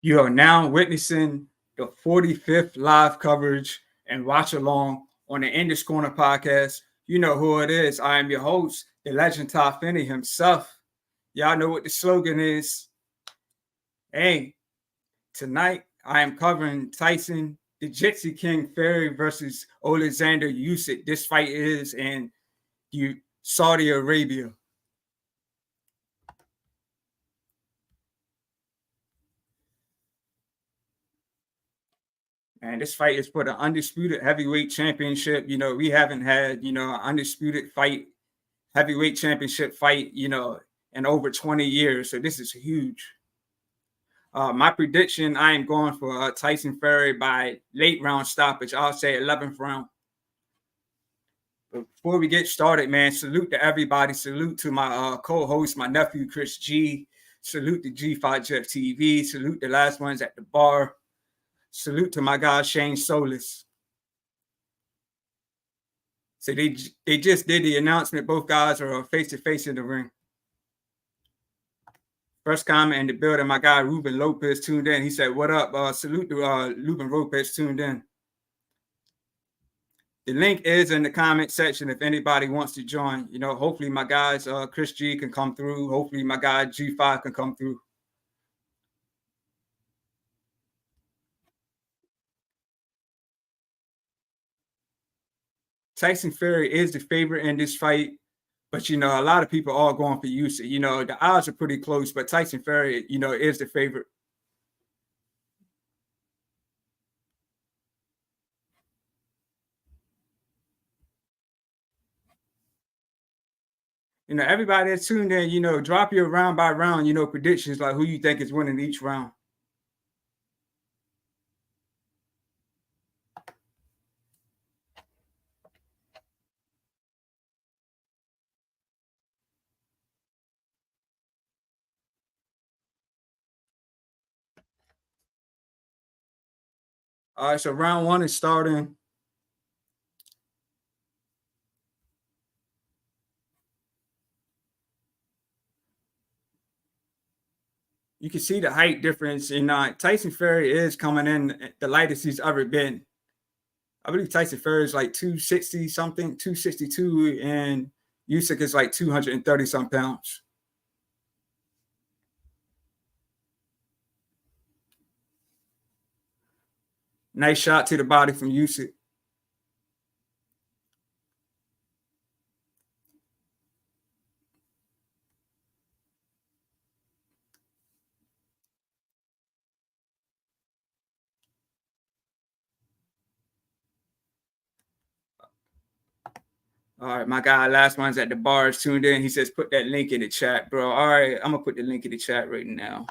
You are now witnessing the 45th live coverage and watch along on the Indus Corner podcast. You know who it is. I am your host, the legend Ty Finney himself. Y'all know what the slogan is. Hey, tonight I am covering Tyson, the Jitsi King Fury versus Oleksandr Usyk. This fight is in Saudi Arabia. And this fight is for the Undisputed Heavyweight Championship. You know, we haven't had, an Undisputed fight, heavyweight championship fight, in over 20 years. So this is huge. My prediction, I am going for Tyson Fury by late round stoppage. I'll say 11th round. But before we get started, man, salute to everybody. Salute to my co-host, my nephew, Chris G. Salute to G5 Jeff TV. Salute the last ones at the bar. Salute to my guy, Shane Solis. So they just did the announcement. Both guys are face-to-face in the ring. First comment in the building, my guy, Ruben Lopez, tuned in. He said, what up? Salute to Ruben Lopez, tuned in. The link is in the comment section if anybody wants to join. Hopefully my guys, Chris G can come through. Hopefully my guy, G5 can come through. Tyson Fury is the favorite in this fight, but a lot of people are going for Usyk. The odds are pretty close, but Tyson Fury, is the favorite. Everybody that's tuned in, drop your round by round, predictions like who you think is winning each round. All right, so round one is starting. You can see the height difference. Tyson Fury is coming in the lightest he's ever been. I believe Tyson Fury is like 260 something, 262, and Usyk is like 230 some pounds. Nice shot to the body from Usyk. All right, my guy, last one's at the bar is tuned in. He says, put that link in the chat, bro. All right, I'm going to put the link in the chat right now.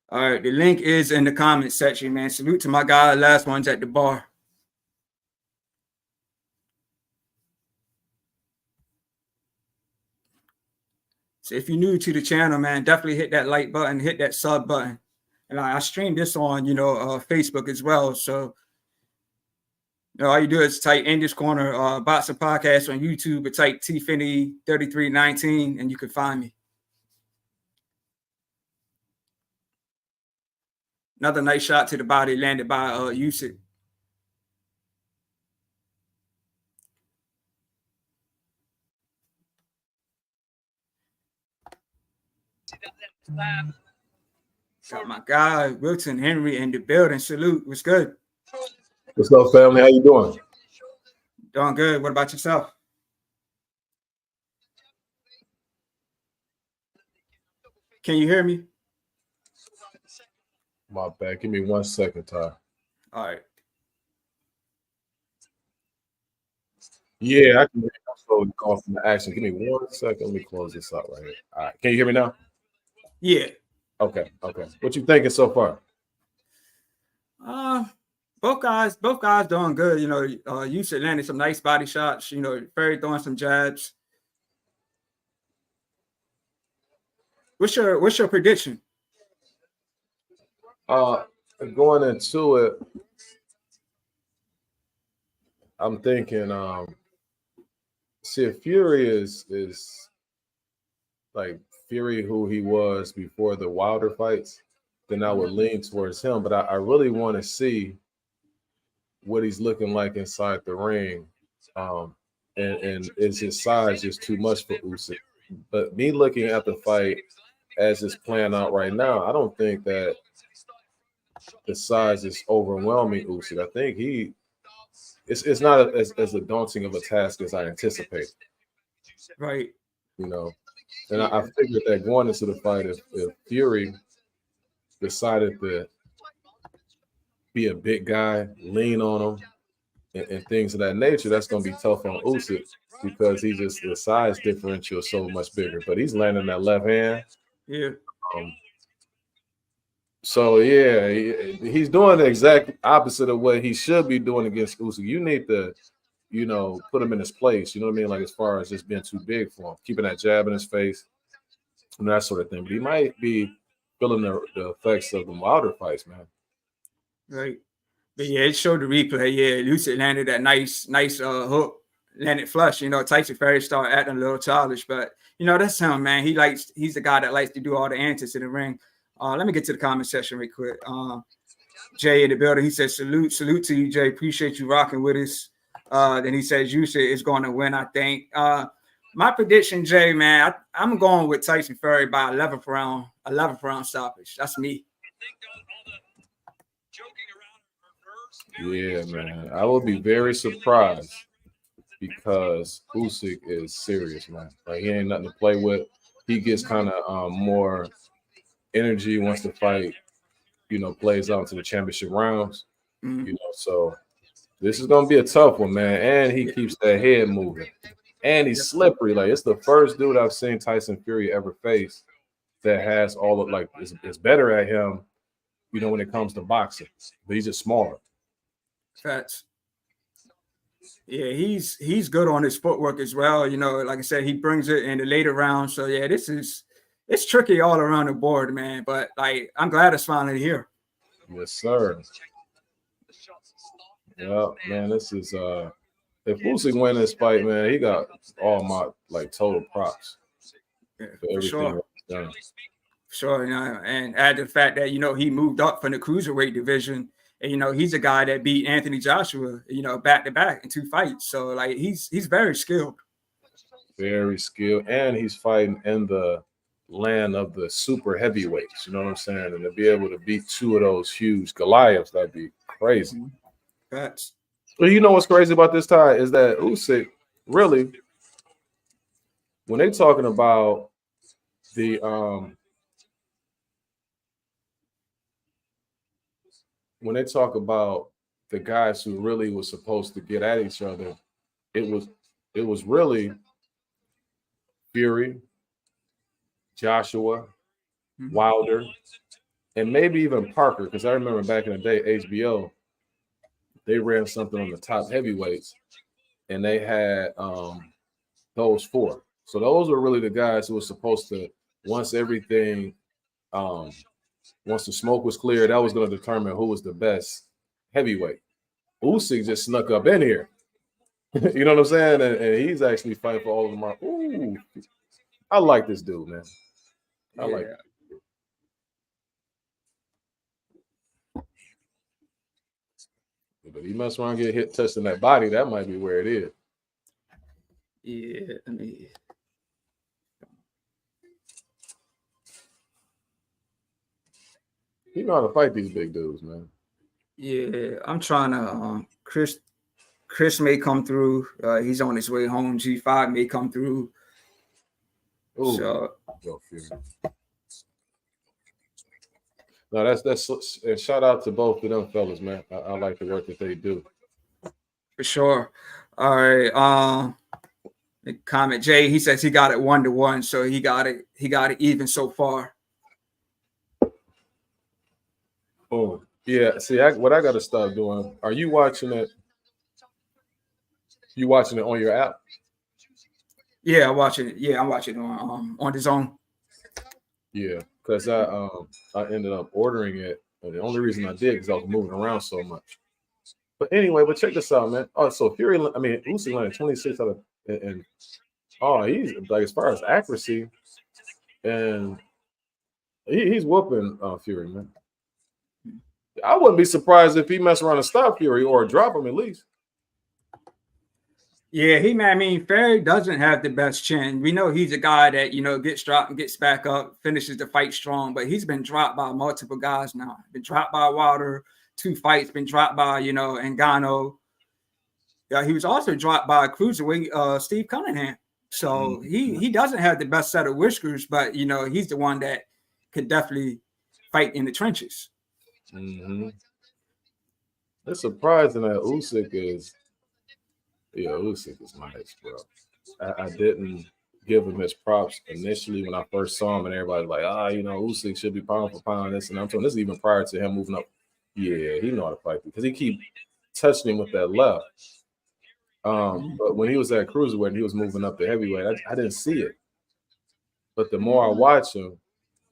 All right, the link is in the comment section, man. Salute to my guy, last one's at the bar. So if you're new to the channel, man, definitely hit that like button, hit that sub button. And I stream this on, Facebook as well. So, all you do is type Indus Corner Boxing Podcast on YouTube, or type T Finney 3319, and you can find me. Another nice shot to the body landed by Usyk. Got my guy Wilton Henry in the building. Salute. What's good? What's up, family? How you doing? Doing good. What about yourself? Can you hear me? My bad. Give me 1 second, Ty. All right. Yeah, I can hear you. I'm slowly calling from the action. Give me 1 second. Let me close this out right here. All right. Can you hear me now? Yeah. Okay. What you thinking so far? Both guys doing good. Usyk landed some nice body shots. Fury throwing some jabs. What's your prediction? Going into it, I'm thinking, see, if Fury is like Fury who he was before the Wilder fights, then I would lean towards him. But I really want to see what he's looking like inside the ring. And is his size just too much for Usyk? But me looking at the fight as it's playing out right now, I don't think that the size is overwhelming Usyk. I think it's not as a daunting of a task as I anticipated. Right. You know, and I figured that going into the fight, if Fury decided to be a big guy, lean on him, and things of that nature, that's going to be tough on Usyk because he just the size differential is so much bigger. But he's landing that left hand. Yeah. So yeah, he's doing the exact opposite of what he should be doing against Usyk. You need to, put him in his place. You know what I mean? Like as far as just being too big for him, keeping that jab in his face, and that sort of thing. But he might be feeling the effects of the Wilder fights, man. Right. But yeah, it showed the replay. Yeah, Usyk landed that nice hook, landed flush. Tyson Fury started acting a little childish, but that's him, man. He's the guy that likes to do all the antics in the ring. Let me get to the comment section real quick. Jay in the building, he says, salute to you, Jay. Appreciate you rocking with us. Then he says, Usyk is going to win, I think. My prediction, Jay, man, I'm going with Tyson Fury by 11th round stoppage. That's me. Yeah, man. I will be very surprised because Usyk is serious, man. Like he ain't nothing to play with. He gets kind of more energy once the fight, plays out to the championship rounds. So this is gonna be a tough one, man. And he keeps that head moving. And he's slippery. Like it's the first dude I've seen Tyson Fury ever face that has all of like is better at him, when it comes to boxing. But he's just smaller. Facts. Yeah, he's good on his footwork as well. Like I said, he brings it in the later rounds. So yeah, it's tricky all around the board, man. But like I'm glad it's finally here. Yes, sir. Yeah, man. This is if Usyk win this fight, man, he got all my total props for everything sure. done. Sure, and add the fact that he moved up from the cruiserweight division. And, he's a guy that beat Anthony Joshua, back to back in 2 fights. So like he's very skilled. Very skilled, and he's fighting in the land of the super heavyweights. You know what I'm saying? And to be able to beat 2 of those huge Goliaths, that'd be crazy. Facts. Well, you know what's crazy about this, Ty, is that Usyk really, when they talking about the when they talk about the guys who really was supposed to get at each other, it was really Fury, Joshua, Wilder, and maybe even Parker, because I remember back in the day, HBO, they ran something on the top heavyweights, and they had those 4. So those were really the guys who were supposed to, once the smoke was clear, that was going to determine who was the best heavyweight. Usyk just snuck up in here. You know what I'm saying? And he's actually fighting for all of them. Ooh, I like this dude, man. I like it. But he mess around, get hit, touching that body. That might be where it is. Yeah, He know how to fight these big dudes, man. Yeah, I'm trying to. Chris may come through. He's on his way home. G5 may come through. Ooh. So, no, that's and shout out to both of them fellas, man. I like the work that they do. For sure. All right. The comment Jay, he says he got it 1-1, so he got it even so far. Oh, yeah. See, what I got to start doing. Are you watching it? You watching it on your app? Yeah, I'm watching it. Yeah, I'm watching it on DAZN. Yeah, because I ended up ordering it, and the only reason I did because I was moving around so much. But anyway, but check this out, man. Oh, so Usyk landed 26 out of and he's like as far as accuracy, and he's whooping Fury, man. I wouldn't be surprised if he mess around and stop Fury or drop him at least. Yeah, I mean, Fury doesn't have the best chin. We know he's a guy that, gets dropped and gets back up, finishes the fight strong, but he's been dropped by multiple guys now. Been dropped by Wilder, 2 fights, been dropped by, Ngannou. Yeah, he was also dropped by cruiserweight Steve Cunningham. So he doesn't have the best set of whiskers, but, he's the one that could definitely fight in the trenches. Mm-hmm. It's surprising that Usyk is nice, bro. I didn't give him his props initially when I first saw him, and everybody was like, Usyk should be pound for pound, this, and I'm telling this is even prior to him moving up. Yeah, he know how to fight because he keep touching him with that left. But when he was at cruiserweight and he was moving up to heavyweight, I didn't see it. But the more I watch him,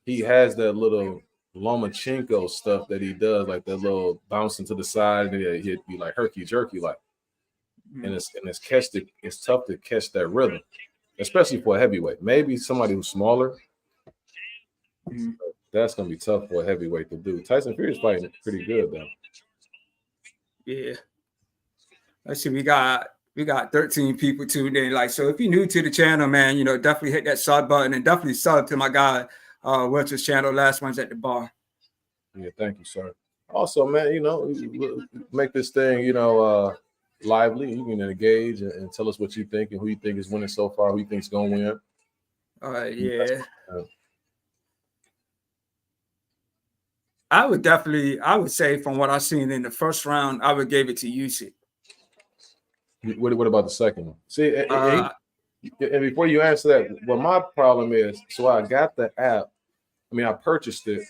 he has that little Lomachenko stuff that he does, like that little bouncing to the side, and he'd be like herky jerky, like. And it's tough to catch that rhythm, especially for a heavyweight. Maybe somebody who's smaller, that's gonna be tough for a heavyweight to do. Tyson Fury's fighting pretty good though. Yeah. Let's see, we got 13 people tuned in. Like, so if you're new to the channel, man, definitely hit that sub button and definitely sub to my guy, Welch's channel. Last one's at the bar. Yeah, thank you, sir. Also, man, make this thing, lively. You can engage and tell us what you think and who you think is winning so far, who you think is going to win. All right, yeah. I would say from what I've seen in the first round, I would give it to Usyk. What about the second one? See, and before you answer that, well, my problem is, so I got the app. I mean, I purchased it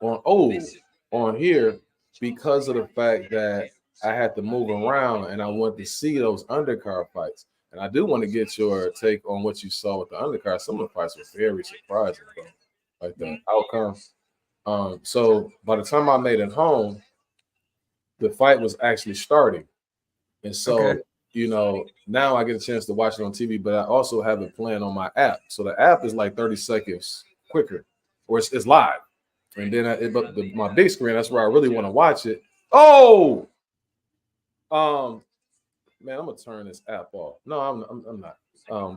on here because of the fact that I had to move around and I wanted to see those undercard fights. And I do want to get your take on what you saw with the undercard. Some of the fights were very surprising, bro. Like the outcome. So by the time I made it home, the fight was actually starting. And so, now I get a chance to watch it on TV, but I also have it playing on my app. So the app is like 30 seconds quicker, or it's live. And then my big screen, that's where I really want to watch it. Oh, man, I'm gonna turn this app off. No, I'm not.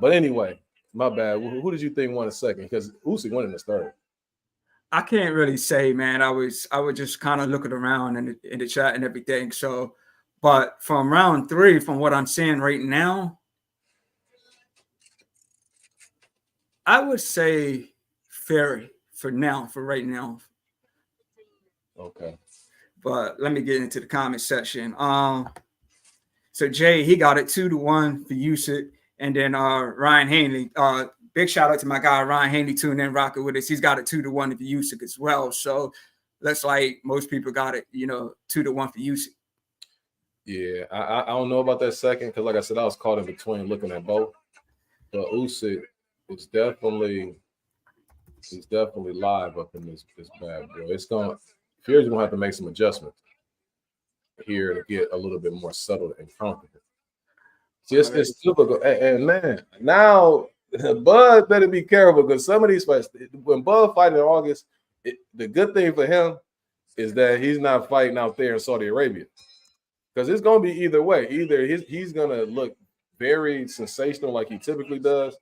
But anyway, my bad. Who did you think won a second? Because Usyk won in the third. I can't really say, man. I was just kind of looking around in the chat and everything. So, but from round 3, from what I'm seeing right now, I would say Fury for right now. Okay. But let me get into the comment section. So Jay, he got it 2-1 for Usyk, and then Ryan Hanley. Big shout out to my guy Ryan Hanley tuning in, rocking with us. He's got it 2-1 for Usyk as well. So that's like most people got it, 2-1 for Usyk. Yeah, I don't know about that second because, like I said, I was caught in between looking at both. But Usyk is definitely live up in this bad boy. Fury's gonna have to make some adjustments here to get a little bit more settled and comfortable. It's difficult. And man, now Bud better be careful because some of these fights, when Bud fighting in August, the good thing for him is that he's not fighting out there in Saudi Arabia. Because it's going to be either way. Either he's going to look very sensational like he typically does,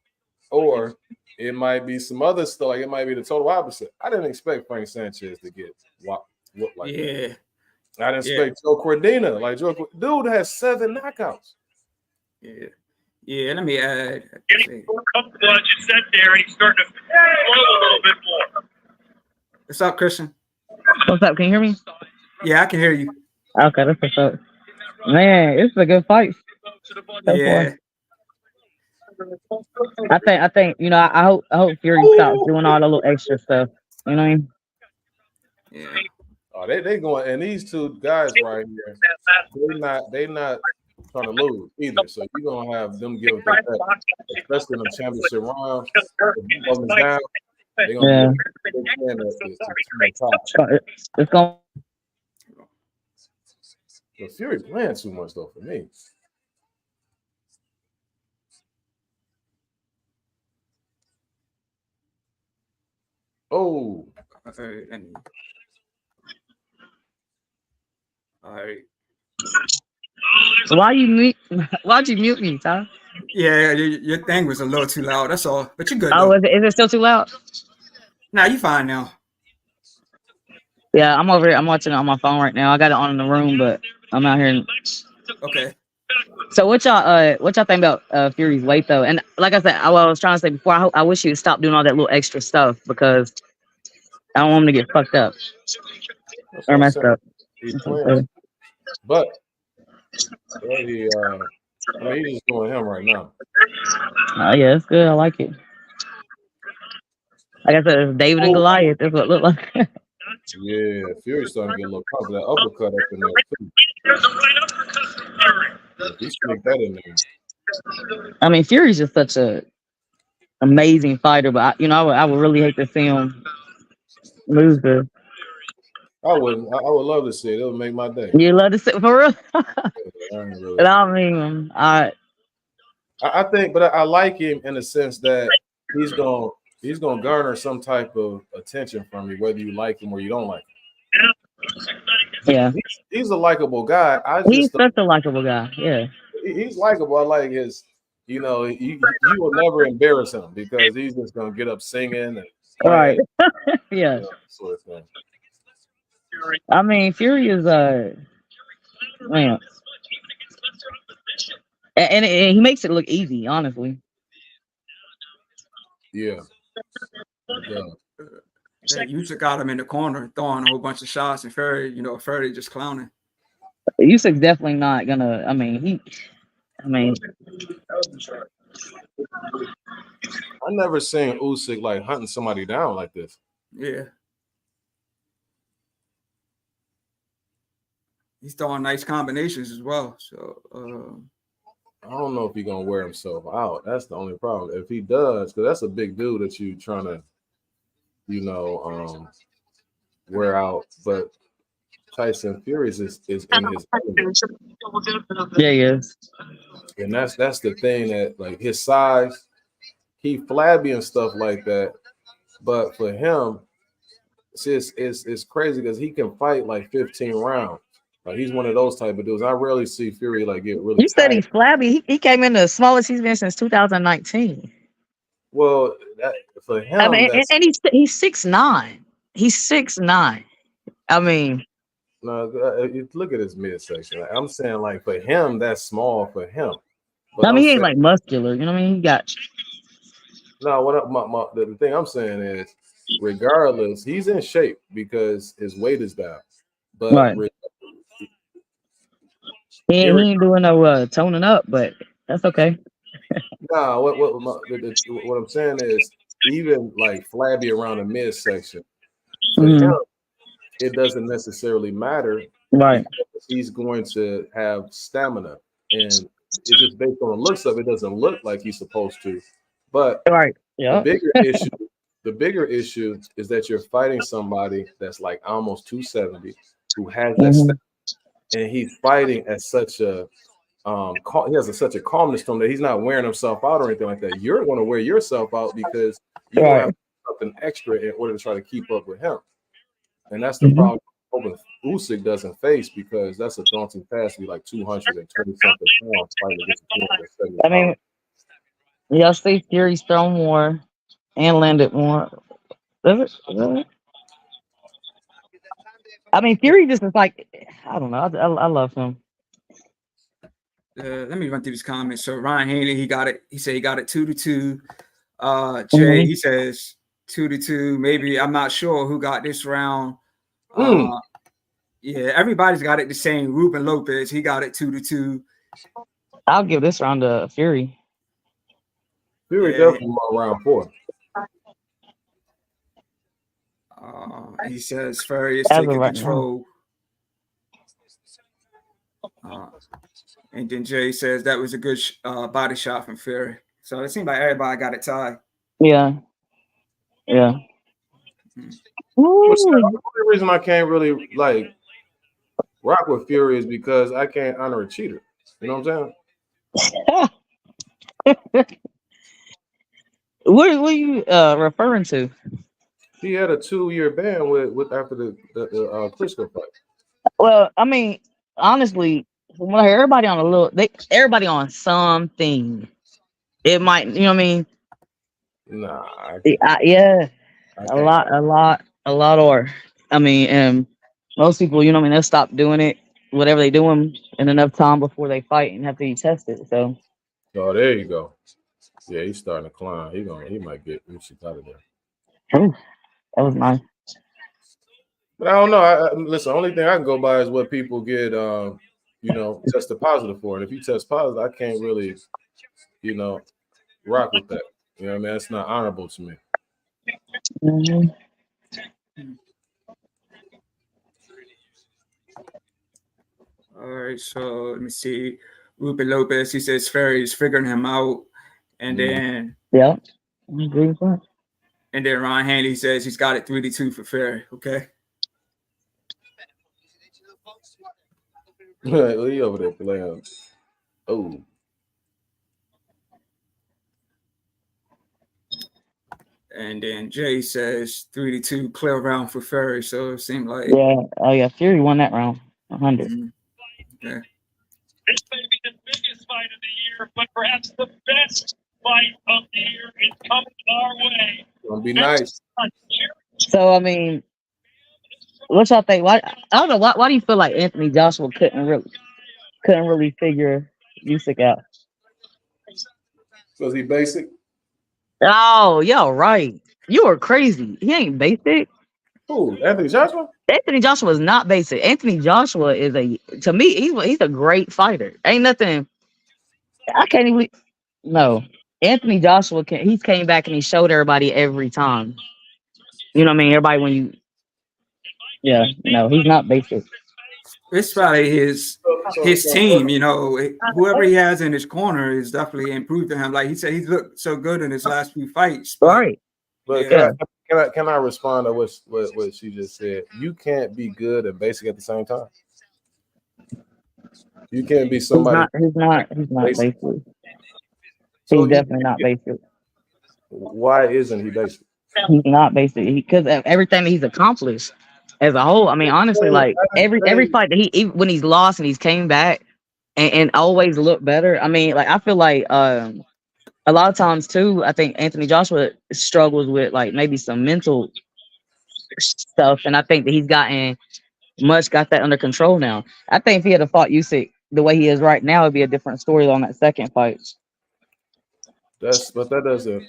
or it might be some other stuff. Like it might be the total opposite. I didn't expect Frank Sanchez to get whooped like that. I didn't expect Joe Cordina. Like dude has 7 knockouts. Yeah. Let me add. Getting more comfortable as you said there, and he's starting to flow a little bit more. What's up, Christian? What's up? Can you hear me? Yeah, I can hear you. Okay, that's what's up. Man, it's a good fight. Yeah. I think I hope Fury stops doing all the little extra stuff. You know what I mean? Yeah. Oh, they going, and these two guys right here, they not trying to lose either. So you're gonna have them give it that, especially in the championship rounds. Down, they're gonna it's going. The Fury playing too much though for me. Oh, all right. Why'd you mute me, Ty? Yeah, your thing was a little too loud. That's all. But you're good Oh, though. is it still too loud? Nah, you fine now. Yeah, I'm over here. I'm watching it on my phone right now. I got it on in the room, but I'm out here. Okay. So what y'all think about Fury's weight though? And like I said, I was trying to say before, I wish you'd stop doing all that little extra stuff because I don't want him to get fucked up that's or what I'm messed saying. up. He's playing, but he, I mean, he's just doing him right now. Oh yeah, it's good. I like it. Like I said, it's David and Goliath. That's what it looked like. Yeah, Fury's starting to get a little comfortable. That uppercut up in there too. There's a right uppercut from Fury. He sneaked that in there. I mean, Fury's just such a amazing fighter, but I would really hate to see him lose this. I wouldn't. I would love to see it. It would make my day. You love to see for real. Really. But I mean, I think, but I like him in the sense that he's gonna garner some type of attention from you, whether you like him or you don't like him. yeah, He's a likable guy. he's such a likable guy. Yeah, he's likable. I like his. You know, you will never embarrass him because he's just gonna get up singing and right. Yeah, sort of thing. I mean, Fury is man, and he makes it look easy, honestly. Yeah. Usyk got him in the corner, throwing a whole bunch of shots, and Fury just clowning. Usyk's definitely not gonna. I mean, I never seen Usyk like hunting somebody down like this. Yeah. He's throwing nice combinations as well. So I don't know if he's gonna wear himself out. That's the only problem. If he does, because that's a big dude that you trying to, wear out. But Tyson Fury is in his element. yeah, he is. And that's the thing that like his size, he flabby and stuff like that. But for him, it's crazy because he can fight like 15 rounds. Like he's one of those type of dudes. I rarely see Fury like get really. You said he's flabby. He came in the smallest he's been since 2019. Well, for him, I mean, and he's 6'9". He's 6'9". I mean, no, look at his midsection. Like, I'm saying, like for him, that's small for him. But I mean, he ain't like muscular. You know what I mean? He got. No, the thing I'm saying is, regardless, he's in shape because his weight is down. But right. He ain't doing no toning up, but that's okay. Nah, what I'm saying is, even like flabby around the midsection, for him, it doesn't necessarily matter. Right. He's going to have stamina, and it's just based on the looks of it, doesn't look like he's supposed to. But right. Yeah. The bigger issue is that you're fighting somebody that's like almost 270 who has that stamina, and he's fighting at such a he has such a calmness to him that he's not wearing himself out or anything like that. You're going to wear yourself out because you have something extra in order to try to keep up with him, and that's the problem Usyk doesn't face because that's a daunting task to be like 220 something pounds fighting against 270 I mean, y'all see Fury's thrown more and landed more. Is it? I mean, Fury just is like, I don't know. I love him. Let me run through these comments. So Ryan Haney, he got it. He said he got it 2-2. Jay, he says 2-2. Maybe I'm not sure who got this round. Yeah, everybody's got it the same. Ruben Lopez, he got it 2-2. I'll give this round to Fury. Fury definitely won round 4. He says Fury is taking control. And then Jay says that was a good body shot from Fury. So it seemed like everybody got it tied. Yeah. Yeah. The only reason I can't really like rock with Fury is because I can't honor a cheater. You know what I'm saying? What are you referring to? He had a 2-year ban with after the Klitschko fight. Well, I mean, honestly, from what I hear, everybody on a little, everybody on something. It might, you know what I mean? Nah, Yeah, I a can't. lot. Or, I mean, most people, you know what I mean, they'll stop doing it, whatever they doing, in enough time before they fight and have to be tested. So, Oh, there you go. Yeah, he's starting to climb. He might get Usyk out of there. ooh, that was nice. But I don't know. Listen, the only thing I can go by is what people get, tested positive for. And if you test positive, I can't really, rock with that. You know what I mean? It's not honorable to me. Mm-hmm. All right, so let me see. Ruben Lopez, he says Ferry's figuring him out. And then Yeah, I agree with that. and then Ron Hanley says he's got it 3-2 for Ferry. Okay. He over there playing. Oh. And then Jay says 3-2 clear round for Ferry. So it seemed like Fury won that round 100. Okay. This may be the biggest fight of the year, but perhaps the best fight of the year is coming our way. Gonna be nice. So I mean, what y'all think? Why I don't know. Why do you feel like Anthony Joshua couldn't really figure Usyk out? Was he basic? Oh, yo, right. You are crazy. He ain't basic. Who? Anthony Joshua? Anthony Joshua is not basic. Anthony Joshua is to me, he's a great fighter. Ain't nothing. I can't even. No, Anthony Joshua he's came back and he showed everybody every time. You know what I mean? Everybody when you. Yeah, no, he's not basic. It's probably his team, whoever he has in his corner is definitely improved to him. Like he said, he's looked so good in his last few fights. Right. But can I respond to what she just said? You can't be good and basic at the same time. You can't be somebody. He's not basic. So he's definitely not basic. Why isn't he basic? He's not basic because of everything that he's accomplished as a whole. I mean, honestly, like every fight that when he's lost and he's came back and always looked better. I mean, like I feel like a lot of times too, I think Anthony Joshua struggles with like maybe some mental stuff, and I think that he's got that under control now. I think if he had fought Usyk the way he is right now, it'd be a different story on that second fight. But that doesn't.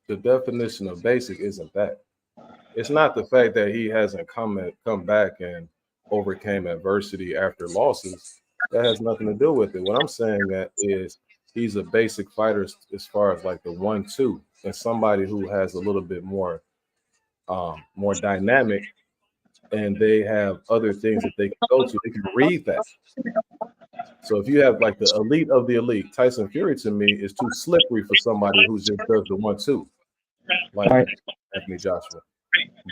The definition of basic isn't that. It's not the fact that he hasn't come back and overcame adversity after losses. That has nothing to do with it. What I'm saying that is he's a basic fighter as far as like the 1-2 and somebody who has a little bit more dynamic, and they have other things that they can go to. They can read that. So if you have like the elite of the elite, Tyson Fury to me is too slippery for somebody who just does the 1-2, like Anthony Joshua.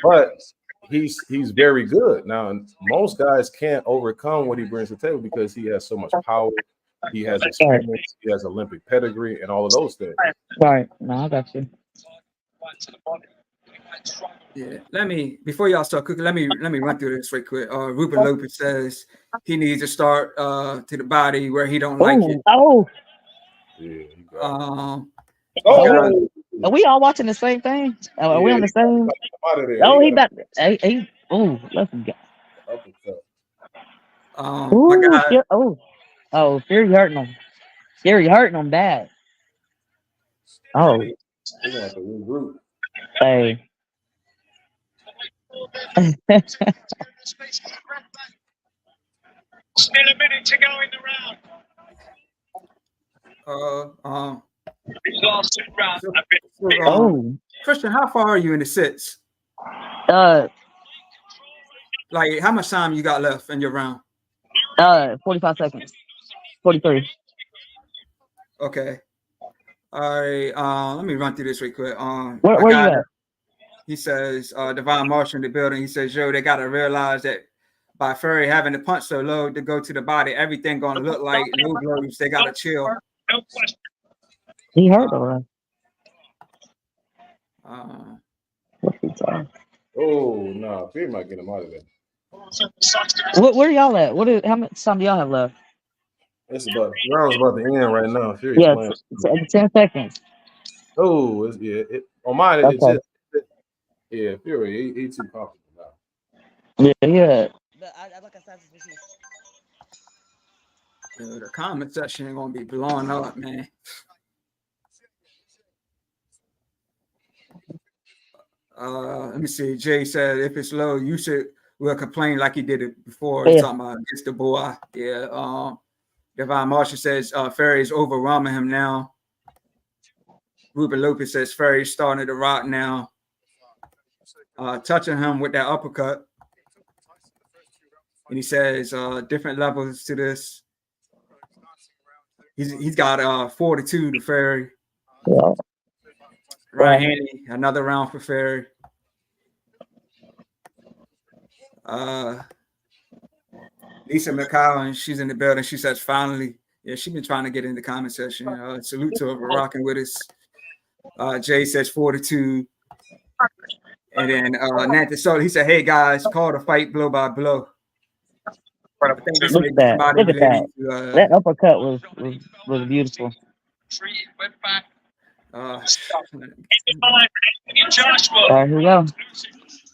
But he's very good. Now, most guys can't overcome what he brings to the table because he has so much power. He has experience. He has Olympic pedigree and all of those things. Right. No, I got you. Yeah. Before y'all start cooking, let me run through this right quick. Ruben Lopez says he needs to start to the body where he don't like it. Oh. Yeah. Are we all watching the same thing? Are we on the same? Oh, he back. Hey, oh, let's go. My God. Fury hurting him. Fury hurting him bad. Oh. Hey. And a minute to go in the round. Exhausted round. Christian, how far are you in the sits? Like how much time you got left in your round? 45 seconds. 43. Okay. All right. Let me run through this real quick. Where you at? He says, Devon Marshall in the building. He says, yo, they gotta realize that by Fury having the punch so low to go to the body, everything gonna look like no blows. They gotta chill. No question. He hurt though. What's he saying? Oh no, Fury might get him out of there. Where y'all at? How much time do y'all have left? It's about round's about to end right now. Fury's Yeah, playing. 10 seconds. Oh, on mine it Okay. just Fury. He too comfortable now. Yeah. The comment section ain't gonna be blowing up, man. Let me see. Jay said if it's low, Usyk will complain like he did it before. Yeah. Talking about against the boy. Yeah. Devon Marshall says Fury is overwhelming him now. Ruben Lopez says Fury's starting to rock now. Touching him with that uppercut. And he says different levels to this. He's got 42 to Fury. Yeah. Ryan Haney, another round for Fury. Lisa McCowan, she's in the building. She says finally. Yeah, she's been trying to get in the comment section. Salute to her for rocking with us. Jay says 42. And then Nathan Soto, he said, hey guys, call the fight blow by blow. I think this Look may at be that. somebody Look at that. related to, That uppercut was beautiful. Joshua. Here we go.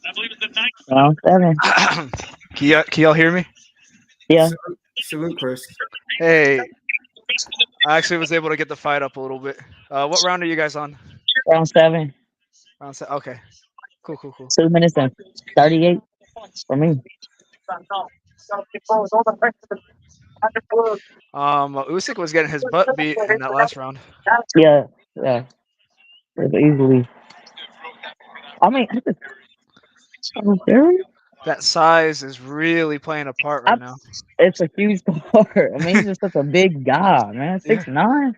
I believe it's the 9th. Round 7. Can y'all hear me? Yeah. Salute, Chris. Hey, I actually was able to get the fight up a little bit. What round are you guys on? Round 7. Round 7. Okay. Cool. 2 minutes and 38 for me. Usyk was getting his butt beat in that last round. Yeah. Easily. I mean, That size is really playing a part right now. it's a huge part. I mean, he's just such a big guy, man. 6'9".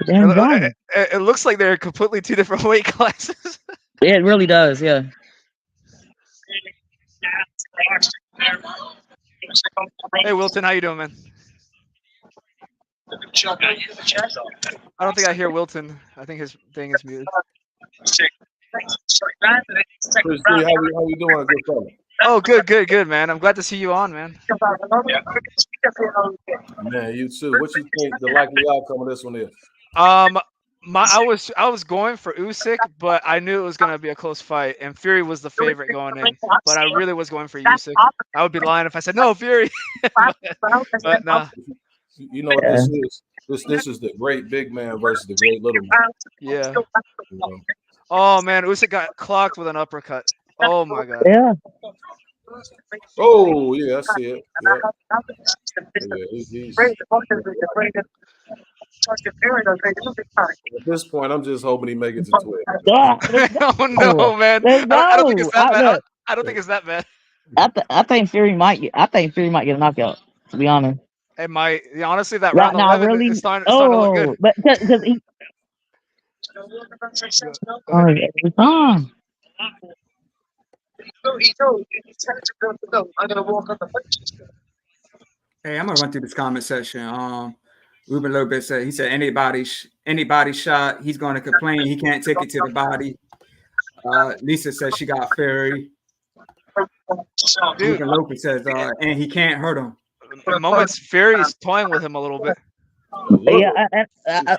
Damn giant. It looks like they're completely two different weight classes. Yeah, it really does. Yeah. Hey, Wilton, how you doing, man? I don't think I hear Wilton. I think his thing is muted. Chris, how you doing, good fella? Oh, good, man. I'm glad to see you on, man. Man, you too. What you think the likely outcome of this one is? I was going for Usyk, but I knew it was gonna be a close fight, and Fury was the favorite going in. But I really was going for Usyk. I would be lying if I said no, Fury. but nah. You know what this is? This is the great big man versus the great little man. Yeah. You know? Oh man, Usyk got clocked with an uppercut. Oh my god. Yeah. Oh yeah, I see it. Yeah, at this point, I'm just hoping he makes it to 12. Yeah. Oh no, man. Let's go. I don't think it's that bad. I don't think it's that bad. I think Fury might get a knockout. To be honest. It might. Yeah, honestly, that round Now, 11 really, is starting to look good. but because he. Hey, I'm gonna run through this comment section. Ruben Lopez said anybody shot, he's gonna complain. He can't take it to the body. Lisa says she got Fury. Ruben Lopez says, and he can't hurt him. In moments, Fury's toying with him a little bit. Yeah,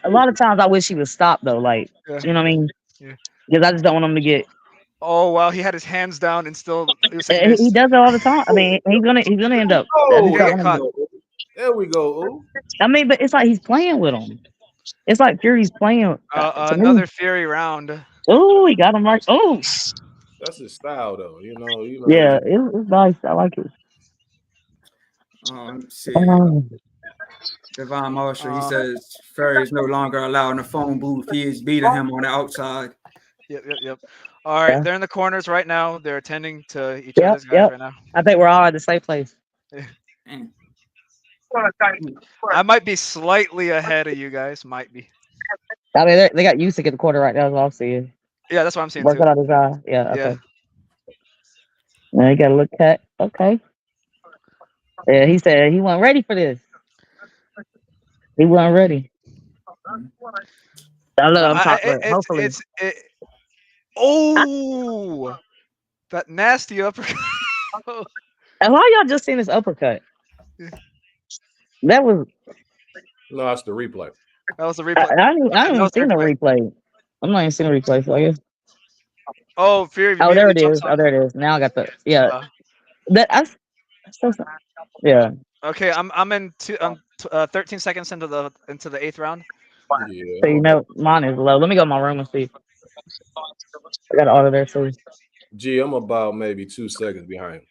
a lot of times I wish he would stop though. Like, you know what I mean? Yeah. Because I just don't want him to get. Oh wow, he had his hands down and still. He does it all the time. I mean, he's gonna end up. There we go. Ooh. I mean, but it's like he's playing with him. It's like Fury's playing. Another Fury round. Oh, he got him right. Oh, That's his style, though. You know. Yeah, it's nice. I like it. Let's see. Devon Marshall, he says Fury is no longer allowed in the phone booth. He is beating him on the outside. Yep. All right, they're in the corners right now. They're attending to each other's guys right now. I think we're all at the same place. I might be slightly ahead of you guys. Might be. I mean, they got Usyk in the corner right now. That's what I'm seeing. Yeah, that's what I'm seeing Working too. on his eye. Yeah. Okay. Now you got to look at. Okay. Yeah, he said he wasn't ready for this. He wasn't ready. I love him talk, but hopefully. Oh, that nasty uppercut. And why y'all just seen this uppercut? That was. No, it's the replay. That was the I replay. didn't That even was the seen the replay. replay. I'm not even seeing the replay, so I guess. Oh, Fury. Oh, there it immediately is. jumps on Oh, there it is. Now I got the Uh, That yeah. okay, I'm in 13 seconds into the 8th round. Yeah. So you know mine is low. Let me go in my room and see. I got an auto there too. Gee, I'm about maybe 2 seconds behind.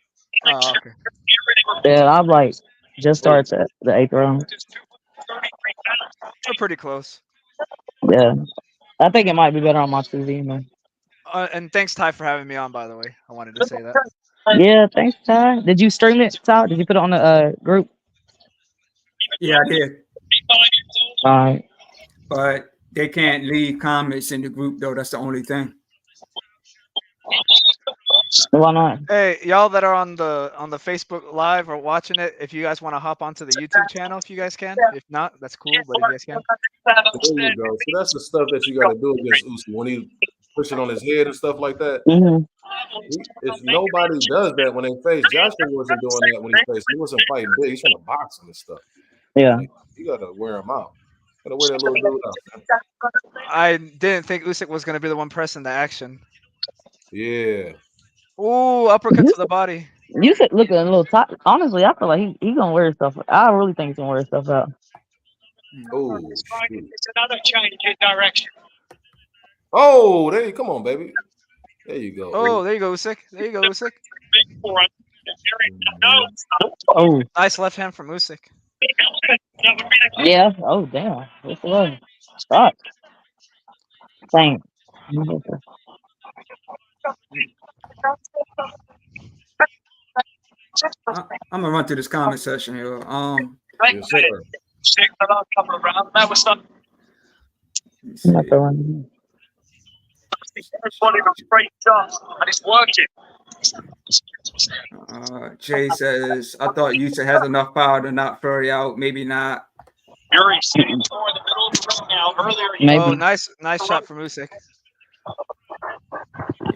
Oh, okay. Yeah, I'm like just started the 8th round. We're pretty close. Yeah. I think it might be better on my TV, man. And thanks, Ty, for having me on. By the way, I wanted to say that. Yeah, thanks, Ty. Did you stream it, Ty? Did you put it on the group? Yeah, I did. All right. But they can't leave comments in the group though. That's the only thing. Why not? Hey, y'all that are on the Facebook Live or watching it, if you guys want to hop onto the YouTube channel, if you guys can. If not, that's cool. But if you guys can, There you go. So that's the stuff that you got to do against Usyk when he pushing on his head and stuff like that. Mm-hmm. If nobody does that when they face, Joshua wasn't doing that when he faced. He wasn't fighting big. He's trying to box him and stuff. Yeah. You got to wear him out. Got to wear that little dude out. Man. I didn't think Usyk was gonna be the one pressing the action. Yeah. Ooh, uppercut to the body. You should look at a little top. Honestly, I feel like he gonna wear stuff. I really think he's gonna wear stuff out. Oh, It's another change in direction. oh, there you come on, baby. There you go. Oh, there you go, Usyk. There you go, Usyk. Big for him. No. Oh, Nice left hand from Usyk. yeah. Oh, damn. What's the one? Fuck. Thanks. I'm gonna run through this comment section here. Yes, sir. The last couple of rounds. That was some. Let me see. Not the one. Everybody was great shots, and it's working. Jay says, I thought Usyk has enough power to knock Fury out. Maybe not. Fury sitting for the middle of the ring now. Earlier, Maybe. Oh, nice shot from Usyk.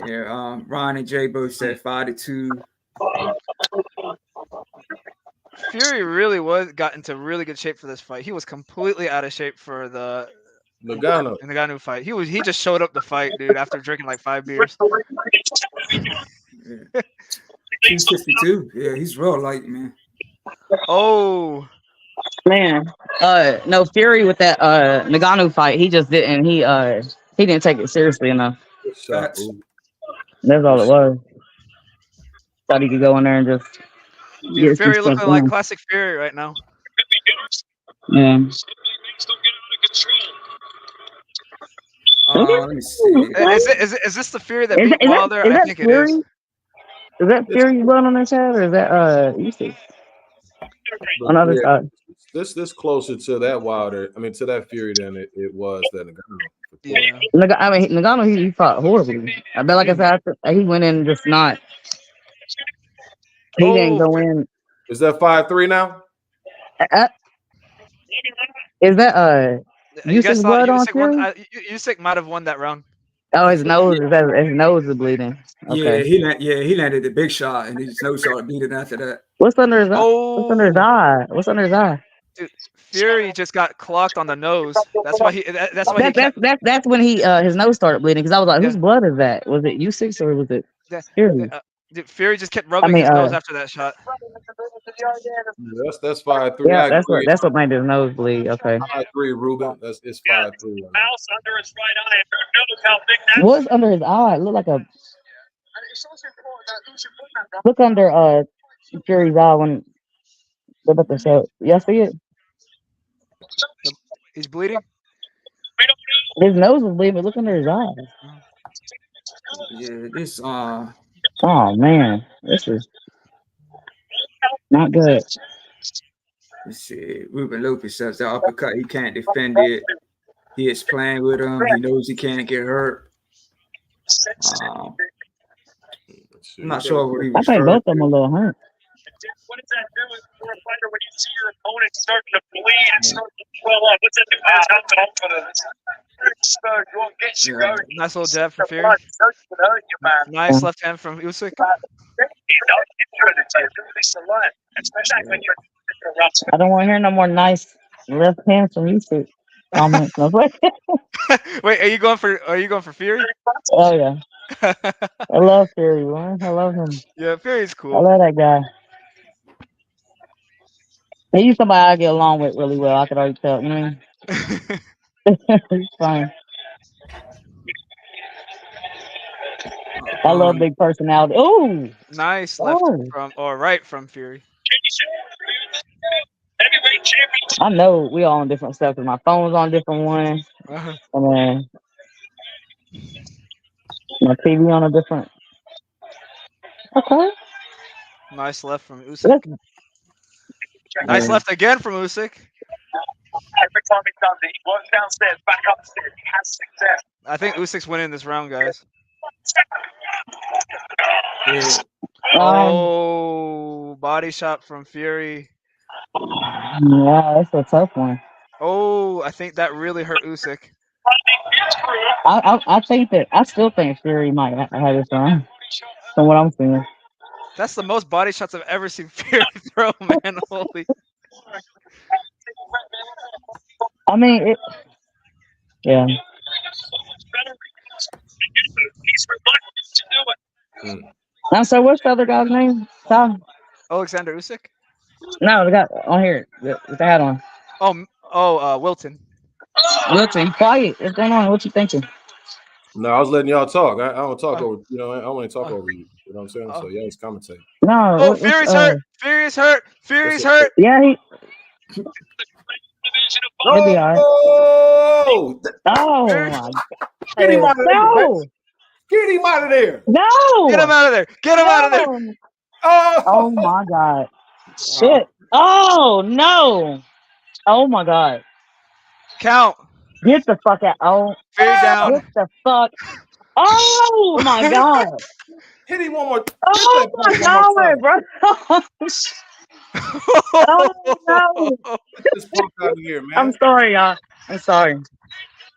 Yeah, Ron and Jay both said 5-2. Fury really got into really good shape for this fight. He was completely out of shape for the Ngannou fight. He just showed up to fight, dude, after drinking like 5 beers. Yeah. 252. Yeah, he's real light, man. Oh, Man, no, Fury with that Ngannou fight, he just didn't. He didn't take it seriously enough. Good shot, ooh. That's all it was. Thought he could go in there and just dude, Fury some looking stuff like done. classic Fury right now. Yeah. Let me see. Is this the Fury that beat Wilder? I think it is. Is that Fury's blood on his head, or is that Usyk? On the other side. This closer to that Wilder, I mean to that Fury than it was that Ngannou. Yeah. I mean, Ngannou, he fought horribly. I bet, like I said, he went in just not. He didn't go in. Is that 5-3 now? Is that Usyk's blood on Fury? Usyk might have won that round. Oh, his nose is bleeding. Okay. Yeah, he landed the big shot, and his nose started bleeding after that. What's under his eye? Oh. What's under his eye? What's under his eye? Dude, Fury just got clocked on the nose. That's why That's when his nose started bleeding, because I was like, whose blood is that? Was it Usyk's or was it Fury? Dude, Fury just kept rubbing his nose after that shot. That's 5-3. Yeah, that's what made his nose bleed. Okay. 5-3, Ruben. It's 5-3. Mouse under his right eye. And who knows how big that What's under his eye? It looked like a. Look under Fury's eye when they're about to show. Y'all see it? He's bleeding. His nose is bleeding, but look under his eye. Yeah, this Oh man, this is not good. let's see. Ruben Lopez says the uppercut, he can't defend it. He is playing with him. He knows he can't get hurt. I'm not sure what he I was think both hurt. of them a little hurt. What does that do for a fighter when you see your opponent starting to bleed and starting to swell up? What's that do for his confidence? What gets you going? Nice little jab for The Fury. blood starts to hurt you, man. Nice left hand from Usyk. Especially when you're rough. I don't want to hear no more nice left hands from you two comments. No way. Wait, are you going for Fury? Oh yeah, I love Fury, man. I love him. Yeah, Fury's I cool. love that guy. He's somebody I get along with really well. I could already tell. You know what I mean? He's fine. I love big personality. Ooh, Nice left oh. from or right from Fury. Heavyweight champion. I know we all on different stuff. 'Cause my phone's on different one, Uh-huh. and then my TV on a different. Okay. Nice left from Usyk. Nice left again from Usyk. Every time he does it, he works downstairs, back upstairs. He has success. I think Usyk's winning this round, guys. Oh, body shot from Fury. Yeah, that's a tough one. Oh, I think that really hurt Usyk. I think that I still think Fury might have this round. From what I'm seeing. That's the most body shots I've ever seen Fury throw, man. Holy. I mean, it. Yeah. Now, so what's the other guy's name? Tom? Oleksandr Usyk? No, the guy on here with the hat on. Wilton. Wilton, you quiet. What's going on? What you thinking? No, I was letting y'all talk. I don't talk over. I want to talk over you. You know what I'm saying? So y'all just commentate. No. Oh, Fury's hurt. Fury's hurt. Fury's hurt. Yeah, he. He'll be all right. Oh, Oh my God. get him out of there! No. Get him out of there! No. Get him out of there. Get him out of there. No. Oh, Oh my God. Shit. Oh no. Oh my God. Count. Get the fuck out. Oh. Fury down. Get the fuck. Oh my God. hit him one more. Oh my God, bro. Oh no. Get this punk out of here, man. I'm sorry, y'all. I'm sorry.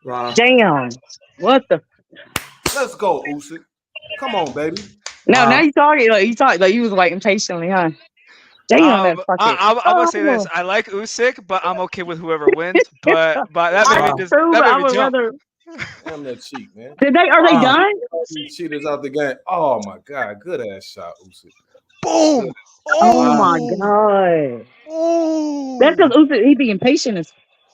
Wow. Damn. What the? Let's go, Usyk. Come on, baby. No, Wow. now you talking. Like you was waiting patiently, huh? Damn, that fucking. I'm gonna say this. I like Usyk, but I'm okay with whoever wins. But that made me just I that made would me jump. rather. Damn that cheat, man. Are they done? Cheaters out the game. Oh my God, good ass shot, Usyk. Boom. Oh my God. Oh. That's because Usyk, he being patient as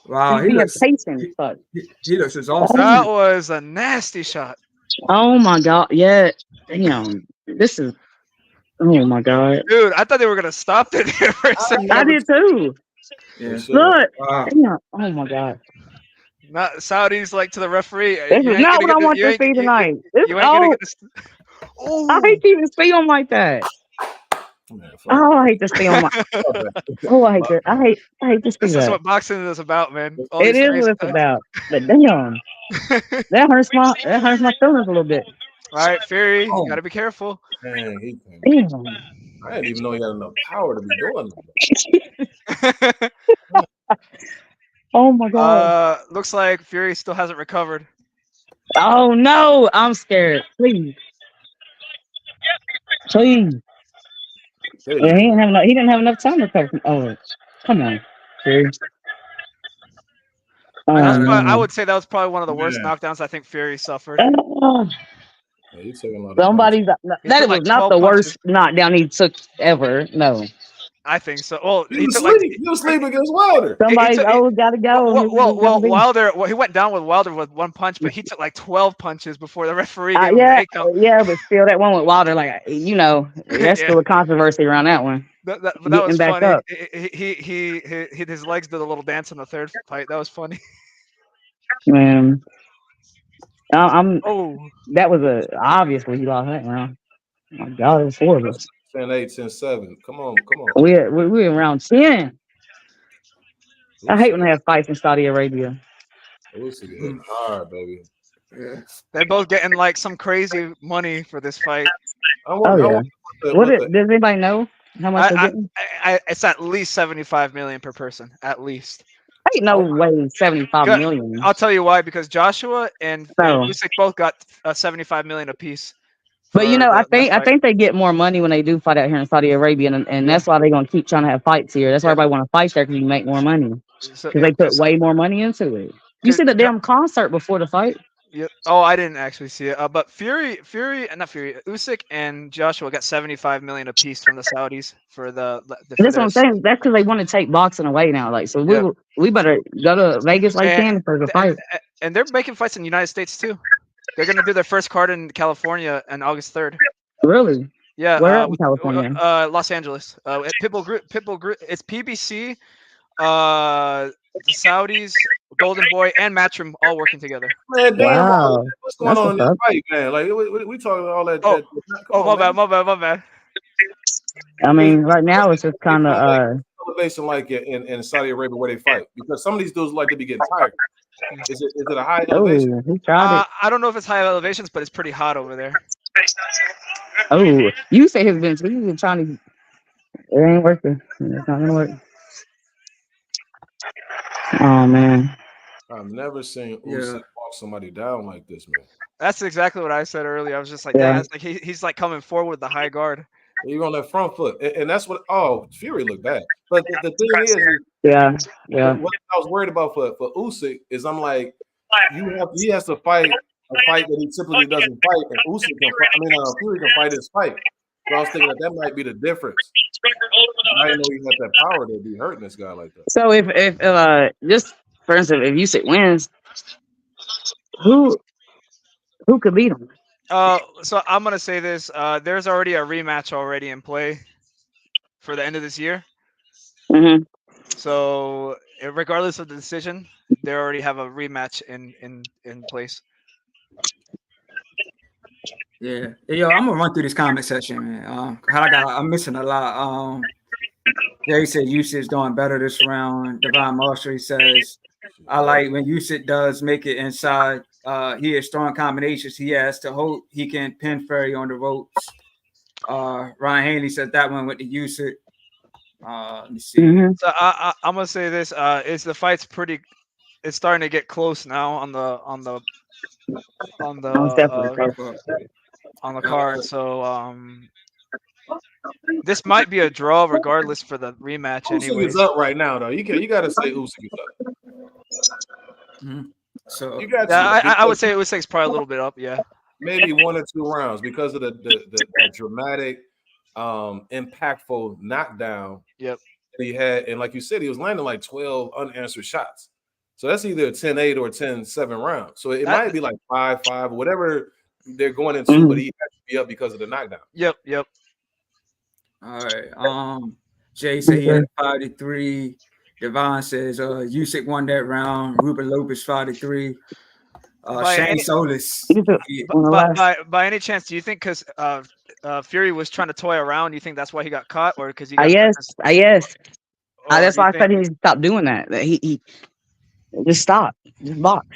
Wow. he's He being looks, patient as fuck. he looks his own. That was a nasty shot. Oh my God. Yeah. Damn. This is. Oh my God. Dude, I thought they were gonna stop it here for a second. I did too. Yeah. Look. Wow. Damn. Oh my God. Not Saudis like to the referee. This is not what I want to see tonight. You ain't gonna get this. Oh. I hate to even see him like that. Man, fuck. Oh, I hate to see him. Oh, I hate to. I hate to see This is that. what boxing is about, man. All It these is crazy what it's stuff. about. But damn, that hurts my feelings a little bit. All right, Fury, Oh. you gotta be careful. Man, he can. Damn. I didn't even know he had enough power to be doing that. Oh my God. Looks like Fury still hasn't recovered. Oh no, I'm scared. Please. Please. Yeah, he didn't have enough time to recover. Oh, come on. Fury. I would say that was probably one of the worst Yeah. knockdowns I think Fury suffered. Yeah, he took a lot of Somebody's He that took was like not 12 the punches. worst knockdown he took ever. No. I think so. Well, He was took like sleeping. He was sleeping against Wilder. Somebody's took- gotta go. well, Wilder. Well, he went down with Wilder with one punch, but he took like 12 punches before the referee gave him a yeah, takedown. yeah, but still, that one with Wilder, like there's still a controversy around that one. But that Getting was back funny. up. He his legs did a little dance in the third fight. That was funny. Man, Oh, that was obviously he lost that round. Oh my God, it was horrible. 10-8, 10-7. Come on. We in round 10. I hate when they have fights in Saudi Arabia. Usyk hit hard, baby. Yeah. they're both getting like some crazy money for this fight. Does anybody know how much they're getting? It's at least 75 million per person, at least. Ain't no way 75 million. I'll tell you why, because Joshua and Usyk both got 75 million apiece. But I think they get more money when they do fight out here in Saudi Arabia, and that's why they're gonna keep trying to have fights here. That's why everybody want to fight there, because you make more money. Because they put way more money into it. You see the damn concert before the fight? Yeah. Oh, I didn't actually see it. But Usyk and Joshua got 75 million apiece from the Saudis for the. That's what I'm saying. That's because they want to take boxing away now. Like, so we better go to Vegas like Canada for the fight. And they're making fights in the United States too. They're gonna do their first card in California on August 3rd. Really? Yeah. Where in California? Los Angeles. Pitbull Group. It's PBC, the Saudis, Golden Boy, and Matchroom all working together. Man, damn, wow. What's going on in that fight, man? Like we talking all that. My bad. I mean, right now it's just kind of elevation like in Saudi Arabia where they fight, because some of these dudes like to be getting tired. Is it a high elevation? I don't know if it's high elevations, but it's pretty hot over there. Oh, you say he's been trying to. It ain't working. It's not gonna work. Oh man. I've never seen Usyk walk somebody down like this, man. That's exactly what I said earlier. I was just like, yeah, like he's like coming forward with the high guard. You're on that front foot, and that's what. Oh, Fury looked bad. But the thing is, what I was worried about for Usyk is, I'm like, he has to fight a fight that he typically doesn't fight, and Usyk can fight. Fury can fight his fight. So I was thinking that might be the difference. I didn't know he had that power to be hurting this guy like that. So if just for instance, if Usyk wins, who could beat him? So I'm gonna say this. There's already a rematch already in play for the end of this year. Mm-hmm. So regardless of the decision, they already have a rematch in place. Yeah, I'm gonna run through this comment section, man. I'm missing a lot. They said Usyk is doing better this round. Devon Marshall, he says, I like when Usyk does make it inside. He has strong combinations. He has to hope he can pin Fury on the ropes. Ryan Hanley said that one with the Usyk. Let me see. Mm-hmm. So I'm gonna say this: is the fight's pretty? It's starting to get close now on the card. So this might be a draw regardless for the rematch. Anyway, Usyk is up right now, though. You got to say Usyk is up. Mm-hmm. So I would say Usyk's probably a little bit up. Yeah, maybe 1 or 2 rounds because of the dramatic, impactful knockdown. Yep. He had, and like you said, he was landing like 12 unanswered shots. So that's either a 10-8 or a 10-7 round. So it might be like 5-5, whatever they're going into, but he has to be up because of the knockdown. Yep. All right. Jay said he had 5-3. Devon says Usyk won that round. Ruben Lopez 5-3. Shane Solis. By any chance, do you think because Fury was trying to toy around, you think that's why he got caught, or because he got yes. That's why I said he needs to stop doing that. That he just stop, just box.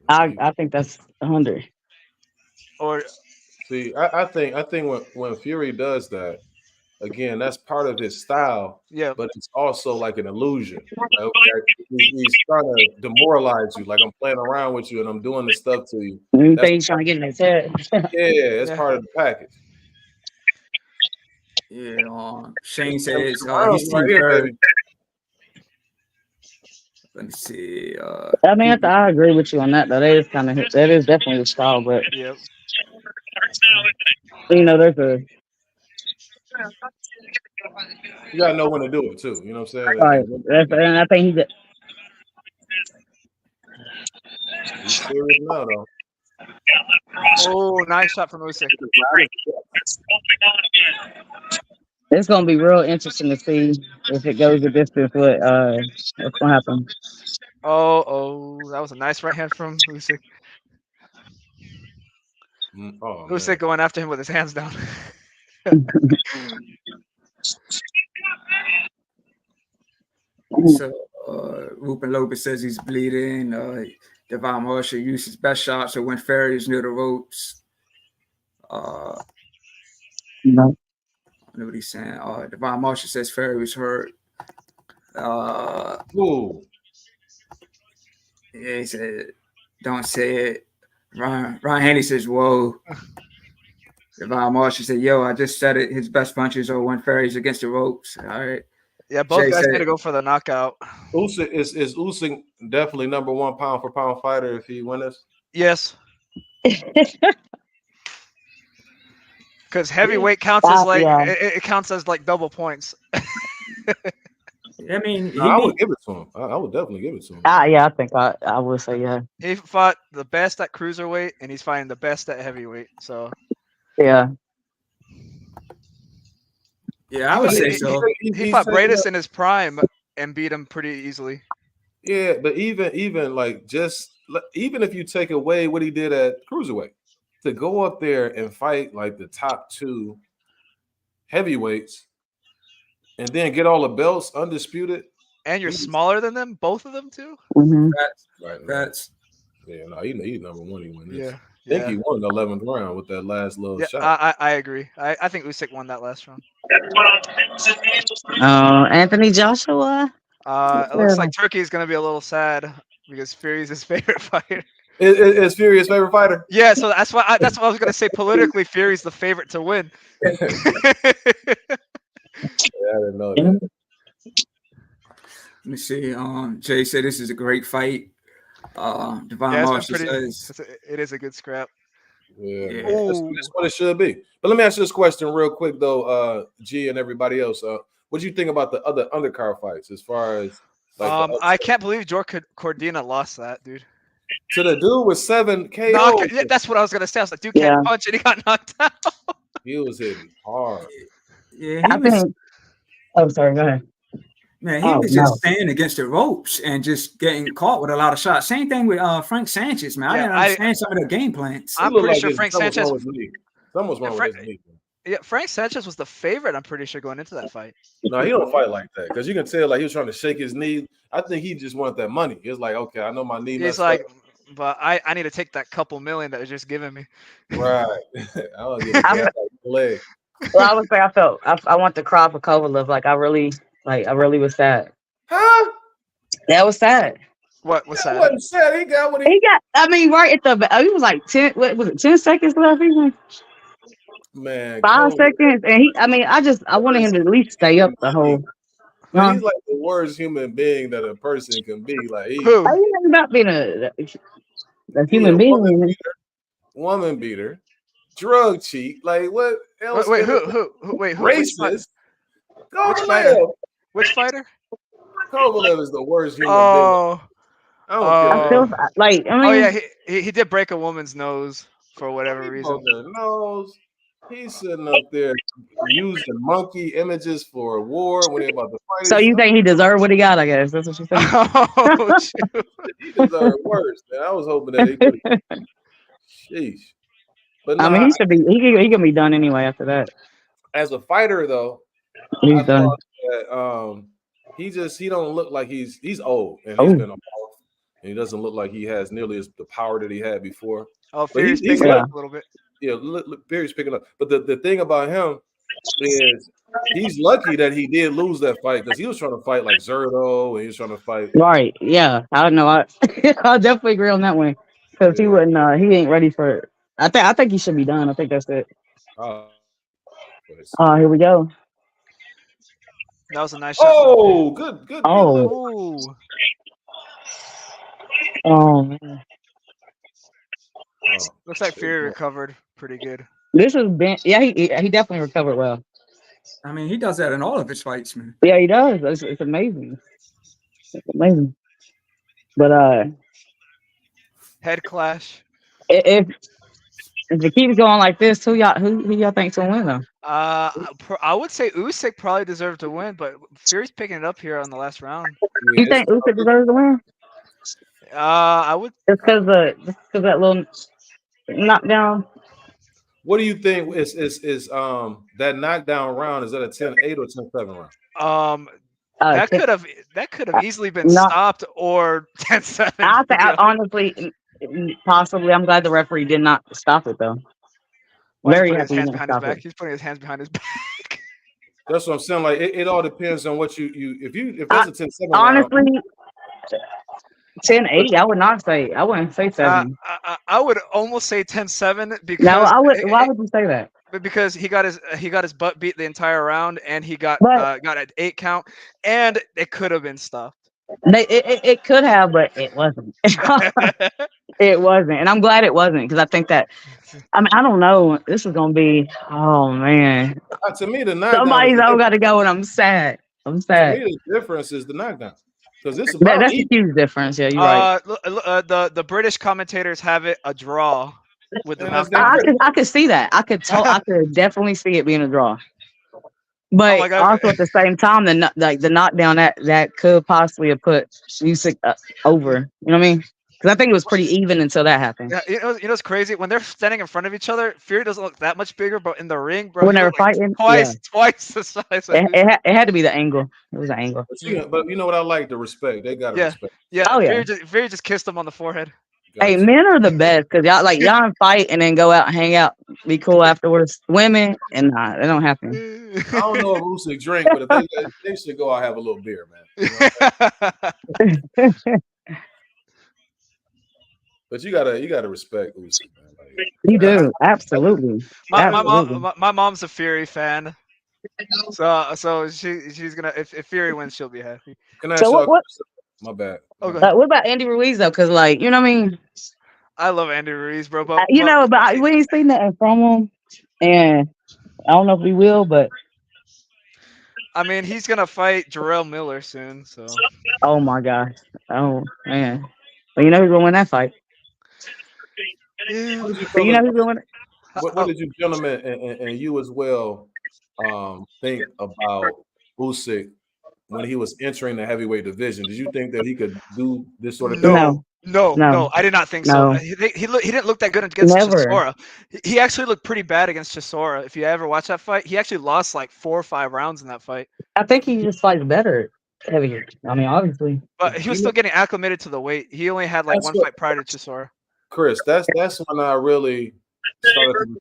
I think that's 100. Or see, I think when Fury does that, again, that's part of his style. Yeah, but it's also like an illusion. He's trying to demoralize you. Like, I'm playing around with you and I'm doing this stuff to you. He's trying to get in his head. Yeah, it's part of the package. Yeah, Shane says he's right here, baby. Let me see. I mean, I agree with you on that, though. That is definitely the style, but yep. There's a. You gotta know when to do it too. You know what I'm saying? Right. And I think he's serious now, though. Oh, nice shot from Usyk. It's gonna be real interesting to see if it goes the distance. What's gonna happen? Oh, that was a nice right hand from Usyk. Usyk going after him with his hands down. So Ruben Lopez says he's bleeding. Devon Marshall used his best shots to win Fury is near the ropes. No. I know what he's saying. Devon Marshall says Fury was hurt. Ooh. Yeah, he said, don't say it. Ron Haney says, whoa. Devon Marshall said, yo, I just said it. His best punches are when Fury's against the ropes. All right. Yeah, both Jay guys said, need to go for the knockout. Usyk is Usyk definitely number one pound for pound fighter if he wins this? Yes. Because heavyweight counts as like it counts as like double points. I mean, I would give it to him. I would definitely give it to him. Yeah, I think I would say yeah. He fought the best at cruiserweight, and he's fighting the best at heavyweight. So yeah. Yeah, I would say so. He fought Bradis in his prime and beat him pretty easily. Yeah, but even like even if you take away what he did at cruiserweight, to go up there and fight like the top two heavyweights, and then get all the belts undisputed, and you're smaller than them, both of them too. Mm-hmm. That's yeah. No, he's number one. He won this. Yeah. I think he won the 11th round with that last little shot. I agree. I think Usyk won that last round. Anthony Joshua. It looks like Turkey is going to be a little sad because Fury's his favorite fighter. Is Fury his favorite fighter? Yeah, so that's what I was going to say. Politically, Fury's the favorite to win. Yeah, I didn't know that. Let me see. Jay said this is a great fight. Devon Marshall says it is a good scrap. Yeah. That's what it should be. But let me ask you this question real quick though, G and everybody else. What do you think about the other undercard fights as far as like I can't believe George Cordina lost that, dude. To the dude with 7 KO. Yeah, that's what I was gonna say. I was like, dude can't punch and he got knocked out. He was hitting hard. Yeah, oh, sorry, go ahead. Man, he was just staying against the ropes and just getting caught with a lot of shots. Same thing with Frank Sanchez, man. I didn't understand some of the game plans. I'm pretty sure Frank Sanchez. Someone's wrong with his knee. Yeah, Frank Sanchez was the favorite, I'm pretty sure, going into that fight. No, he don't fight like that because you can tell like he was trying to shake his knee. I think he just wanted that money. He was like, okay, I know my knee. He's like, but I need to take that couple million that was just giving me. Right. I don't get a leg. Well, I would say I want the crowd for Kovalev. Like I really was sad. Huh? That was sad. What was sad? Wasn't sad. He got what he got. I mean, right at the he was like 10. What was it? 10 seconds left. Man, 5 seconds, and I wanted him to at least stay up the whole. He's like the worst human being that a person can be. Like who? Are you about being a human being? Woman beater, drug cheat. Like what else? Wait, who? Racist. Which fighter? Kovalev is the worst human being. I feel like he did break a woman's nose for whatever reason. Nose. He's sitting up there using monkey images for war when they're about to fight. So you think he deserved what he got? I guess that's what you're saying. Oh, he deserved worse. Man. I was hoping that he could. Sheesh. But no, I mean, he should be. He can be done anyway after that. As a fighter, though, he's done. That, he don't look like he's old and he's been off, and he doesn't look like he has nearly the power that he had before. Oh, Fury's picking up a little bit. Yeah, Fury's picking up. But the thing about him is he's lucky that he did lose that fight because he was trying to fight like Zerto and he was trying to fight. Right. Yeah. I don't know. I'll definitely agree on that one because he wouldn't. He ain't ready for it. I think he should be done. I think that's it. Here we go. That was a nice shot. Oh, good. Oh man. Looks like Fury recovered pretty good. This has been, he definitely recovered well. I mean, he does that in all of his fights, man. Yeah, he does. It's amazing. It's amazing. But head clash. If it keeps going like this, who y'all think's gonna win though? I would say Usyk probably deserved to win, but Fury's picking it up here on the last round. You think Usyk deserves to win? I would just because that little knockdown. What do you think is that knockdown round? Is that a 10-8 or 10-7 round? That could have easily been stopped or 10-7. I honestly, possibly. I'm glad the referee did not stop it though. Why Very he putting happy his he hands didn't behind his stop back. it. He's putting his hands behind his back. That's what I'm saying. Like it all depends on what you if that's a 10-7 round. Honestly, 10-8. I wouldn't say 7. I would almost say 10-7 because No, I would. Why would you say that? because he got his butt beat the entire round and he got But got an 8 count and it could have been stopped. it could have, but it wasn't. It wasn't, and I'm glad it wasn't because I think that. I mean, I don't know. This is gonna be. Oh man, To me, the knockdown. somebody's all got to go, and I'm sad. I'm To sad. me, the difference is the knockdown because it's about That's a huge difference. Yeah, you're right. The British commentators have it a draw with the And that's knockdown. I could see that. I could definitely see it being a draw. But my God. also at the same time, the knockdown that could possibly have put Usyk over. You know what I mean? Because I think it was pretty even until that happened. Yeah, you know what's crazy? When they're standing in front of each other, Fury doesn't look that much bigger, but in the ring, bro, When he they were looked like fighting, twice the size. it had to be the angle. It was an angle. But you know what I like? The respect. They got to respect. Yeah. Oh, yeah. Fury just kissed him on the forehead. Hey, men are the best because y'all fight and then go out and hang out, be cool afterwards. Women, and nah, that don't happen. I don't know if Usyk drink, but if they should go out and have a little beer, man. You know? But you gotta respect Usyk, man. Like, You do, absolutely. My mom's a Fury fan, so she's gonna if Fury wins, she'll be happy. Can I So what? My bad. Oh, go ahead. What about Andy Ruiz though? Because you know what I mean. I love Andy Ruiz, bro. But We ain't seen that from him, and I don't know if we will, but I mean, he's gonna fight Jarrell Miller soon, so. oh my gosh, oh man, well, you know who's gonna win that fight? Yeah. So you know who's gonna win it? What did you gentlemen and you as well think about Usyk when he was entering the heavyweight division? Did you think that he could do this sort of thing? No, I did not think so. He didn't look that good against Chisora. He actually looked pretty bad against Chisora. If you ever watch that fight, he actually lost like 4 or 5 rounds in that fight. I think he just fights better heavier. I mean, obviously, but he was still getting acclimated to the weight. He only had like one fight prior to Chisora. Chris, that's when I really started to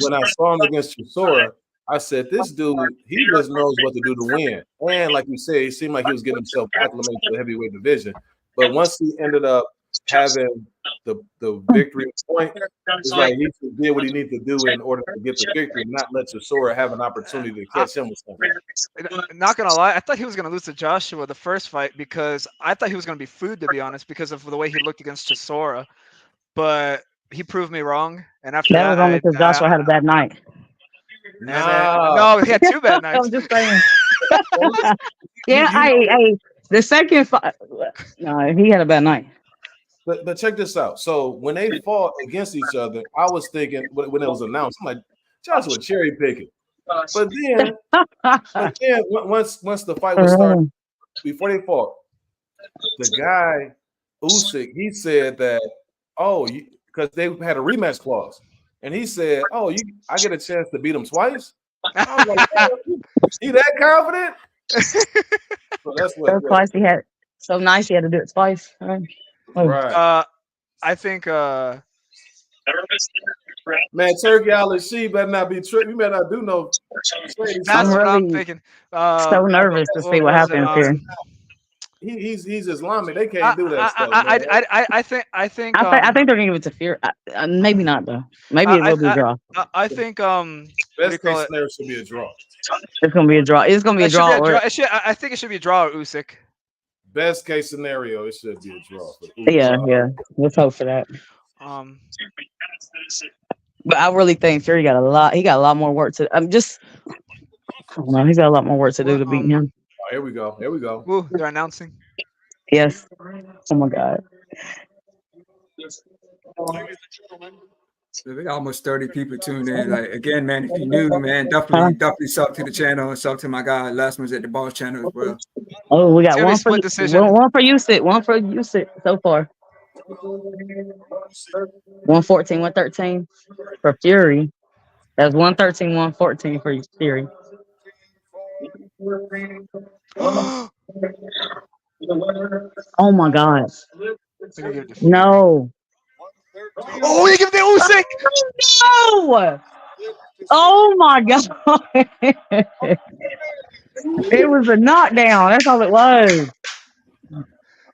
when I saw him against Chisora, I said, this dude, he just knows what to do to win. And like you said, it seemed like he was getting himself acclimated to the heavyweight division. But once he ended up having the victory point, it's like he did what he needed to do in order to get the victory, not let Chisora have an opportunity to catch him with something. Not gonna lie, I thought he was gonna lose to Joshua the first fight because I thought he was gonna be food, to be honest, because of the way he looked against Chisora. But he proved me wrong. And after that, was only because Joshua had a bad night. No, he had 2 bad nights. I'm just saying. Yeah, the second fight. No, he had a bad night. But check this out. So when they fought against each other, I was thinking when it was announced, I'm like, Joshua cherry picking. But then once the fight was started, before they fought, the guy Usyk, he said that because they had a rematch clause, and he said, I get a chance to beat him twice. I was like, he that confident? So that's what. So twice he had. So nice he had to do it twice. Right. I think. Man, Turkey Island, she better not be tripping. You better not do no. That's what I'm thinking. So nervous to see what happens here. He's Islamic. They can't do that stuff. I think they're gonna give it to Fury. Maybe not though. Maybe it will be a draw. I think best case scenario should be a draw. It's gonna be a draw. It's gonna be a draw. I think it should be a draw or Usyk. Best case scenario, it should be a draw. Yeah. Let's hope for that. But I really think Fury got a lot. He got a lot more work to. I don't know. He's got a lot more work to do to beat him. Oh, here we go. Ooh, they're announcing. Yes. Oh my God. So we got almost 30 people tuned in. Like again, man, if you're new, man, definitely sub to the channel and sub to my guy Lastman's at the Boss channel as well. Oh, we got one for Usyk. One for Usyk so far. 114, 113 for Fury. That's 113, 114 for Fury. Oh my God. No. Oh, you give the Usyk. No! Oh my god! It was a knockdown. That's all it was.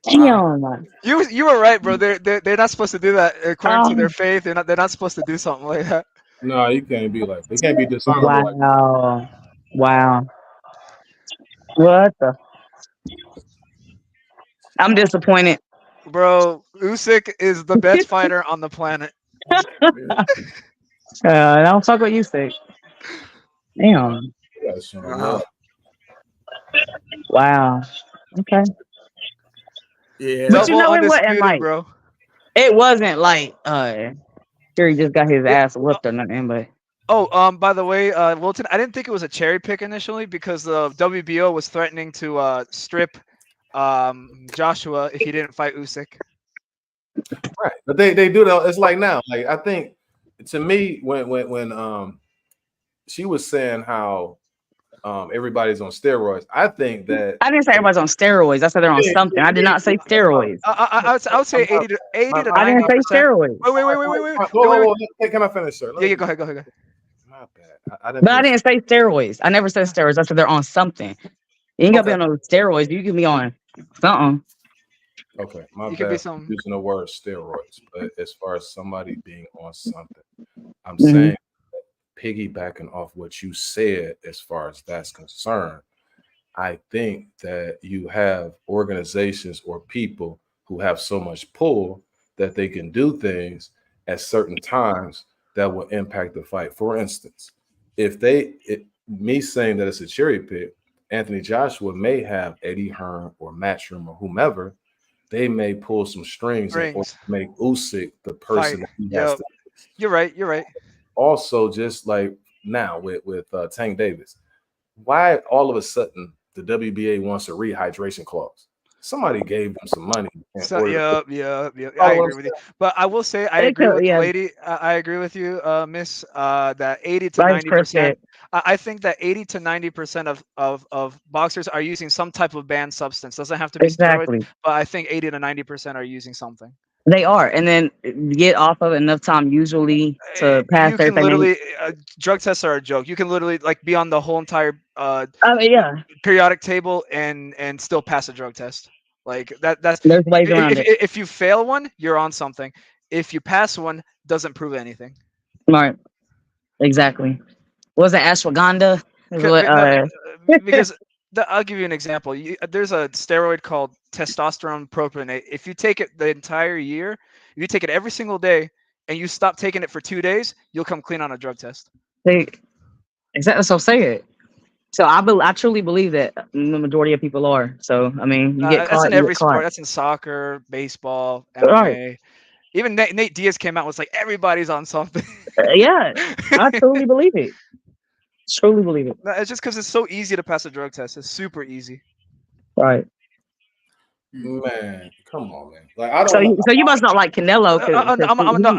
Damn. You were right, bro. They're not supposed to do that according to their Um, faith. They're not supposed to do something like that. No, you can't be like they can't be dishonorable. Like wow. Wow. What the? I'm disappointed. Bro, Usyk is the best fighter on the planet. Don't fuck what you say. Damn. Wow. Wow. Okay. Yeah. But you Double know it wasn't undisputed, like bro. it wasn't like Fury just got his ass whooped or nothing, but Oh, by the way, Wilton, I didn't think it was a cherry pick initially because the WBO was threatening to strip Joshua if he didn't fight Usyk. right, but they do that. It's like now. Like I think to me when she was saying how everybody's on steroids, I think that I didn't say everybody's on steroids. I said they're on something. I did not say steroids. I would say 80 to I didn't 90%. say steroids. Wait. Hey, can I finish, sir? Yeah, go ahead. My bad. I didn't. But I didn't say steroids. I never said steroids. I said they're on something. You ain't gotta be on those steroids. You can be on something. Okay, my You bad. could be some. Using the word steroids, but as far as somebody being on something, I'm Mhm. saying piggybacking off what you said as far as that's concerned, I think that you have organizations or people who have so much pull that they can do things at certain times that will impact the fight. For instance, me saying that it's a cherry pick, Anthony Joshua may have Eddie Hearn or Matchroom or whomever. They may pull some strings and make Usyk the person that he has to. You're right. Also, just like now with Tank Davis, why all of a sudden the WBA wants a rehydration clause? Somebody gave them some money. Yeah. I agree with you. But I will say I agree with you, lady. I agree with you, Miss. That 80 to 90%. I think that 80 to 90% of boxers are using some type of banned substance. Doesn't have to be steroids, but I think 80 to 90% are using something. They are, and then get off of it enough time usually to pass you can everything. Literally, drug tests are a joke. You can literally like be on the whole entire periodic table and still pass a drug test. Like that's there's ways around it. If you fail one, you're on something. If you pass one, doesn't prove anything. Right. Exactly. Was it ashwagandha? Because I'll give you an example. There's a steroid called testosterone propionate. If you take it the entire year, if you take it every single day, and you stop taking it for 2 days, you'll come clean on a drug test. Exactly. So say it. So I truly believe that the majority of people are. So I mean, you get caught. That's in every sport. That's in soccer, baseball, MMA. Right. Even Nate Diaz came out and was like, everybody's on something. Yeah, I truly believe it. Truly believe it. It's just because it's so easy to pass a drug test. It's super easy. Right. Man, come on, man. Like I don't. So you must not like Canelo.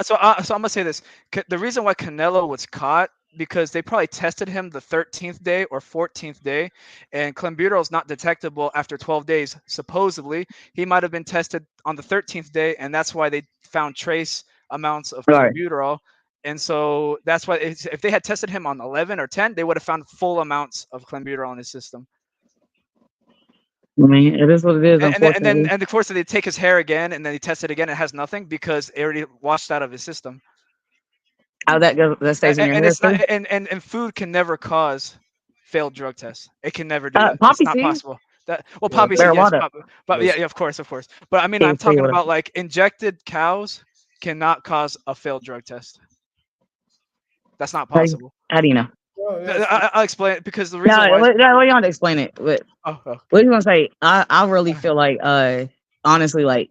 So I'm gonna say this. The reason why Canelo was caught because they probably tested him the 13th day or 14th day, and clenbuterol is not detectable after 12 days. Supposedly, he might have been tested on the 13th day, and that's why they found trace amounts of clenbuterol. And so that's why if they had tested him on 11 or 10, they would have found full amounts of clenbuterol in his system. I mean, it is what it is. And of course, they take his hair again, and then they test it again. It has nothing because it already washed out of his system. How that goes? That stays in your hair. It's not, and food can never cause failed drug tests. It can never do that. It's not possible. Poppy seed, yes, but yeah, of course. But I mean, I'm talking about like injected cows cannot cause a failed drug test. That's not possible. How do you know? I'll explain it because the reason why. No, you don't explain it. But what you gonna say? I really feel like, honestly, like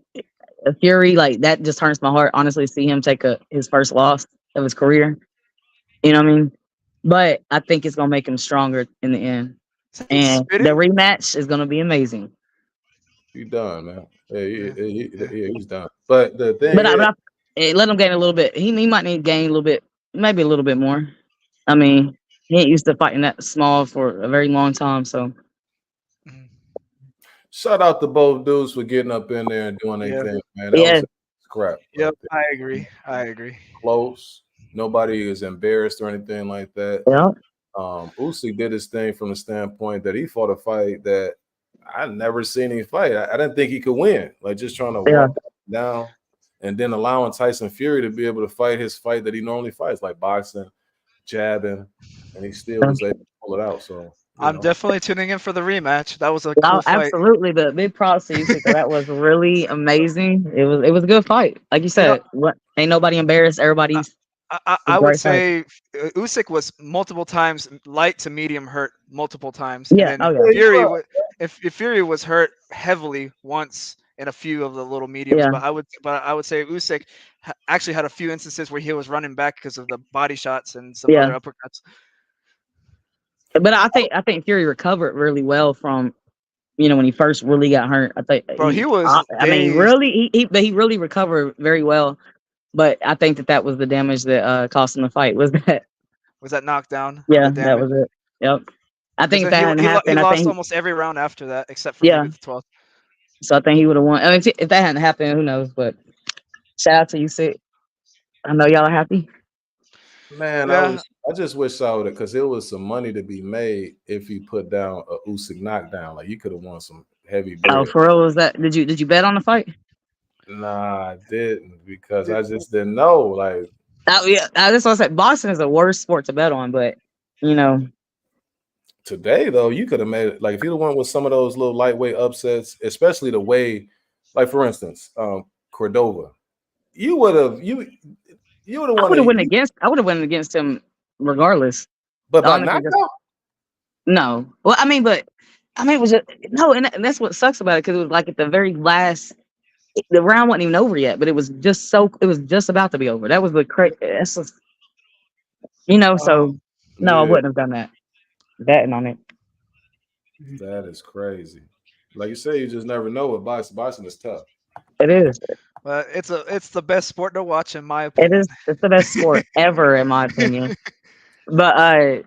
Fury, like that just turns my heart. Honestly, see him take his first loss of his career. You know what I mean? But I think it's gonna make him stronger in the end, and the rematch is gonna be amazing. He's done, man. Yeah, he's done. But the thing, let him gain a little bit. He might need to gain a little bit, maybe a little bit more. I mean, he ain't used to fighting that small for a very long time. So, shout out to both dudes for getting up in there and doing their thing, man. Yeah. Scrap. Yep, Right I agree. close. Nobody is embarrassed or anything like that. Yeah. Usyk did his thing from the standpoint that he fought a fight that I never seen him fight. I didn't think he could win. Like just trying to Yeah. walk down and then allowing Tyson Fury to be able to fight his fight that he normally fights, like boxing, jabbing, and he still was able to pull it out. So I'm know. definitely tuning in for the rematch. That was a No, cool fight. absolutely. The big props to Usyk. That was really amazing. It was a good fight. Like you said, what ain't nobody embarrassed. Everybody's I would great fight. say Usyk was multiple times light to medium hurt multiple times. Yeah, And then oh, yeah. Fury, if Fury was hurt heavily once in a few of the little mediums, Yeah. but I would say Usyk actually had a few instances where he was running back because of the body shots and some Yeah. other uppercuts. But I think Fury recovered really well from when he first really got hurt. I think Bro, he was I mean, dazed. really, he really recovered very well. But I think that was the damage that cost him the fight. Was that knockdown? Yeah, the that was it. Yep. I think if that hadn't he happened, I lost think almost every round after that, except for Yeah. maybe the 12th. so. I think he would have won. I mean, if that hadn't happened, who knows? But shout out to Usyk. I know y'all are happy. Man, Yeah. I just wish I would have, because there was some money to be made if he put down a Usyk knockdown. Like you could have won some heavy bread. Oh, for real? Was that? Did you bet on the fight? Nah, I didn't, because I just didn't know. Like, Yeah, that's what I said. Boxing is the worst sport to bet on, but today though, you could have made it. Like if you'd have went with some of those little lightweight upsets, especially the way, like for instance, Cordova, you would have won. I would have went against him regardless. But by Honestly, knockout? No. Well, it was just no, and that's what sucks about it, because it was like at the very last. The round wasn't even over yet, but it was just about to be over. That was the crazy. That's just, so no, I wouldn't have done that. Betting on it. That is crazy. Like you say, you just never know with boxing. Boxing is tough. It is. But it's the best sport to watch, in my opinion. It is. It's the best sport ever, in my opinion. But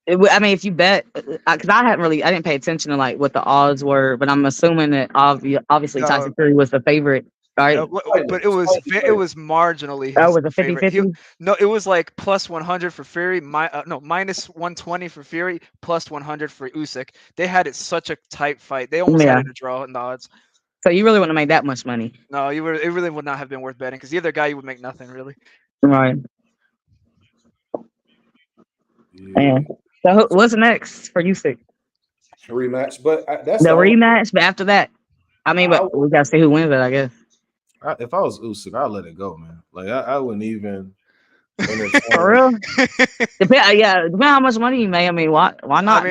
if you bet, because I didn't pay attention to like what the odds were, but I'm assuming that obviously Tyson Fury was the favorite, right? But it was marginally. Oh, was it favorite. 50-50? No, it was like plus 100 for Fury. Minus 120 for Fury, plus 100 for Usyk. They had it such a tight fight. They almost had it a draw in the odds. So you really wouldn't have made that much money? No, it really would not have been worth betting, because the other guy, you would make nothing really. Right. Yeah. So what's next for Usyk? Rematch, but that's the rematch. But after that, but we gotta see who wins it, I guess. If I was Usyk, I'd let it go, man. Like I wouldn't even. For real? Depend how much money you make. I mean, why not?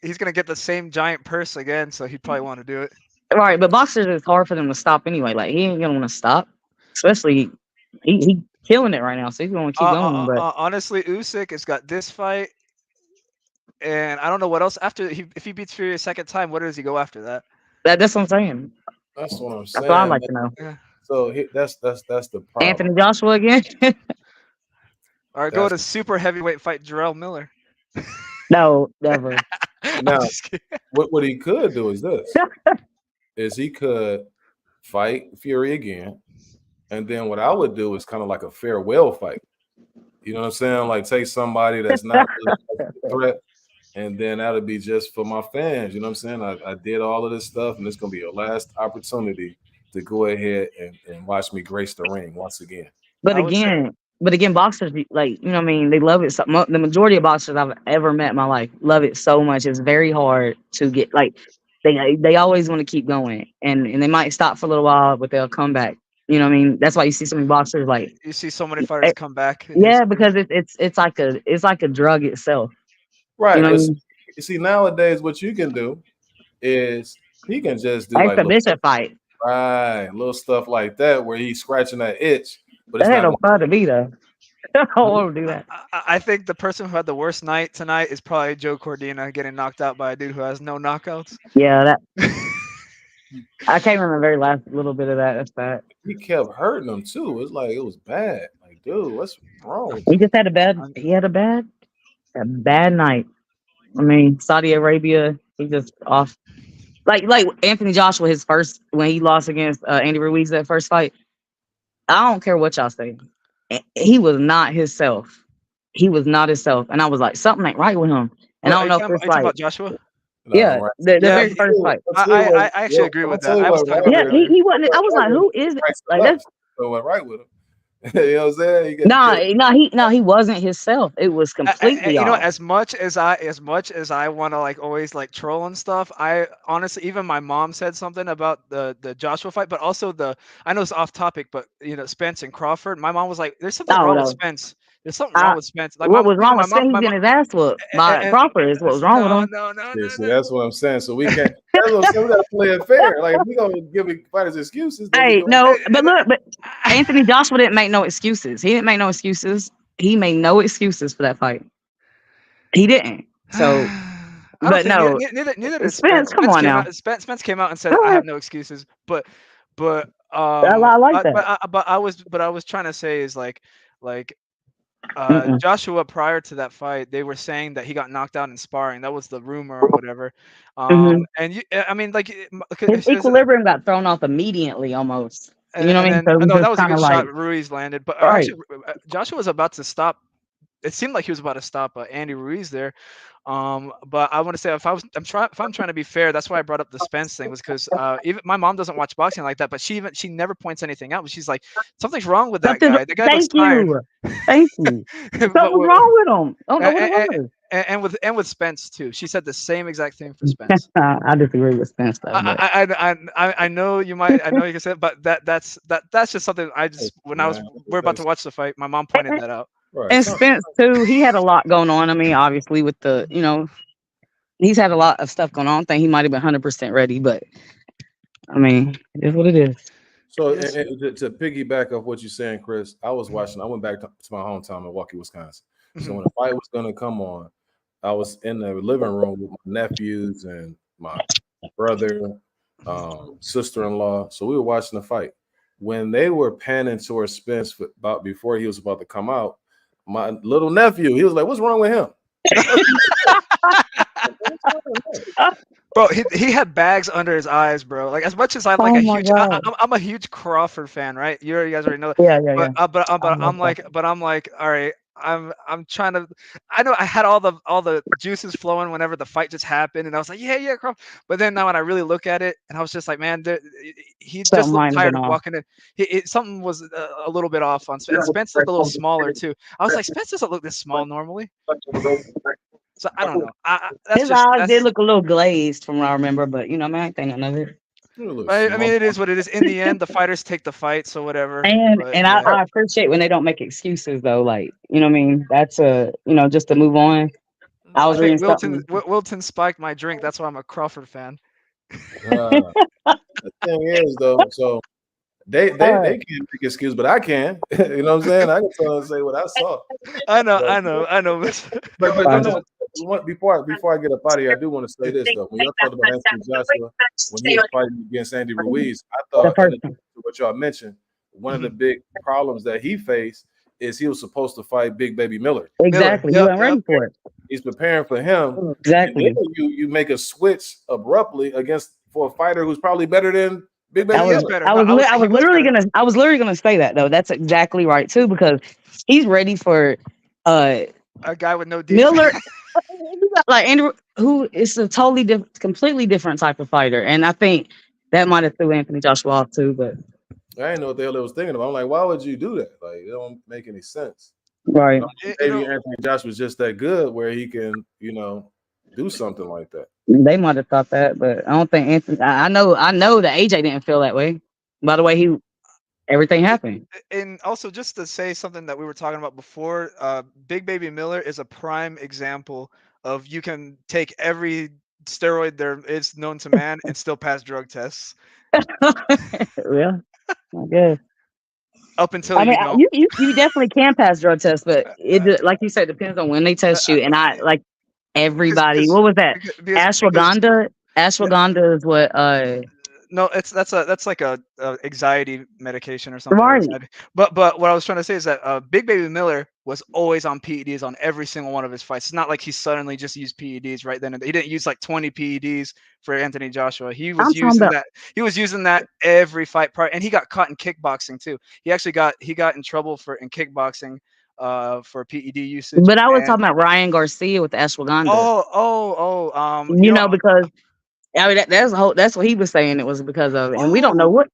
He's gonna get the same giant purse again, so he'd probably want to do it. Right, but boxers, it's hard for them to stop anyway. Like he ain't gonna want to stop, especially he killing it right now, so he's gonna keep going. But honestly, Usyk has got this fight, and I don't know what else after. If he beats Fury a second time, where does he go after that? That's what I'm saying. That's what I'm saying. That's what I'd like to know. Yeah. So that's the problem. Anthony Joshua again. Or go to super heavyweight fight Jarrell Miller. No, never. Now, what he could do is this: is he could fight Fury again, and then what I would do is kind of like a farewell fight. You know what I'm saying? Like take somebody that's not a threat, and then that'll be just for my fans. You know what I'm saying? I did all of this stuff, and it's gonna be your last opportunity to go ahead and watch me grace the ring once again. But again, boxers, like, they love it. The majority of boxers I've ever met in my life love it so much. It's very hard to get, like, they always want to keep going, and they might stop for a little while, but they'll come back. You know what I mean? That's why you see so many boxers, like, you see so many fighters come back. Yeah, because it's like a drug itself. Right. You know you see, nowadays what you can do is he can just do exhibition fight. Right, little stuff like that where he's scratching that itch. But that ain't no fun to me though. I don't want to do that. I think the person who had the worst night tonight is probably Joe Cordina getting knocked out by a dude who has no knockouts. Yeah, that. I can't remember the very last little bit of that. That's bad. He kept hurting him too. It's like it was bad. Like, dude, what's wrong? He just had a bad night. I mean, Saudi Arabia, he just off. Like Anthony Joshua, when he lost against Andy Ruiz that first fight. I don't care what y'all say. He was not himself. He was not himself, and I was like, something ain't right with him. And I Are don't you know if talking about, it's are you talking like, about Joshua? No, yeah, right. the Yeah, very first fight. I actually agree with that. I was talking about Yeah, it earlier. he wasn't. I was like, who is it? Like that's So went right with him. You know what I'm saying? You get he wasn't himself. It was completely You know, off. as much as I want to like always like troll and stuff, I honestly, even my mom said something about the Joshua fight, but also I know it's off topic, but you know, Spence and Crawford. My mom was like, "There's something Oh wrong with no. Spence. There's something wrong with Spence." Like What was even wrong with Spence? He's getting his ass whooped by and, Crawford. Is what was wrong with no, him. no, no, Yeah, no, see, no. that's what I'm saying. So we can't. That's what I'm saying. We gotta play it fair. Like if we gonna give fighters excuses, then we Hey, gonna. no, but look, but Anthony Joshua didn't make no excuses. He didn't make no excuses. He made no excuses for that fight. He didn't. So, I don't but think no, neither did Spence, Spence. come on now. Spence came out and said, Go "I ahead. have no excuses." But I like that. but I was trying to say is like Mm-mm. Joshua, prior to that fight, they were saying that he got knocked out in sparring. That was the rumor or whatever. Mhm. And I mean, like, His equilibrium got thrown off immediately, almost. You know what and I mean? then So it was no, that just was a kind good of like, shot Ruiz landed. But right. actually, Joshua was about to stop. It seemed like he was about to stop Andy Ruiz there. But I want to say if I'm trying to be fair, that's why I brought up the Spence thing was because even my mom doesn't watch boxing like that, but she never points anything out. But she's like, something's wrong with that guy. The guy looks Thank tired. you. Thank you. Something But was wrong with him. I don't know what it was. and with Spence too. She said the same exact thing for Spence. I disagree with Spence though, but I know you might. I know you can say it, but that's just something I just we're about to watch the fight. My mom pointed that out. Right. and Spence too, he had a lot going on. I mean, obviously with the, he's had a lot of stuff going on. I think he might have been 100% ready, but I mean, it is what it is. So Yes. and to piggyback off what you're saying, Chris, I went back to my hometown, Milwaukee, Wisconsin. So when the fight was gonna come on, I was in the living room with my nephews and my brother, sister-in-law. So we were watching the fight. When they were panning towards Spence about before he was about to come out, my little nephew, he was like, "What's wrong with him?" Bro, he had bags under his eyes, bro. Like as much as I'm like I'm a huge Crawford fan, right? You guys already know that. Yeah. But I'm like, all right. I'm trying to. I know I had all the juices flowing whenever the fight just happened, and I was like, yeah, Crawford. But then now when I really look at it, and I was just like, man, he just looked tired of walking in. Something was a little bit off on Spence. Spence looked a little smaller too. I was like, Spence doesn't look this small normally. So I don't know. His eyes did look a little glazed from what I remember, but man, I ain't think none of it. I mean, it is what it is. In the end, the fighters take the fight, so whatever. I appreciate when they don't make excuses though. Like, you know what I mean? That's just to move on. I was reading Wilton spiked my drink. That's why I'm a Crawford fan. The thing is though, so they can't make excuses, but I can. You know what I'm saying? I can tell and say what I saw. I know. But before I get up out of here, I do want to say this though. When y'all talked about Anthony Joshua, when he was fighting against Andy Ruiz, I thought what y'all mentioned, one of the big problems that he faced is he was supposed to fight Big Baby Miller. Exactly. He wasn't ready for it. He's preparing for him. Exactly. And then you make a switch abruptly for a fighter who's probably better than Big Baby Miller. I was literally gonna say that though. That's exactly right too, because he's ready for a guy with no defense. Miller. Like Andrew, who is a completely different type of fighter, and I think that might have threw Anthony Joshua off too. But I didn't know what the hell they was thinking about. I'm like, why would you do that? Like, it don't make any sense. Right. Maybe Anthony Joshua was just that good where he can, do something like that. They might have thought that, but I don't think Anthony. I know that AJ didn't feel that way. By the way, everything happened. And also, just to say something that we were talking about before, Big Baby Miller is a prime example of you can take every steroid there is known to man and still pass drug tests. Yeah, I guess. Up until you definitely can pass drug tests, but it like you said depends on when they test you. And I like everybody. What was that? Ashwagandha. Ashwagandha is what. No, that's like a anxiety medication or something. Right. But what I was trying to say is that Big Baby Miller was always on PEDs on every single one of his fights. It's not like he suddenly just used PEDs right then. He didn't use like 20 PEDs for Anthony Joshua. He was I'm talking about. He was using that every fight prior, and he got caught in kickboxing too. He actually got in trouble in kickboxing for PED usage. But I was talking about Ryan Garcia with the ashwagandha. Because I mean that's what he was saying it was because of, and we don't know what.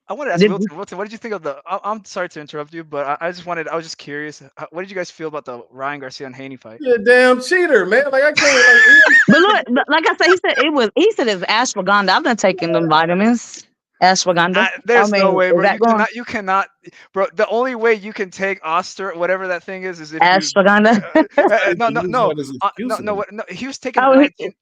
I wanted to ask Wilton, what did you think of the? I'm sorry to interrupt you, but I was just curious. What did you guys feel about the Ryan Garcia and Haney fight? You're a damn cheater, man. Like I can't. But look, like I said, he said it's ashwagandha. I've been taking them vitamins. Ashwagandha. There's no way, bro. You cannot, bro. The only way you can take Oster, whatever that thing is if ashwagandha. No. He was taking 19,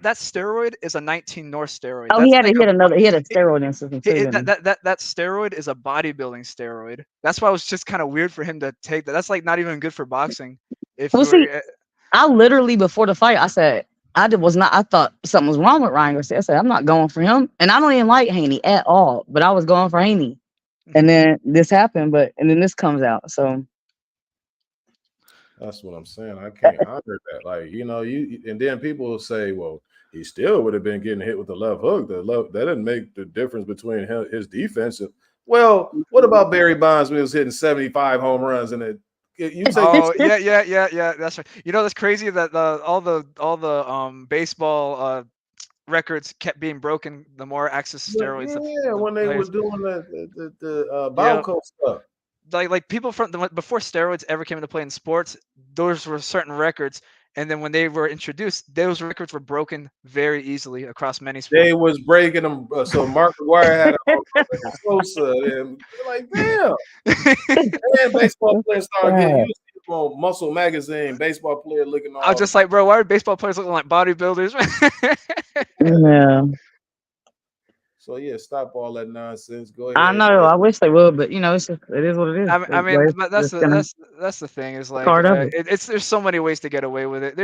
that steroid is a 19 North steroid. Oh, he had a steroid instance too. That steroid is a bodybuilding steroid. That's why it was just kind of weird for him to take that. That's like not even good for boxing. I literally before the fight, I said. I thought something was wrong with Ryan Garcia. I said, I'm not going for him. And I don't even like Haney at all, but I was going for Haney. And then this happened, and then this comes out. So that's what I'm saying. I can't honor that. Like, and then people will say, well, he still would have been getting hit with the left hook. That didn't make the difference between his defense. Well, what about Barry Bonds when he was hitting 75 home runs and it? Yeah. That's right. That's crazy that all the baseball records kept being broken. The more access to steroids. Yeah, when they were doing the Balco stuff. Like people before steroids ever came into play in sports, those were certain records. And then when they were introduced, those records were broken very easily across many sports. They was breaking them. So Mark McGwire had a Sosa, and like, damn. And baseball players started getting used to on Muscle Magazine. Baseball player looking all. I was just like, bro, why are baseball players looking like bodybuilders? Yeah. So yeah, stop all that nonsense. Go ahead. I know. I wish they would, but it is what it is. I mean, that's the thing is like there's so many ways to get away with it.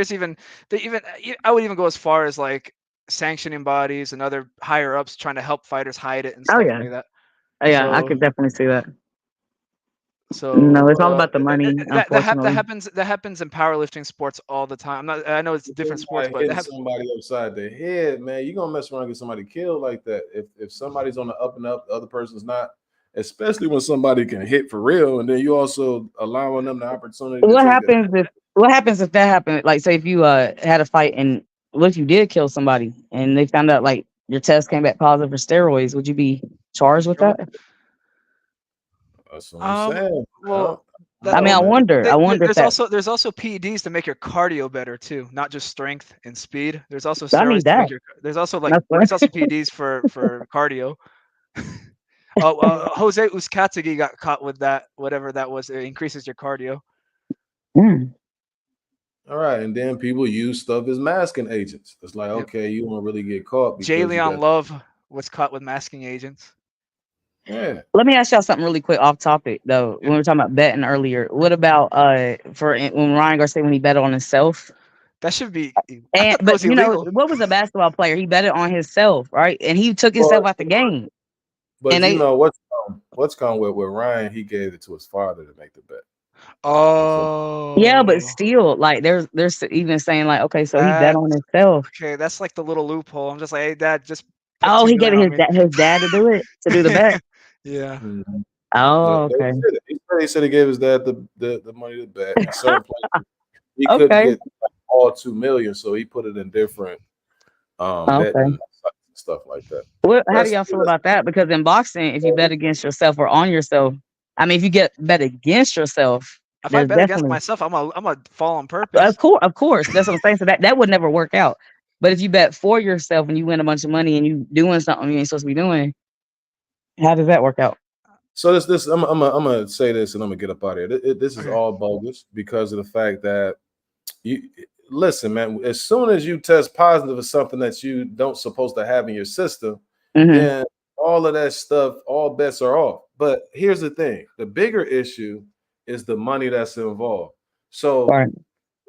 I would even go as far as like sanctioning bodies and other higher ups trying to help fighters hide it and stuff like that. Yeah, I could definitely see that. So no, it's all about the money. That happens in powerlifting sports all the time. I know it's different sports, but hitting somebody upside the head, man, you're gonna mess around and get somebody killed like that. If somebody's on the up and up, the other person's not, especially when somebody can hit for real, and then you also allowing them the opportunity. What happens if that happened? Like, say if you had a fight and what if you did kill somebody and they found out like your test came back positive for steroids? Would you be charged with that? That's what I'm saying. Well, I wonder. There's also PEDs to make your cardio better too, not just strength and speed. There's also steroids to make there's also PEDs for cardio. Jose Uzcategui got caught with that, whatever that was. It increases your cardio. All right, and then people use stuff as masking agents. It's like, okay, you won't really get caught. Leon Love was caught with masking agents. Yeah. Let me ask y'all something really quick off topic though. When we were talking about betting earlier, what about when Ryan Garcia when he bet on himself? That should be. But what was a basketball player? He betted on himself, right? And he took himself out the game. But what's come with Ryan? He gave it to his father to make the bet. Oh. Yeah, but still, like there's even saying like, okay, so he bet on himself. Okay, that's like the little loophole. I'm just like, hey, Dad, just. Oh, he gave his dad to do it the bet. Yeah. Mm-hmm. Oh, okay. He said he gave his dad the money to bet. He couldn't get all $2 million, so he put it in different betting stuff like that. How do y'all feel about that? Because in boxing, if you bet against yourself or on yourself, I mean, if you bet against yourself, if I bet against myself, I'm a fall on purpose. Of course, that's what I'm saying. So that would never work out. But if you bet for yourself and you win a bunch of money and you doing something you ain't supposed to be doing, how does that work out? So this I'm gonna say this and I'm gonna get up out of here. This is all bogus because of the fact that you listen, man. As soon as you test positive for something that you don't supposed to have in your system, then all of that stuff, all bets are off. But here's the thing: the bigger issue is the money that's involved. So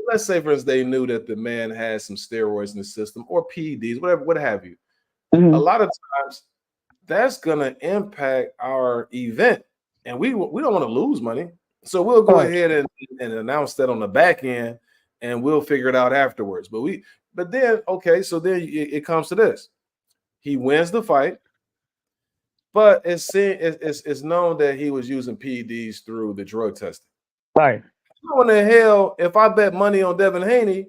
let's say, for instance, they knew that the man had some steroids in the system or PEDs, whatever, what have you. A lot of times that's going to impact our event. And we don't want to lose money. So we'll go Right. ahead and announce that on the back end, and we'll figure it out afterwards. But then, okay, so then it comes to this. He wins the fight, but it's known that he was using PEDs through the drug testing. Right. How in the hell, if I bet money on Devin Haney,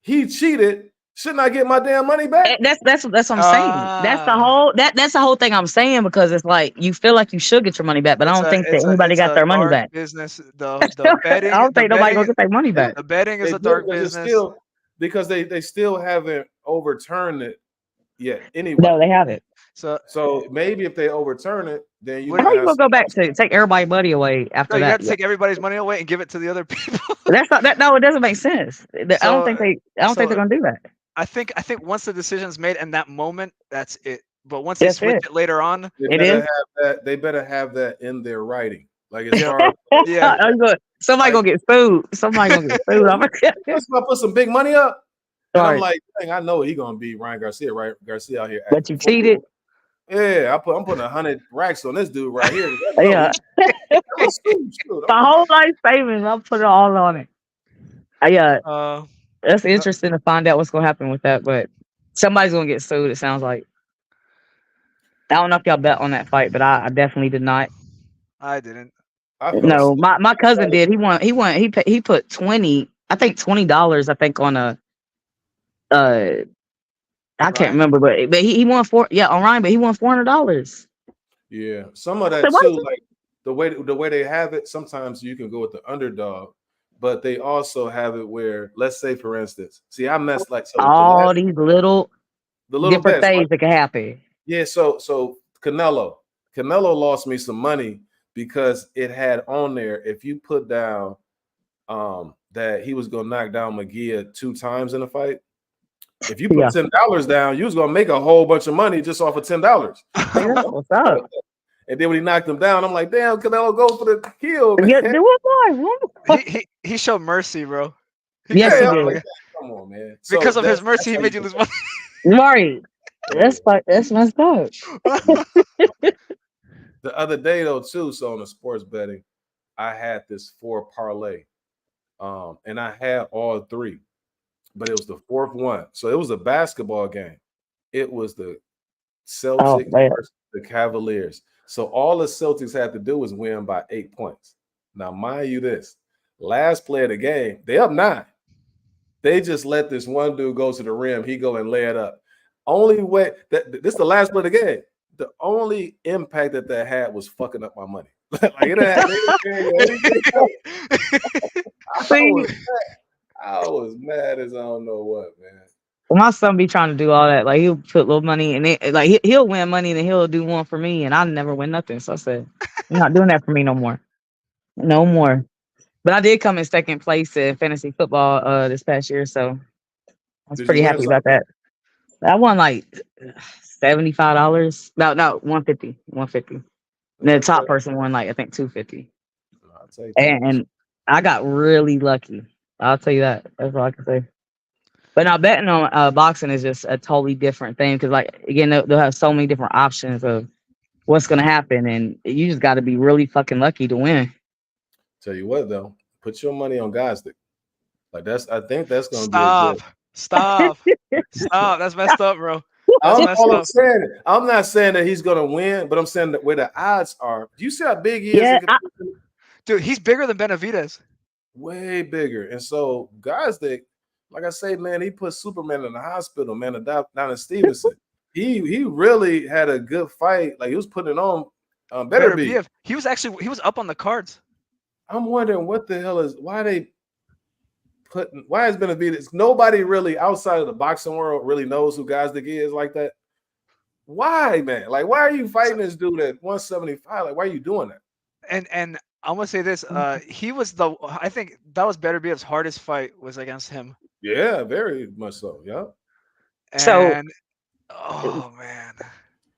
he cheated, shouldn't I get my damn money back? That's what I'm saying. That's the whole thing I'm saying, because it's like you feel like you should get your money back, but I don't think that anybody got their money back. Business. The betting. I don't think nobody gonna get their money back. The betting is They a dark do, business. because they still haven't overturned it yet. Anyway, No, they haven't. So maybe if they overturn it, then you How might you have gonna go back to take everybody's money away after No, you that? have to take everybody's money away and give it to the other people. That's not that. No, it doesn't make sense. I don't think they're gonna do that. I think once the decision's made in that moment, that's it. But once they switch it later on, they better have that in their writing. Like it's hard. Yeah. Somebody gonna get sued. Somebody gonna get sued. I'm gonna put some big money up. And Sorry. I'm like, dang, I know he gonna beat Ryan Garcia, right? Garcia out here. But you cheated. Yeah, I'm putting 100 racks on this dude right here. Yeah. My whole life savings, I'll put it all on it. Yeah. That's interesting to find out what's gonna happen with that, but somebody's gonna get sued, it sounds like. I don't know if y'all bet on that fight, but I definitely did not. I didn't. No, my cousin did. He put 20, I think $20, I think, on a I can't remember, but he won on Ryan, but he won $400. Yeah, some of that too, like the way they have it. Sometimes you can go with the underdog, but they also have it where, let's say, for instance, see, I messed like all these little different bets, things that can happen. Yeah, so Canelo lost me some money because it had on there, if you put down that he was gonna knock down McGee 2 times in a fight. If you put $10 down, you was gonna make a whole bunch of money just off of $10. What's up? And then when he knocked him down, I'm like, damn, Canelo go for the kill. Man. Yeah, do it he showed mercy, bro. Yes, he did. Like, come on, man. Because of his mercy, he made you lose money. Right. That's messed up. The other day though, too, so on the sports betting, I had this 4 parlay. And I had all 3, but it was the 4th one. So it was a basketball game. It was the Celtics versus the Cavaliers. So all the Celtics had to do was win by 8 points. Now, mind you this, last play of the game, they up 9. They just let this one dude go to the rim. He go and lay it up. Only way this is the last play of the game. The only impact that had was fucking up my money. Like I was mad as I don't know what, man. My son be trying to do all that. Like he'll put little money and like he'll win money and then he'll do one for me, and I never win nothing. So I said, you're not doing that for me no more. No more. But I did come in 2nd place in fantasy football this past year, so I was pretty happy about that. I won like $75. No, $150. $150. And the top person won like I think $250. And I got really lucky. I'll tell you that. That's all I can say. But now betting on boxing is just a totally different thing, because like again they'll have so many different options of what's gonna happen, and you just got to be really fucking lucky to win. Tell you what though, put your money on Gosdick. Like I think that's gonna be stop. That's messed up, bro. I'm not saying that he's gonna win, but I'm saying that where the odds are. Do you see how big he is? Yeah, dude, he's bigger than Benavidez. Way bigger. And so Gosdick, like I say, man, he put Superman in the hospital, man, down in Stevenson. he really had a good fight. Like he was putting it on better be. He was up on the cards. I'm wondering why is Benavidez? Nobody really outside of the boxing world really knows who Gosdick is like that. Why, man? Like, why are you fighting this dude at 175? Like, why are you doing that? And I'm gonna say this: he was I think that was Beterbievo's hardest fight was against him. Yeah, very much so. Yeah. And oh man,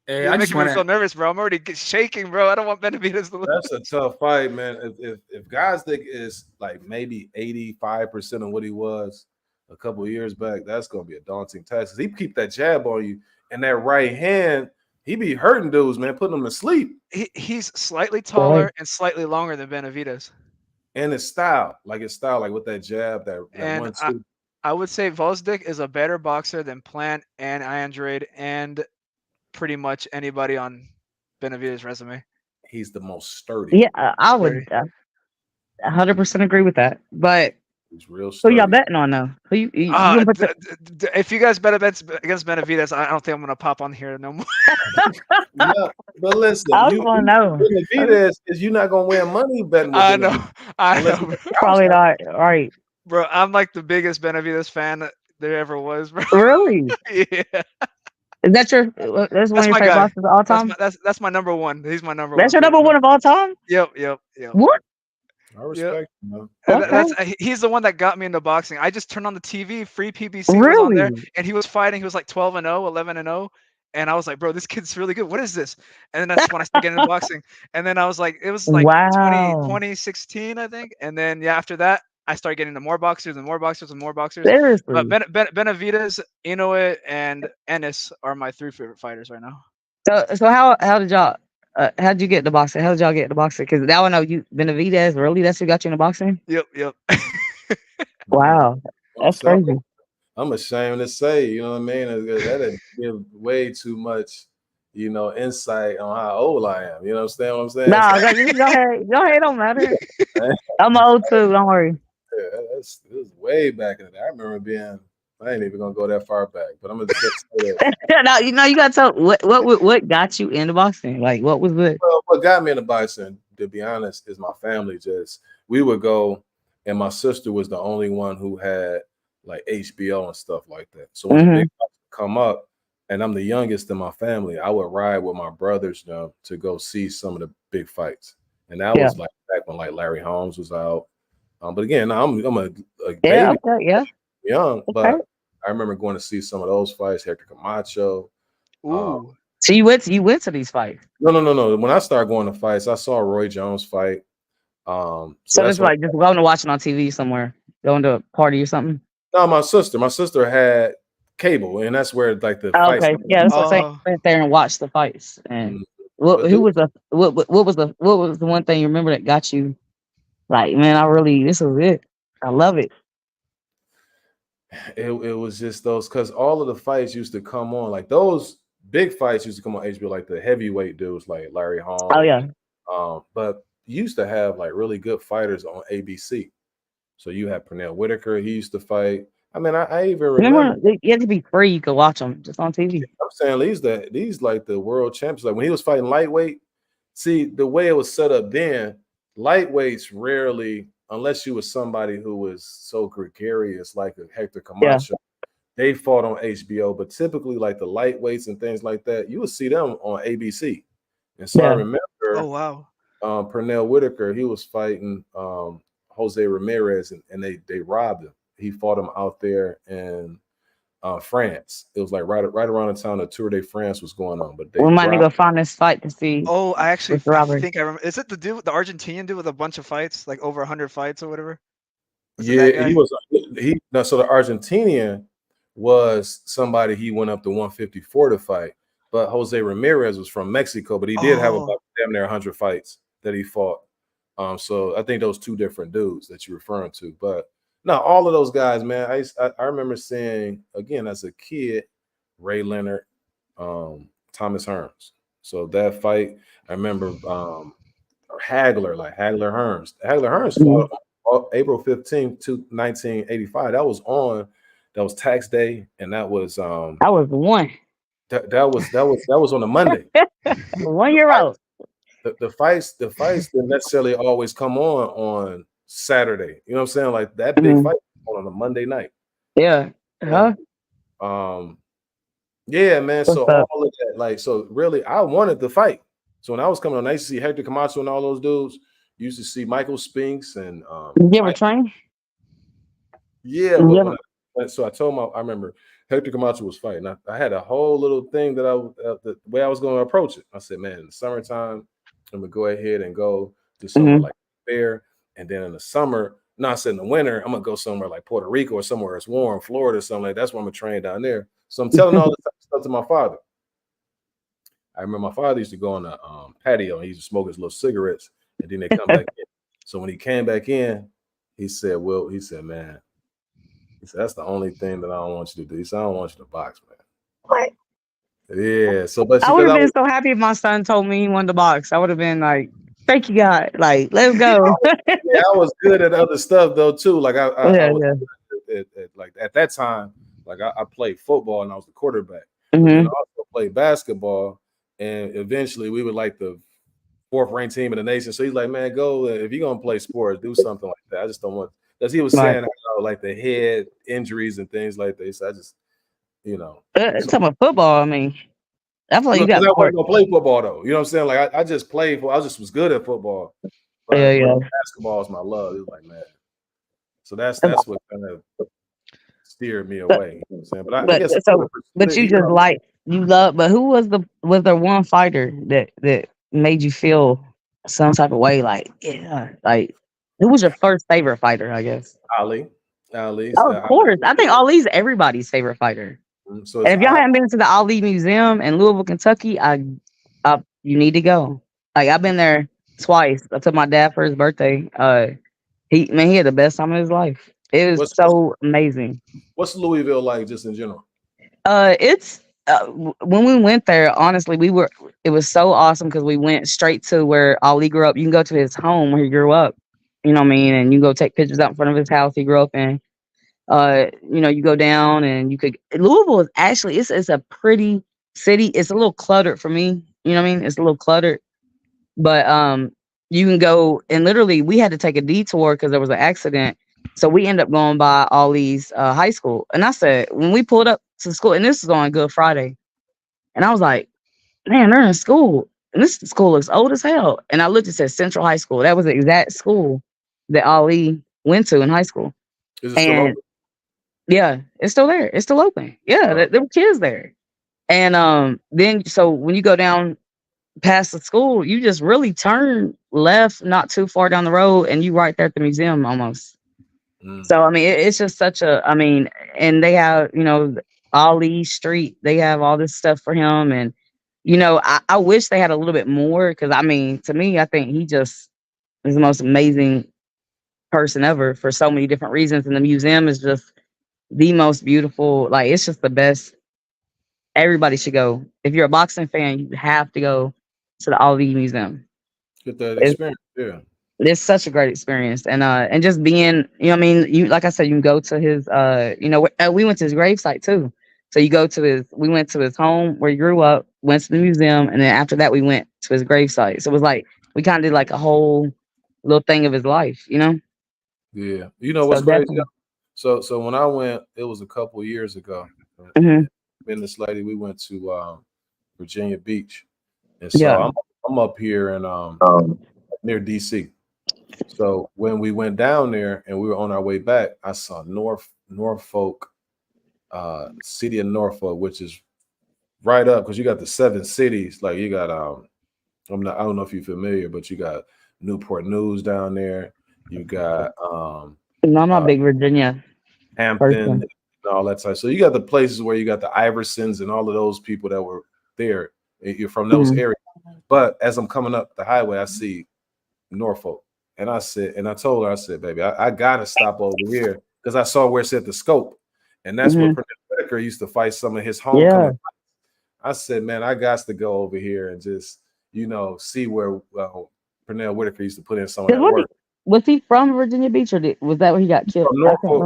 hey, you're making me so nervous, bro. I'm already shaking, bro. I don't want Benavidez to lose. That's a tough fight, man. If Gosdick is like maybe 85% of what he was a couple of years back, that's gonna be a daunting task. He keep that jab on you, and that right hand, he be hurting dudes, man, putting them to sleep. He's slightly taller and slightly longer than Benavidez. And his style, like with that jab, that And 1-2. I would say Volzdik is a better boxer than Plant and Andrade and pretty much anybody on Benavidez' resume. He's the most sturdy. Yeah, I would 100% agree with that. But He's real who sturdy. y'all betting on though? Who you gonna put if you guys bet against Benavidez, I don't think I'm gonna pop on here no more. Yeah, but listen, I just want to know. Benavidez is you not gonna win money betting with I Benavidez. know, I Unless know, you- Probably not. Right. bro. I'm like the biggest Benavidez fan there ever was, bro. Really? Yeah, Is that your? That's one of your my favorite guy. boxers of all time. That's my number one. He's my number That's one. your number one of all time. Yep. What? I respect him, man. And Okay. he's the one that got me into boxing. I just turned on the TV, free PBC was on there, Really? and he was fighting. He was like 12-0, 11-0, and I was like, bro, this kid's really good. What is this? And then that's when I started getting into boxing. And then I was like, it was like Wow. 2016, I think. And then yeah, after that, I started getting into more boxers and more boxers and more boxers. Seriously. But Benavidez, Inoue, and Ennis are my 3 favorite fighters right now. So how did y'all? How'd you get into boxing? How did y'all get into boxing? Because now I know you Benavidez. Really, that's who got you into boxing? Yep. Wow, that's crazy. I'm ashamed to say, you know what I mean? That'd give way too much, insight on how old I am. You know what I'm saying? Nah, go ahead. Go ahead. Don't matter. I'm old too. Don't worry. Yeah, it was way back in the day. I remember being. I ain't even gonna go that far back, but I'm gonna just say that. Now you gotta tell what got you into boxing. Like what was the? Well, what got me into boxing, to be honest, is my family. We would go, and my sister was the only one who had like HBO and stuff like that. So when the big fights would come up, and I'm the youngest in my family, I would ride with my brothers to go see some of the big fights, and that was like back when like Larry Holmes was out. But again, I'm a baby, young, but I remember going to see some of those fights. Hector Camacho. Ooh. So you went to these fights? No. When I started going to fights, I saw Roy Jones fight. So it's like just going to watch it on TV somewhere, going to a party or something. No, my sister had cable, and that's where like the fights. Okay, yeah, that's what I'm saying. Went there and watched the fights. And what was the one thing you remember that got you? Like, man, this was it. I love it. It was just those, because all of the fights used to come on, like those big fights used to come on HBO, like the heavyweight dudes like Larry Holmes. Oh yeah. But you used to have like really good fighters on ABC. So you had Pernell Whitaker, he used to fight. I mean, I even remember you had to be free, you could watch them just on TV. I'm saying these like the world champions, like when he was fighting lightweight, see the way it was set up then, lightweights rarely, unless you was somebody who was so gregarious like a Hector Camacho, they fought on HBO. But typically, like the lightweights and things like that, you would see them on ABC. And so I remember, Pernell Whitaker, he was fighting Jose Ramirez, and they robbed him. He fought him out there in France. It was like right around the time the Tour de France was going on. But we might need to go find this fight to see. Oh, I think I remember. Is it the Argentinian dude with a bunch of fights, like over 100 fights or whatever? So the Argentinian was somebody he went up to 154 to fight, but Jose Ramirez was from Mexico, but he did have about damn near 100 fights that he fought. So I think those two different dudes that you're referring to, but no, all of those guys, man. I remember seeing, again as a kid, Ray Leonard, Thomas Hearns. So that fight, I remember Hagler Hearns. Hagler Hearns fought April 15th, 1985. That was tax day, and that was that was one. That was on a Monday. 1 year old. The fights didn't necessarily always come on Saturday. You know what I'm saying? Like that big fight on a Monday night. Yeah. Yeah, man. So all of that, like, so really I wanted the fight. So when I was coming on, I used to see Hector Camacho and all those dudes. You used to see Michael Spinks and you ever train? Yeah, but so I told him, I remember Hector Camacho was fighting. I had a whole little thing that the way I was going to approach it. I said, man, in the summertime, I'm gonna go ahead and go to somewhere like there. And then in the summer, no, I said in the winter, I'm gonna go somewhere like Puerto Rico or somewhere that's warm, Florida or something like that. That's where I'm gonna train down there. So I'm telling all this stuff to my father. I remember my father used to go on the patio and he used to smoke his little cigarettes, and then they come back in. So when he came back in, he said, man, he said, that's the only thing that I don't want you to do. He said, I don't want you to box, man. What? Yeah. So, but I would have been so happy if my son told me he wanted to box. I would have been like, thank you, God. Like, let's go. I was good at other stuff though too. Like I was like at that time, like I played football and I was the quarterback. But then I also played basketball, and eventually we were like the 4th ranked team in the nation. So he's like, man, go if you're gonna play sports, do something like that. I just don't want, because he was saying like the head injuries and things like that. So I just, Talking about football, I mean, I feel like you got. I wasn't gonna play football though. You know what I'm saying? Like I just played I just was good at football. But basketball is my love. It was like, man. So that's what kind of steered me away. You know what I'm saying? But I guess but you just like but who was there one fighter that made you feel some type of way? Like, yeah, like who was your first favorite fighter, I guess? Ali. Oh, of course. I think Ali's everybody's favorite fighter. So and if y'all haven't been to the Ali Museum in Louisville, Kentucky, you need to go. Like, I've been there twice. I took my dad for his birthday. He had the best time of his life. It was so amazing. What's Louisville like just in general? It's when we went there, honestly, it was so awesome because we went straight to where Ali grew up. You can go to his home where he grew up, you know what I mean? And you go take pictures out in front of his house he grew up in. You go down and Louisville is actually, it's a pretty city. It's a little cluttered for me. You know what I mean? It's a little cluttered, but you can go, and literally we had to take a detour because there was an accident. So we ended up going by Ali's high school. And I said, when we pulled up to school, and this is on Good Friday, and I was like, man, they're in school. And this school looks old as hell. And I looked, it said Central High School. That was the exact school that Ali went to in high school. Is it still open? Yeah, it's still there. It's still open. Yeah, there were kids there. And then, so when you go down past the school, you just really turn left, not too far down the road, and you right there at the museum almost. So, I mean, it's just and they have, Ali Street, they have all this stuff for him. And, I wish they had a little bit more because, to me, I think he just is the most amazing person ever for so many different reasons. And the museum is just the most beautiful. Like, it's just the best. Everybody should go. If you're a boxing fan, you have to go to the Ali Museum. Get that experience. Yeah. It's such a great experience, and just being, you, like I said, you can go to his, we went to his gravesite too. So we went to his home where he grew up, went to the museum, and then after that we went to his gravesite. So it was like we kind of did like a whole little thing of his life, Yeah, what's crazy? So when I went, it was a couple of years ago. Me and this lady, we went to Virginia Beach, and so I'm up here in near DC. So when we went down there and we were on our way back, I saw Norfolk, city of Norfolk, which is right up because you got the 7 cities. Like you got I don't know if you're familiar, but you got Newport News down there. You got I'm not a big Virginia Hampton and all that type. So you got the places where you got the Iversons and all of those people that were there. You're from those areas. But as I'm coming up the highway, I see Norfolk. And I told her, I said, baby, I gotta stop over here because I saw where it said the Scope. And that's where Whitaker used to fight some of his homecoming fights. I said, man, I got to go over here and just, see where Pernell Whitaker used to put in some of that work. Was he from Virginia Beach or was that where he got killed?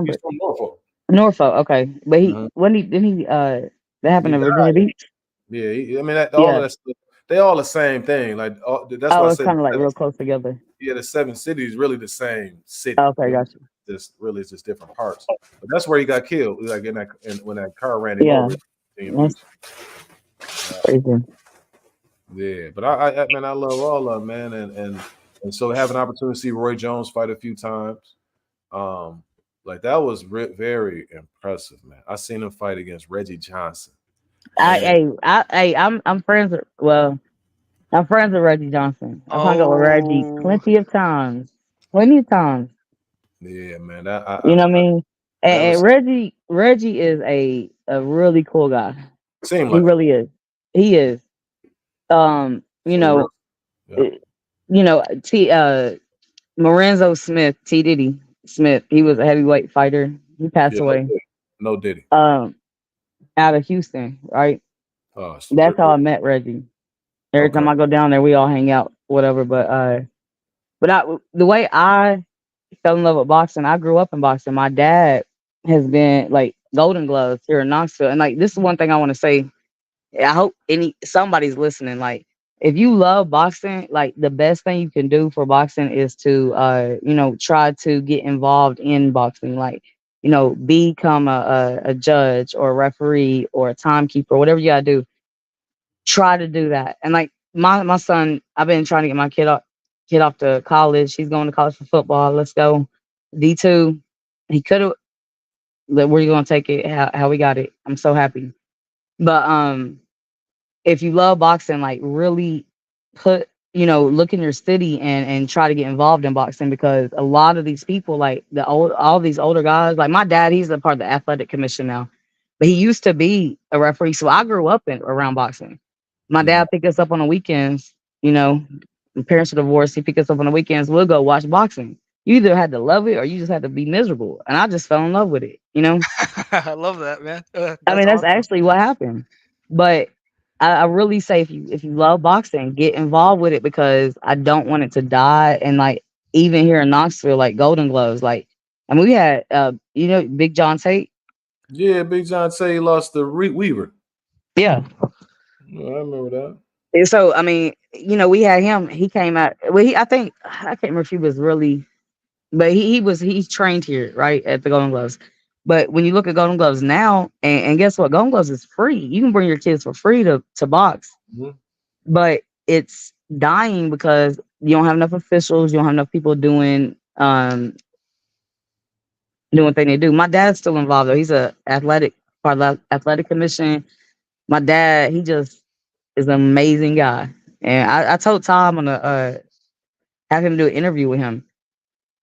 He's from Norfolk. Norfolk, okay. But that happened in Virginia Beach? Yeah, all of that stuff, they all the same thing. Like that's why I said kind of like real close together. Yeah, the 7 cities really the same city. Okay, gotcha. It's just different parts. But that's where he got killed. Like when that car ran him over. Crazy. Yeah, but I love all of them, man, and so have an opportunity to see Roy Jones fight a few times. Like that was very impressive, man. I seen him fight against Reggie Johnson. I'm friends with. I'm friends with Reggie Johnson. I've hung out with Reggie plenty of times. Yeah, man. You know what I mean? And Reggie is a really cool guy. He really is. He is. Lorenzo Smith, T. Diddy Smith. He was a heavyweight fighter. He passed Yeah, away. no Diddy. Out of Houston, right? Oh, That's how I met Reggie. Every time I go down there, we all hang out, whatever. But the way I fell in love with boxing, I grew up in boxing. My dad has been like Golden Gloves here in Knoxville, and like this is one thing I want to say. I hope somebody's listening. Like, if you love boxing, like the best thing you can do for boxing is to try to get involved in boxing. Like, become a judge or a referee or a timekeeper, whatever you gotta do. Try to do that. And like my son, I've been trying to get my kid off to college. He's going to college for football. Let's go. D2. He could have. Where you gonna take it? How we got it? I'm so happy. But if you love boxing, like really look in your city and try to get involved in boxing, because a lot of these people, like all these older guys, like my dad, he's a part of the athletic commission now, but he used to be a referee. So I grew up around boxing. My dad picked us up on the weekends. My parents are divorced. He picked us up on the weekends. We'll go watch boxing. You either had to love it or you just had to be miserable. And I just fell in love with it. I love that, man. That's awesome. actually what happened. But I really say if you love boxing, get involved with it, because I don't want it to die. And like even here in Knoxville, like Golden Gloves, like we had Big John Tate. Yeah, Big John Tate lost to Weaver. Yeah. I remember that. And so we had him. He came out. Well, I can't remember if he was really, but he's trained here, right, at the Golden Gloves. But when you look at Golden Gloves now, and guess what? Golden Gloves is free. You can bring your kids for free to box. Mm-hmm. But it's dying because you don't have enough officials. You don't have enough people doing what they need to do. My dad's still involved though. He's part of the athletic commission. My dad, he just is an amazing guy. And I told Tom I'm gonna have him do an interview with him.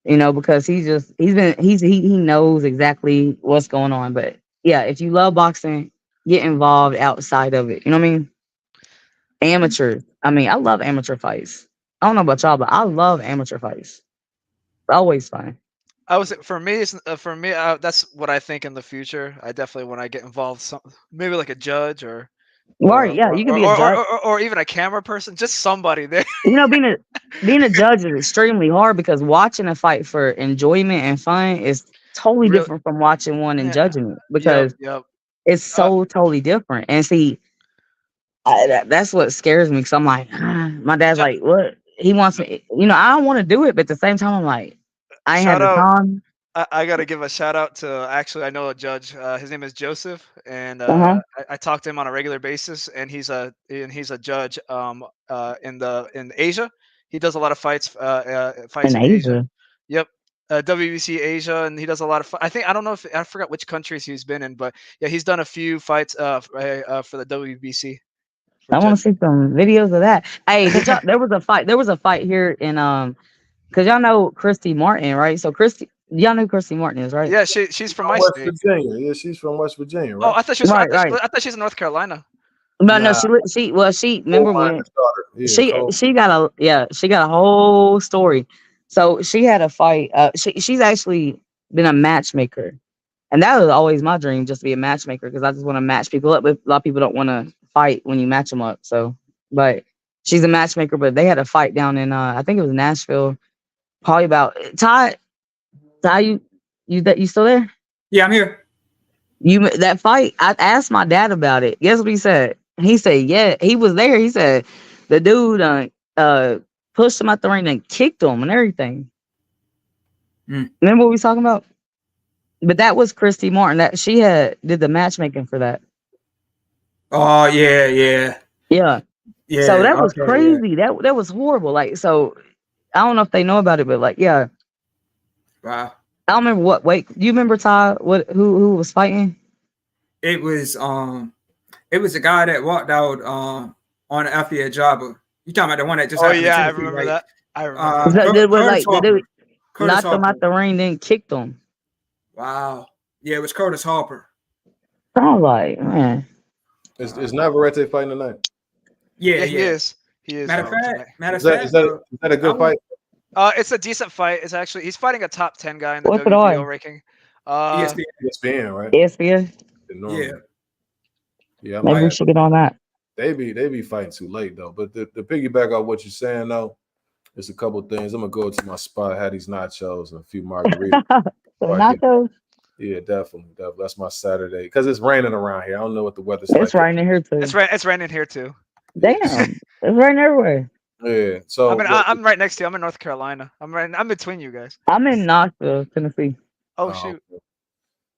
Because he knows exactly what's going on. But yeah, if you love boxing, get involved outside of it. You know what I mean? Amateur. I love amateur fights. I don't know about y'all, but I love amateur fights. It's always fun. For me, that's what I think in the future. I definitely want to get involved, maybe like a judge or. Right, yeah, you can be a judge, or even a camera person, just somebody there. Being a judge is extremely hard, because watching a fight for enjoyment and fun is totally different from watching one and judging it, because it's so totally different. And see, that's what scares me, because I'm like, my dad's like, what? He wants me, I don't want to do it, but at the same time, I'm like, I ain't had the time. I got to give a shout out to, actually, I know a judge. His name is Joseph, and I talk to him on a regular basis, and he's a judge in Asia. He does a lot of fights in Asia. Yep. WBC Asia, and he does a lot of I don't know I forgot which countries he's been in, but yeah, he's done a few fights for the WBC. I want to see some videos of that. Hey, there was a fight here in because y'all know Christy Martin, right? So y'all know who Christy Martin is, right? Yeah, she's from my West state. Virginia. Yeah, she's from West Virginia, right? Oh, I thought she was right. I thought she's in North Carolina. But no, she remember when she got a whole story. So she had a fight. She's actually been a matchmaker, and that was always my dream, just to be a matchmaker, because I just want to match people up. But a lot of people don't want to fight when you match them up. So, but she's a matchmaker. But they had a fight down in I think it was Nashville. Probably about Ty, you still there? Yeah, I'm here. That fight, I asked my dad about it. Guess what he said? He said, yeah, he was there. He said the dude pushed him out the ring and kicked him and everything. Remember what we was talking about? But that was Christy Martin. That she did the matchmaking for that. Oh yeah. So that was crazy. Yeah. That was horrible. Like, so I don't know if they know about it, but like, yeah. Wow. I don't remember what weight. Do you remember, Ty? Who was fighting? It was a guy that walked out on Afia Jabba. You talking about the one that just? Oh yeah, I remember that. I remember. The dude knocked him out the ring, then kicked him. Wow. Yeah, it was Curtis Harper. I'm like, man. Is Navarrete fighting tonight? Yeah, he is. Matter of fact, is that a good fight? It's a decent fight. It's actually he's fighting a top 10 guy in the What's it WBO on? ranking. ESPN. ESPN, right? ESPN. Normally. Yeah, I Maybe might we have- should get on that. they be fighting too late though. But the piggyback off what you're saying though, there's a couple things. I'm gonna go to my spot, have these nachos and a few margaritas. Nachos. Yeah, definitely. That's my Saturday because it's raining around here. I don't know what the weather's It's like. raining here too. It's raining here too. Damn, it's raining everywhere. Yeah. So I mean, I'm right next to you. I'm in North Carolina. I'm between you guys. I'm in Knoxville, Tennessee. Oh shoot.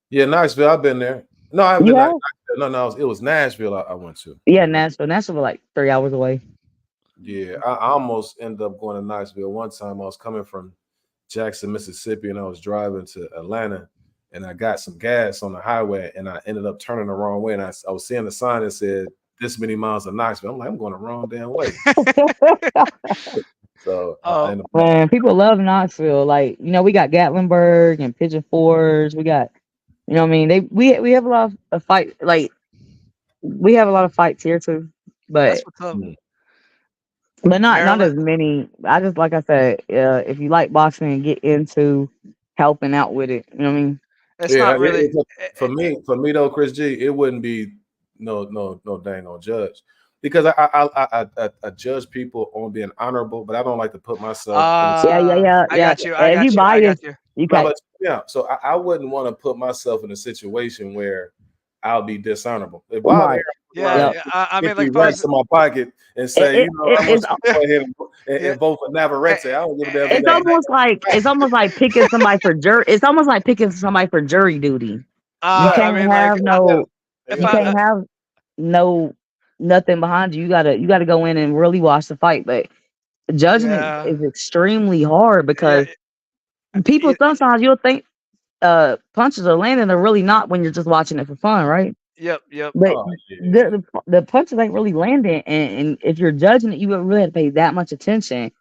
Yeah, Knoxville. I've been there. No, I haven't You been. have? No, it was Nashville. I went to. Yeah, Nashville. Nashville was like 3 hours away. Yeah, I almost ended up going to Knoxville one time. I was coming from Jackson, Mississippi, and I was driving to Atlanta, and I got some gas on the highway, and I ended up turning the wrong way, and I was seeing the sign that said this many miles to Knoxville. I'm like, I'm going the wrong damn way. So, I ended up- Man, people love Knoxville. Like, we got Gatlinburg and Pigeon Forge. We got, what I mean? We have a lot of fight. Like, we have a lot of fights here too, but That's what's up. not Maryland? as many. I just, like I said, if you like boxing and get into helping out with it, you know what I mean? It's not really for me though, Chris G. It wouldn't be no dang on judge because I judge people on being honorable, but I don't like to put myself. Yeah. I got you. If you bias, you No, got but, yeah, so I wouldn't want to put myself in a situation where I'll be dishonorable. If Right. I mean, like, if I racks was, in my pocket and say, I want it's- to go ahead and vote for Navarrete. I don't give a damn. it's almost like picking somebody for jury. It's almost like picking somebody for jury duty. You can't have nothing behind you. You gotta go in and really watch the fight. But judging it is extremely hard because people sometimes you'll think punches are landing, they're really not when you're just watching it for fun, right? Yep. But the punches ain't really landing, and if you're judging it, you would really have to pay that much attention,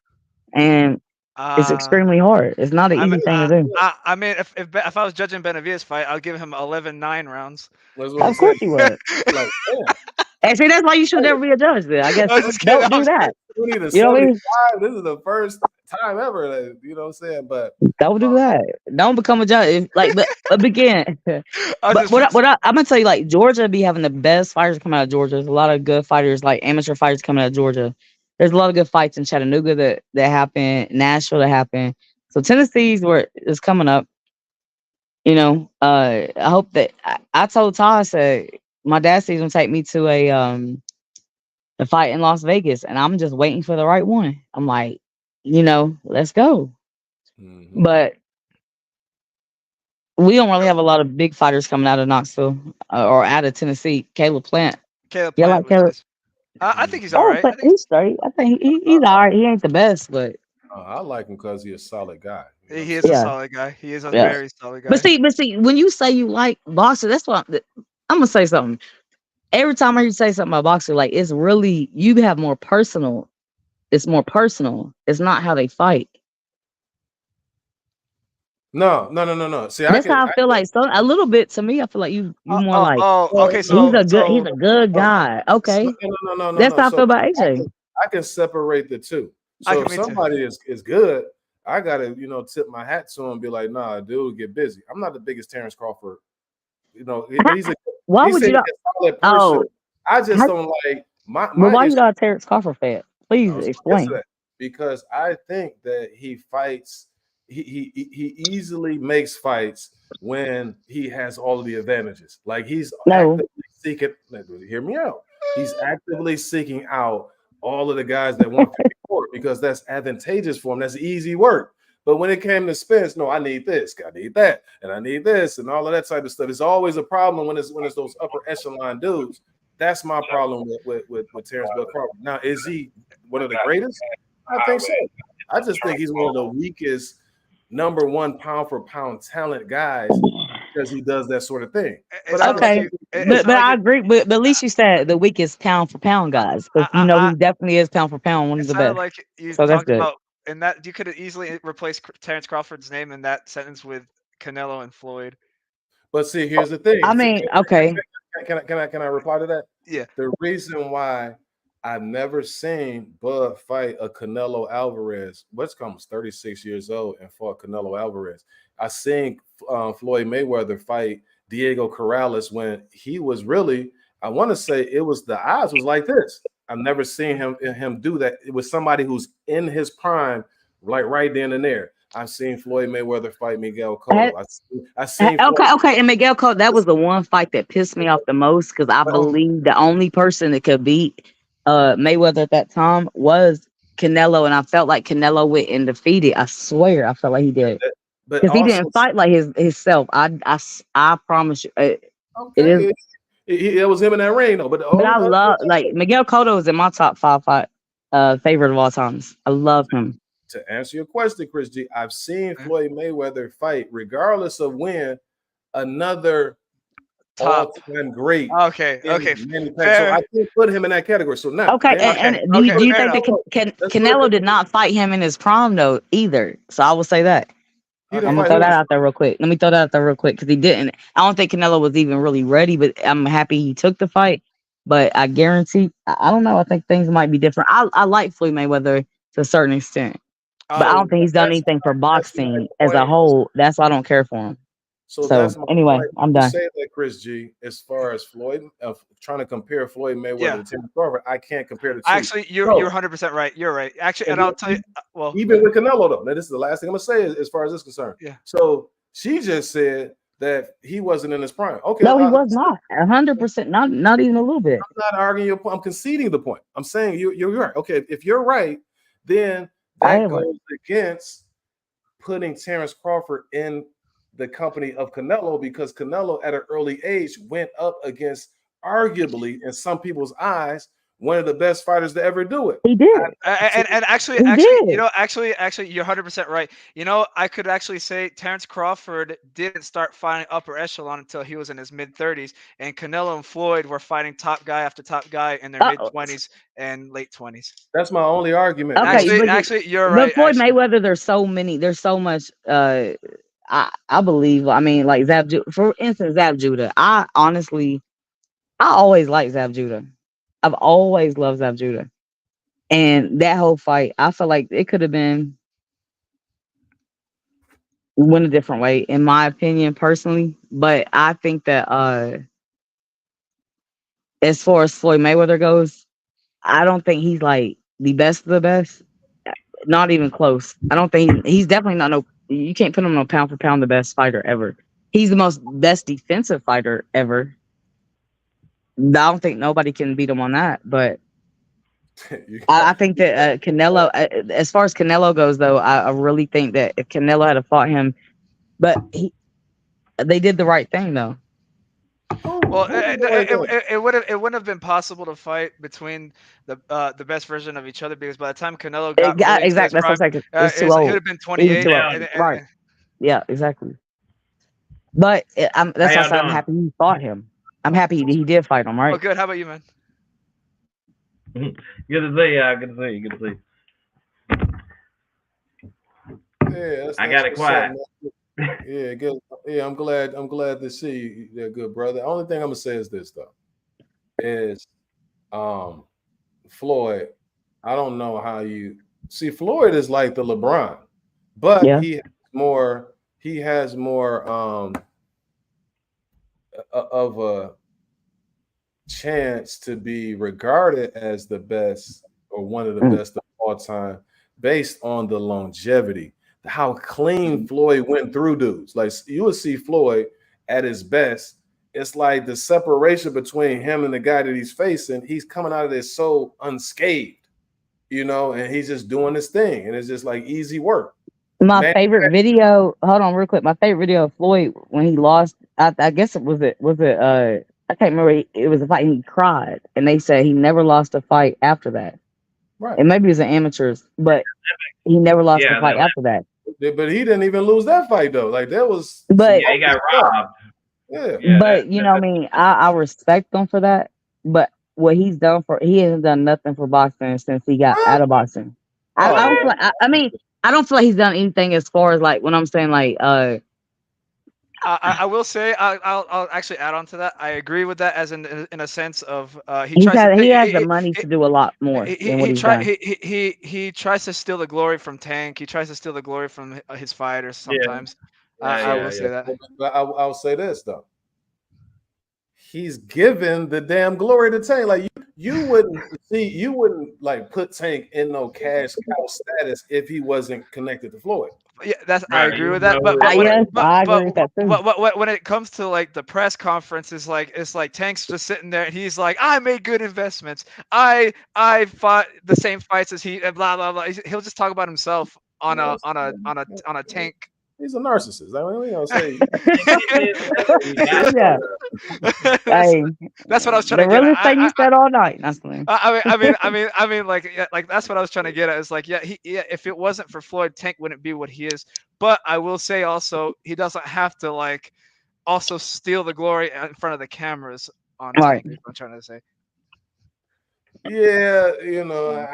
and it's extremely hard. It's not an easy thing to do. I mean, if I was judging Benavidez' fight, I'll give him 11-9 rounds. Of course you would. Like, And see, that's why you should never be a judge. Then I guess don't do that. you know what I mean? This is the first time ever that, you know what I'm saying? But don't do that. Don't become a judge. But begin. But I'm gonna tell you, like, Georgia be having the best fighters coming out of Georgia. There's a lot of good fighters, like amateur fighters coming out of Georgia. There's a lot of good fights in Chattanooga that happen, Nashville that happen. So Tennessee's where it's coming up. I hope that I told Todd, I said my dad said he's gonna take me to a fight in Las Vegas, and I'm just waiting for the right one. I'm like, let's go. But we don't really have a lot of big fighters coming out of Knoxville or out of Tennessee. Caleb Plant. I think he's all right. He's straight. I think he's all right. He ain't the best, but I like him because he's a solid guy. He is a solid guy. He is a very solid guy. But see, when you say you like boxing, that's what I'm gonna say something. Every time I hear you say something about boxing, like, it's really, you have more personal. It's more personal. It's not how they fight. No. See, that's how I feel like. So a little bit to me, I feel like you more like. Okay. So he's a good guy. Okay. No. That's how I feel about AJ. I can separate the two. So if somebody is good, I gotta tip my hat to him and be like, nah, dude, get busy. I'm not the biggest Terrence Crawford. He's a why would you not? Oh, I just don't like my why you not a Terrence Crawford fan? Please explain. Because I think that he fights. He easily makes fights when he has all of the advantages. Like he's actively seeking. Hear me out. He's actively seeking out all of the guys that want to court because that's advantageous for him. That's easy work. But when it came to Spence, no, I need this, I need that, and I need this, and all of that type of stuff. It's always a problem when it's those upper echelon dudes. That's my problem with Terrence Bill Crawford. Now, is he one of the greatest? I think so. I just think he's one of the weakest number one pound for pound talent guys because he does that sort of thing. But I agree. But at least you said the weakest pound for pound guys, because he definitely is pound for pound one of the best. Like you so that's good. About, and that you could have easily replaced Terrence Crawford's name in that sentence with Canelo and Floyd. But see, here's the thing. I mean, okay. Can I reply to that? Yeah. The reason why I've never seen Bud fight a Canelo Alvarez. Westcombe's 36 years old and fought Canelo Alvarez. I seen Floyd Mayweather fight Diego Corrales when he was really, I want to say it was the odds was like this. I've never seen him do that. It was somebody who's in his prime, like right then and there. I've seen Floyd Mayweather fight Miguel Cotto. I seen Okay. And Miguel Cotto, that was the one fight that pissed me off the most because I believe the only person that could beat Mayweather at that time was Canelo, and I felt like Canelo went and defeated. I swear, I felt like he did because he didn't fight like himself. I promise you, it is. It was him in that ring though. But I love like Miguel Cotto is in my top 5 favorite of all times. I love him. To answer your question, Chris G, I've seen Floyd Mayweather fight, regardless of when, another all-time great. Okay. So I can't put him in that category. So now, do you think that Canelo did not fight him in his prime though either? So I will say that. I'm gonna throw that out there real quick. Let me throw that out there real quick because he didn't. I don't think Canelo was even really ready, but I'm happy he took the fight. But I guarantee, I don't know. I think things might be different. I like Floyd Mayweather to a certain extent. But I don't think he's done anything for boxing as a whole. That's why I don't care for him. So anyway, I'm done. Say that, Chris G. As far as Floyd, trying to compare Floyd Mayweather to Terence Crawford, I can't compare the two. Actually, you're 100% right. You're right. Actually, and I'll tell you. Well, even with Canelo though, now this is the last thing I'm gonna say as far as this is concerned. Yeah. So she just said that he wasn't in his prime. Okay. No, he was not. 100%. Not even a little bit. I'm not arguing your point. I'm conceding the point. I'm saying you're right. Okay, if you're right, then that goes against putting Terence Crawford in the company of Canelo because Canelo at an early age went up against arguably, in some people's eyes, one of the best fighters to ever do it. He did. And actually, you know, actually, you're 100% right. You know, I could actually say Terence Crawford didn't start fighting upper echelon until he was in his mid-30s, and Canelo and Floyd were fighting top guy after top guy in their mid-20s and late 20s. That's my only argument. Okay, actually, you're right. But Floyd Mayweather, there's so much. I believe. I mean, like for instance, Zab Judah. I always liked Zab Judah. I've always loved Zab Judah. And that whole fight, I feel like it could have been went a different way, in my opinion, personally. But I think that as far as Floyd Mayweather goes, I don't think he's like the best of the best. Not even close. I don't think he's definitely not you can't put him on pound for pound the best fighter ever. He's the best defensive fighter ever. I don't think nobody can beat him on that, but I think that Canelo, as far as Canelo goes, though, I really think that if Canelo had fought him, but they did the right thing, though. Well, it wouldn't have been possible to fight between the best version of each other because by the time Canelo got exactly, that's what I'm saying. It would have been 28. Right? Yeah, exactly. But that's why I'm happy he fought him. I'm happy he did fight him, right? Oh, good. How about you, man? Good to see you. Good to see you. Yeah, I got it quiet. Yeah, good. Yeah, I'm glad to see you there, good brother. The only thing I'm gonna say is this though, is Floyd. I don't know how you see Floyd is like the LeBron, but he has more of a chance to be regarded as the best or one of the best of all time based on the longevity, how clean Floyd went through dudes. Like you would see Floyd at his best. It's like the separation between him and the guy that he's facing, he's coming out of this so unscathed, you know, and he's just doing his thing. And it's just like easy work. My favorite video, hold on real quick. My favorite video of Floyd when he lost, I guess it was I can't remember. It was a fight and he cried. And they said he never lost a fight after that. Right. And maybe it was an amateurs, but he never lost a fight after that. But he didn't even lose that fight though. Like that was he got robbed. Yeah. But you know what I mean? I respect him for that. But what he's done he hasn't done nothing for boxing since he got out of boxing. I don't feel like he's done anything as far as like when I'm saying like I will say I'll actually add on to that. I agree with that as in a sense of he He tries to has, he has the he, money to do a lot more than what he's done. he tries to steal the glory from Tank. He tries to steal the glory from his fighters sometimes. I will say that. But I'll say this though. He's given the damn glory to Tank. Like you wouldn't like put Tank in no cash cow status if he wasn't connected to Floyd. Yeah, I Right, agree with you that. know, But yes, I agree with that too. when it comes to like the press conference, it's like Tank's just sitting there and he's like, I made good investments. I fought the same fights as he and blah blah blah. He'll just talk about himself on a Tank. He's a narcissist. I mean, we gonna say Yeah. Hey, That's what I was trying the to get realest at. thing you said all night. That's the I mean, like that's what I was trying to get at. It's like, yeah, if it wasn't for Floyd, Tank wouldn't be what he is. But I will say also, he doesn't have to like also steal the glory in front of the cameras on Right. TV. I'm trying to say. yeah, you know,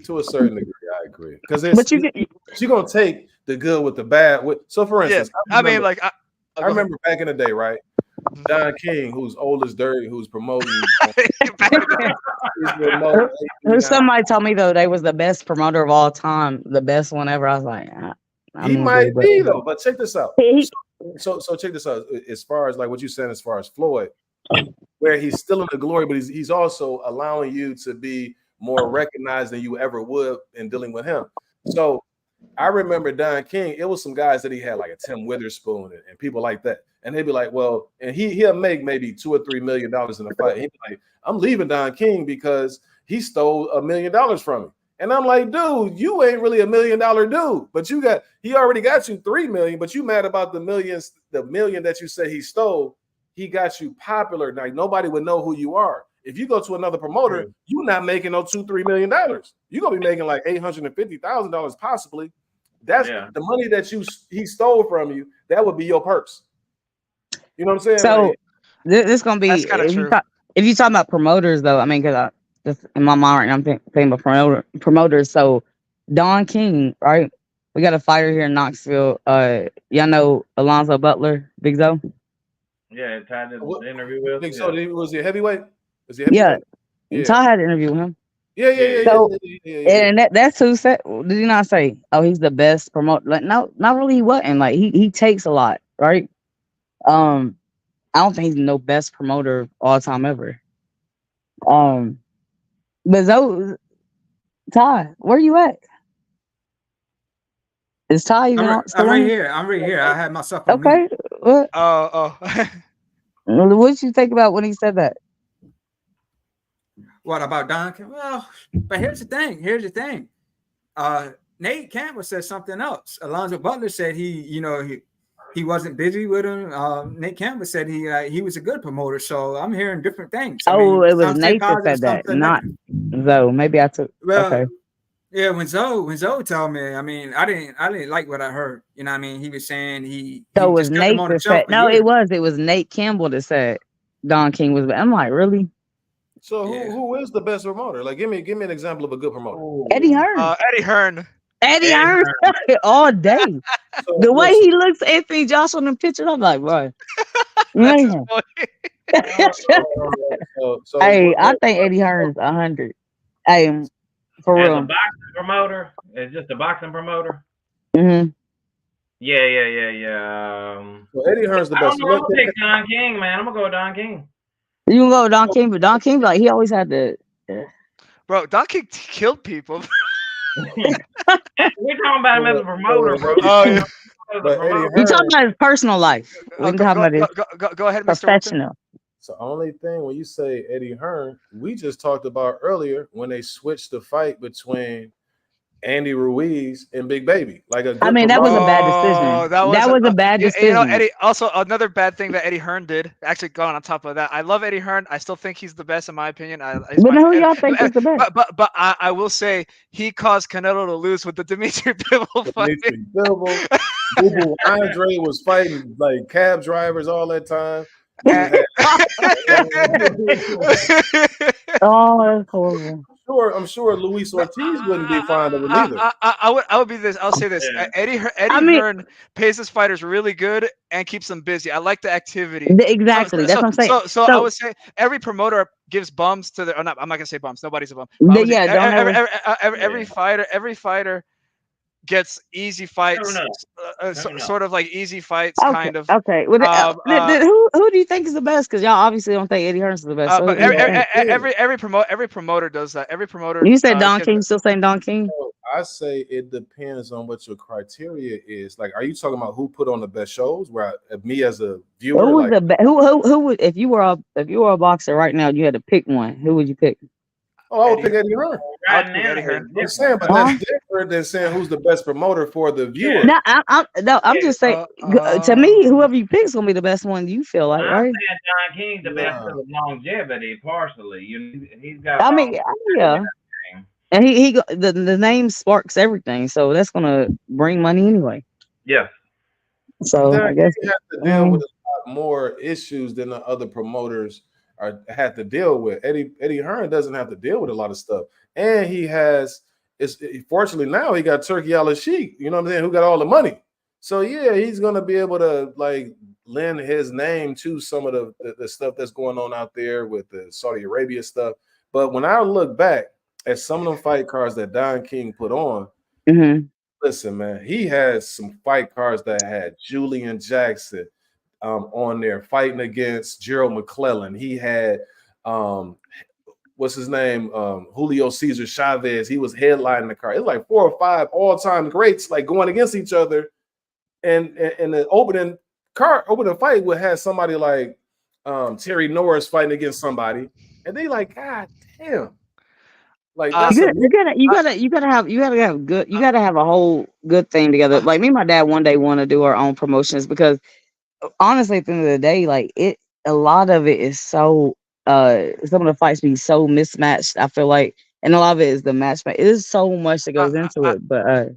to a certain degree, I agree because But you get, you're gonna take the good with the bad. So, for Yeah, instance, I mean, like I remember back in the day, right? Don King, who's old as dirt, who's promoting. somebody told me though they was the best promoter of all time, the best one ever. I was like, He might be though, but check this out. So check this out. As far as like what you said, as far as Floyd, where he's still in the glory, but he's also allowing you to be more recognized than you ever would in dealing with him. So I remember Don King. It was some guys that he had like a Tim Witherspoon and people like that, and they'd be like, "Well," and he'll make maybe $2 or $3 million in a fight. He'd be like, "I'm leaving Don King because he stole $1 million from me." And I'm like, dude, you ain't really $1 million dude, but he already got you 3 million, but you mad about the million that you say he stole. He got you popular. Like nobody would know who you are. If you go to another promoter, you're not making no $2-3 million. You're gonna be making like $850,000 possibly. That's the money that he stole from you. That would be your purse. You know what I'm saying? So like, this gonna be if you talk about promoters though. I mean, because just in my mind right now, I'm thinking about promoters. So Don King, right? We got a fighter here in Knoxville. Y'all know Alonzo Butler, Big Zo? Yeah, Ty did the interview with. Big Zo, was he a heavyweight? Yeah. Ty had an interview with him. Yeah. So, and that's who said. Did he not say? Oh, he's the best promoter. Like, no, not really. He wasn't. Like, he takes a lot, right? I don't think he's no best promoter all time ever. But Ty, where you at? Is Ty even on? I'm right here. I'm right here. I had myself on okay. mute. What did you think about when he said that? What about Don? Well, but here's the thing. Nate Campbell said something else. Alonzo Butler said he wasn't busy with him. Nate Campbell said he was a good promoter. So I'm hearing different things. It was Nate that said that, not Zo. Maybe I took. Well, okay. Yeah, when Zo told me, I mean, I didn't like what I heard. You know what I mean? He was saying So it was Nate that said it was Nate Campbell that said Don King was. I'm like, really? So who is the best promoter? Like, give me an example of a good promoter. Eddie Hearn. Eddie Hearn all day. So, the way he looks at Anthony Joshua in the picture, I'm like, bro. Man. Hey, I think Eddie Hearn's 100. Hey, for real. A boxing promoter? It's just a boxing promoter? Mm-hmm. Yeah. Well, Eddie Hearn's the best. I'm gonna take Don King, man. I'm gonna go with Don King. You can go with Don King, but Don King, like, he always had to. Bro, Don King killed people. We're talking about him as a promoter, bro. Oh, yeah. You're talking about his personal life. We can talk about his go ahead, Mr. professional. It's the only thing when you say Eddie Hearn, we just talked about earlier when they switched the fight between Andy Ruiz and Big Baby. Like that was a bad decision. That was a bad decision. You know, Eddie. Also, another bad thing that Eddie Hearn did. Actually, going on top of that, I love Eddie Hearn. I still think he's the best in my opinion. But who y'all think is the best? But I will say he caused Canelo to lose with the Dimitri Bivol fight. Boo Andre was fighting like cab drivers all that time. Oh, that's horrible. sure Luis Ortiz wouldn't be fond of it either. I would be this. I'll say this. Yeah. Eddie I mean- Hearn pays his fighters really good and keeps them busy. I like the activity. Exactly. That's what I'm saying. So I would say every promoter gives bums to their. Or not, I'm not gonna say bums. Nobody's a bum. But I would say every fighter gets easy fights, sort of like easy fights, kind of. Okay. Well, who do you think is the best? Because y'all obviously don't think Eddie Hearn's the best. So But every promoter does that. Every promoter. you said Don King. Still saying Don King? I say it depends on what your criteria is. Like, are you talking about who put on the best shows? Where me as a viewer, Who was who would if you were a boxer right now, you had to pick one. Who would you pick? Oh, I would pick Eddie Hearn. Right now, I'm saying, but that's different than saying who's the best promoter for the viewer. No, I'm just saying. To me, whoever you pick is gonna be the best one you feel like, I'm right? saying John King the best of longevity, partially. He's got. I mean, yeah. And the name sparks everything, so that's gonna bring money anyway. Yeah. So I guess you have to deal with a lot more issues than the other promoters had to deal with. Eddie Hearn doesn't have to deal with a lot of stuff, and he has. Fortunately now he got Turkey Al-Sheikh, you know what I'm saying, who got all the money. So yeah, he's gonna be able to like lend his name to some of the stuff that's going on out there with the Saudi Arabia stuff. But when I look back at some of them fight cards that Don King put on, listen, man, he had some fight cards that had Julian Jackson on there fighting against Gerald McClellan. He had what's his name? Julio Cesar Chavez. He was headlining the card. It's like 4 or 5 all-time greats like going against each other. And the opening fight would have somebody like Terry Norris fighting against somebody, and they like, God damn. Like you gotta have a whole good thing together. Like me and my dad one day want to do our own promotions because honestly, at the end of the day, like a lot of it is so some of the fights be so mismatched. I feel like, and a lot of it is the match. It is so much that goes into it. But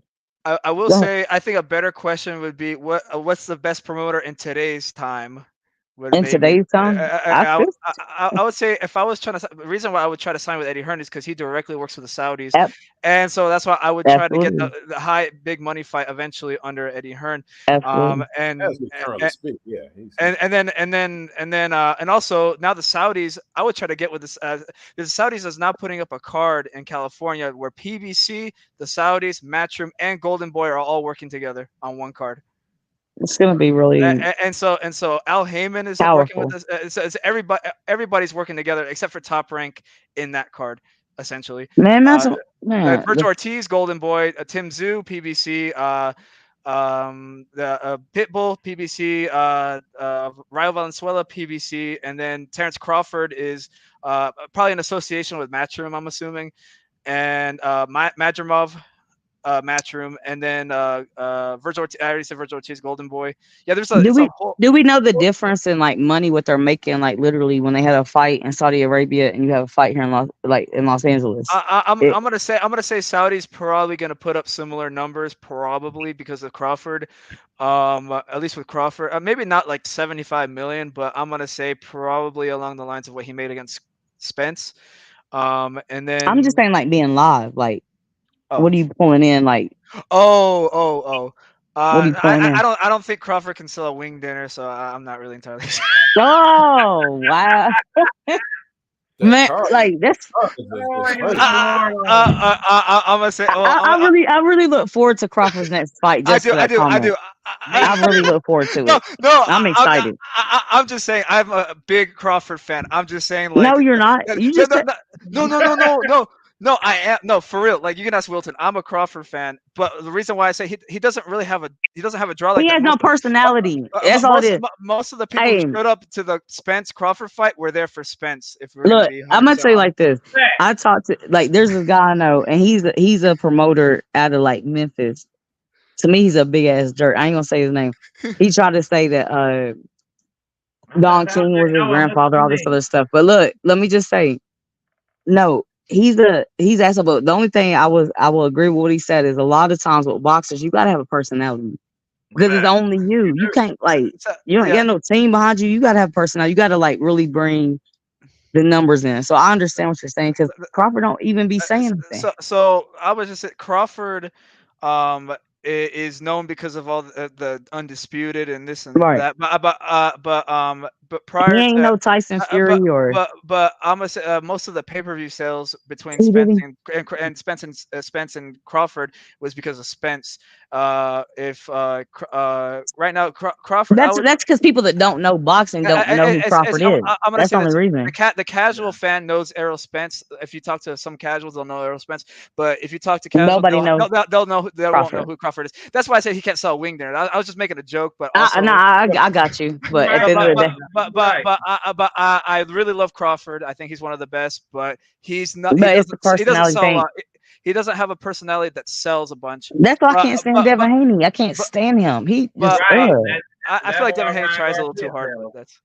I will say, I think a better question would be what's the best promoter in today's time? Today's time, I would say if I was trying to, the reason why I would try to sign with Eddie Hearn is because he directly works with the Saudis, and so that's why I would try to get the high big money fight eventually under Eddie Hearn. And also now the Saudis, I would try to get with this. The Saudis is now putting up a card in California where PBC, the Saudis, Matchroom, and Golden Boy are all working together on one card. It's gonna be really and so Al Heyman is powerful. working with this. It's everybody's working together except for Top Rank in that card, essentially. Virgil Ortiz, Golden Boy, Tim Tszyu, PBC, the Pitbull, PBC, Rayo Valenzuela, PBC, and then Terrence Crawford is probably in association with Matchroom, I'm assuming, and Madrimov. Matchroom, and then Virgil Ortiz, I already said Virgil Ortiz, Golden Boy. Yeah, there's a do we know the difference in like money what they're making, like literally when they had a fight in Saudi Arabia and you have a fight here in Los Angeles? I'm gonna say Saudi's probably gonna put up similar numbers, probably because of Crawford. At least with Crawford, maybe not like 75 million, but I'm gonna say probably along the lines of what he made against Spence. And then I'm just saying like being live, like. What are you pulling in like? What are you pulling in? I don't think Crawford can sell a wing dinner, so I'm not really entirely sure. Oh wow, man! Like that's. I'm gonna say. I really look forward to Crawford's next fight. I do. I really look forward to it. No, I'm excited. I'm just saying I'm a big Crawford fan. I'm just saying like. No, you're not. You just No, I am. No, for real. Like you can ask Wilton. I'm a Crawford fan, but the reason why I say he doesn't really have a draw like he that. has no personality. That's all it is. Most of the people who showed up to the Spence Crawford fight were there for Spence. Look, I'm gonna tell you like this. I talked to there's this guy I know, and he's a promoter out of like Memphis. To me, he's a big ass jerk. I ain't gonna say his name. He tried to say that Don King was his grandfather, all this other stuff. But look, let me just say, no. He's asshole, but the only thing I will agree with what he said is a lot of times with boxers you gotta have a personality because it's only you. You can't you don't get no team behind you. You gotta have personality. You gotta like really bring the numbers in. So I understand what you're saying because Crawford don't even be saying anything. So I was just saying Crawford is known because of all the Undisputed and this and Right. that. But He prior ain't to no Tyson Fury or but I'm gonna say most of the pay-per-view sales between he Spence didn't. and Spence and Crawford was because of Spence. Right now Crawford, That's because people that don't know boxing don't know who Crawford is. I'm gonna That's say the only this. reason. The casual fan knows Errol Spence. If you talk to some casuals, they'll know Errol Spence. But if you talk to casuals, Nobody knows they'll know they won't know Crawford. who Crawford is. That's why I say he can't sell wing there. I was just making a joke, but I also. got you. But at the end of the day, I really love Crawford. I think he's one of the best, but he's not. but it's the He doesn't personality sell a thing. lot. He doesn't have a personality that sells a bunch. That's why I can't stand Devin Haney. I can't but- stand him. He just Right. I feel like Devin Haney tries a little too hard. But that's.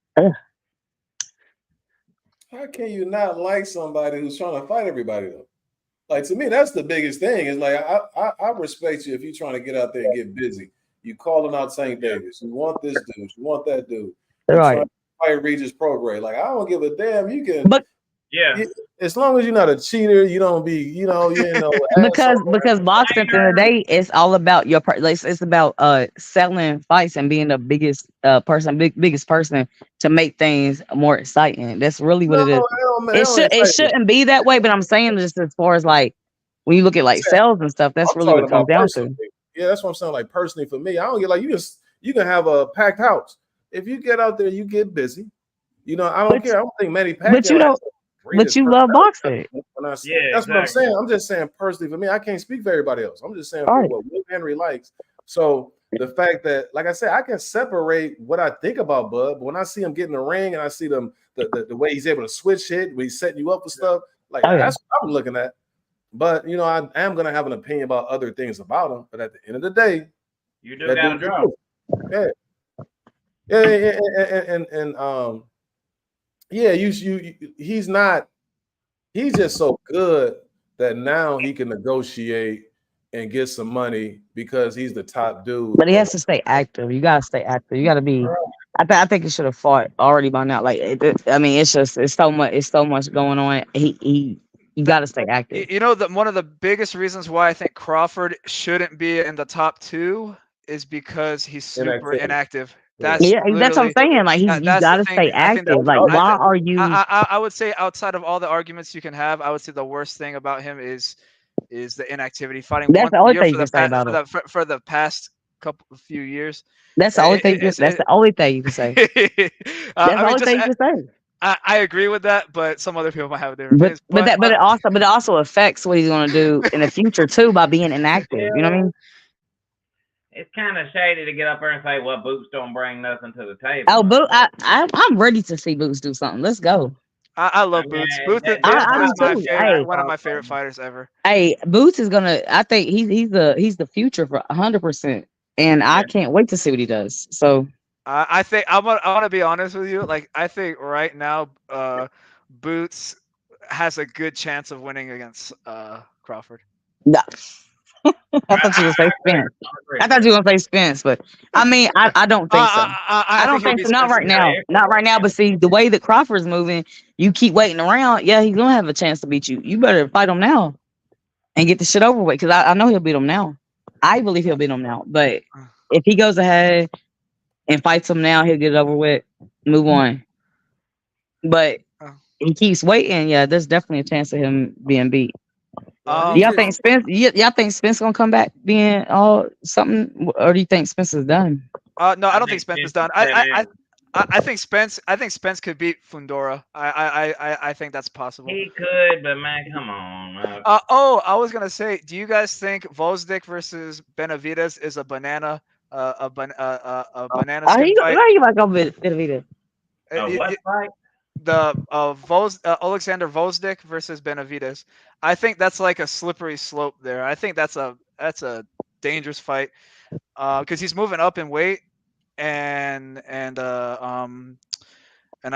How can you not like somebody who's trying to fight everybody though? Like to me, that's the biggest thing. Is like I respect you if you're trying to get out there and get busy. You calling out St. Davis. You want this dude. You want that dude. You're right. trying to fight Regis Prograis. Like I don't give a damn. You can. But as long as you're not a cheater, you don't be. You know. because boxing at the end of the day, it's all about your. It's about selling fights and being the biggest biggest person to make things more exciting. That's really what it is. It shouldn't be that way, but I'm saying just as far as like when you look at like sales and stuff, that's really what it comes down to. Yeah, that's what I'm saying. Like personally, for me, I don't get like you can have a packed house if you get out there, you get busy. You know, I don't care. I don't think many packed. But you don't. But you love boxing. That's what I'm saying. I'm just saying personally for me, I can't speak for everybody else. I'm just saying for what Will Henry likes. So the fact that, like I said, I can separate what I think about Bud, but when I see him get in the ring and I see them the way he's able to switch it, when he's setting you up for stuff, like that's what I'm looking at. But you know, I am gonna have an opinion about other things about him. But at the end of the day, you do got to draw. He's not. He's just so good that now he can negotiate and get some money because he's the top dude. But he has to stay active. You gotta stay active. You gotta be. I think he should have fought already by now. Like I mean, it's so much going on. You gotta stay active. You know that one of the biggest reasons why I think Crawford shouldn't be in the top 2 is because he's super inactive. That's what I'm saying. Like you gotta stay active. Like why are you? I would say outside of all the arguments you can have, I would say the worst thing about him is the inactivity. Fighting that's the only thing you can say about it for the past few years. That's the only thing. That's the only thing you can say. That's the only thing you can say. I agree with that, but some other people might have different opinions. But it also affects what he's going to do in the future too by being inactive. You know what I mean? It's kind of shady to get up there and say, "Well, Boots don't bring nothing to the table." Oh, I'm ready to see Boots do something. Let's go. I love Boots. Boots is one of my favorite fighters ever. Hey, Boots is gonna. I think he's the future for 100%, and I can't wait to see what he does. So I think I want to be honest with you. Like I think right now, Boots has a good chance of winning against Crawford. No. I thought you were gonna say Spence. I thought you were gonna say Spence, but I mean, I don't think so. I don't think so. Not right now. Not right now. But see, the way that Crawford's moving, you keep waiting around. Yeah, he's gonna have a chance to beat you. You better fight him now and get the shit over with. Because I know he'll beat him now. I believe he'll beat him now. But if he goes ahead and fights him now, he'll get it over with. Move on. But he keeps waiting. Yeah, there's definitely a chance of him being beat. Y'all think Spence? Y'all think Spence gonna come back being something, or do you think Spence is done? No, I don't think Spence is done. I think Spence. I think Spence could beat Fundora. I think that's possible. He could, but man, come on. I was gonna say, do you guys think Vosdick versus Benavidez is a banana? A banana skin fight? How you like on Benavidez? What fight? The Oleksandr Usyk versus Benavidez. I think that's like a slippery slope there. I think that's a dangerous fight because he's moving up in weight and I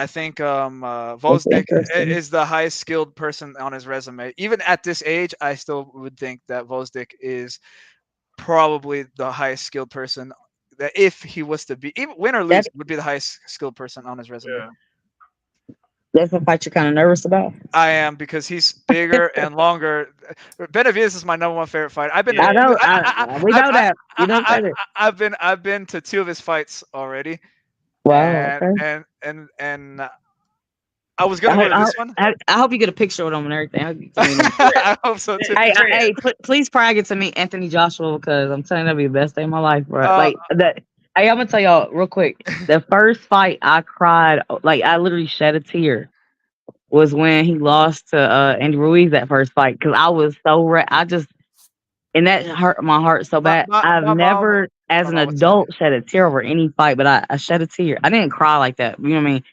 think Usyk is the highest skilled person on his resume. Even at this age, I still would think that Usyk is probably the highest skilled person. That if he was to be, even win or lose, would be the highest skilled person on his resume. Yeah. That's a fight you're kind of nervous about. I am, because he's bigger and longer. Benavidez is my #1 favorite fight. I've been. Yeah. I know. We know I, that. You don't say that. I've been to 2 of his fights already, Wow. and Okay. and I was gonna go to this one. I hope you get a picture of them and everything. I hope you can meet him. I hope so too. Hey, please prag it to me, Anthony Joshua, because I'm telling you, that'll be the best day of my life, bro. Like that. Hey, I'm gonna tell y'all real quick. The first fight I cried, like I literally shed a tear, was when he lost to Andy Ruiz that first fight, because I was so and that hurt my heart so bad. I've never, as an adult, shed a tear over any fight, but I shed a tear. I didn't cry like that. You know what I mean?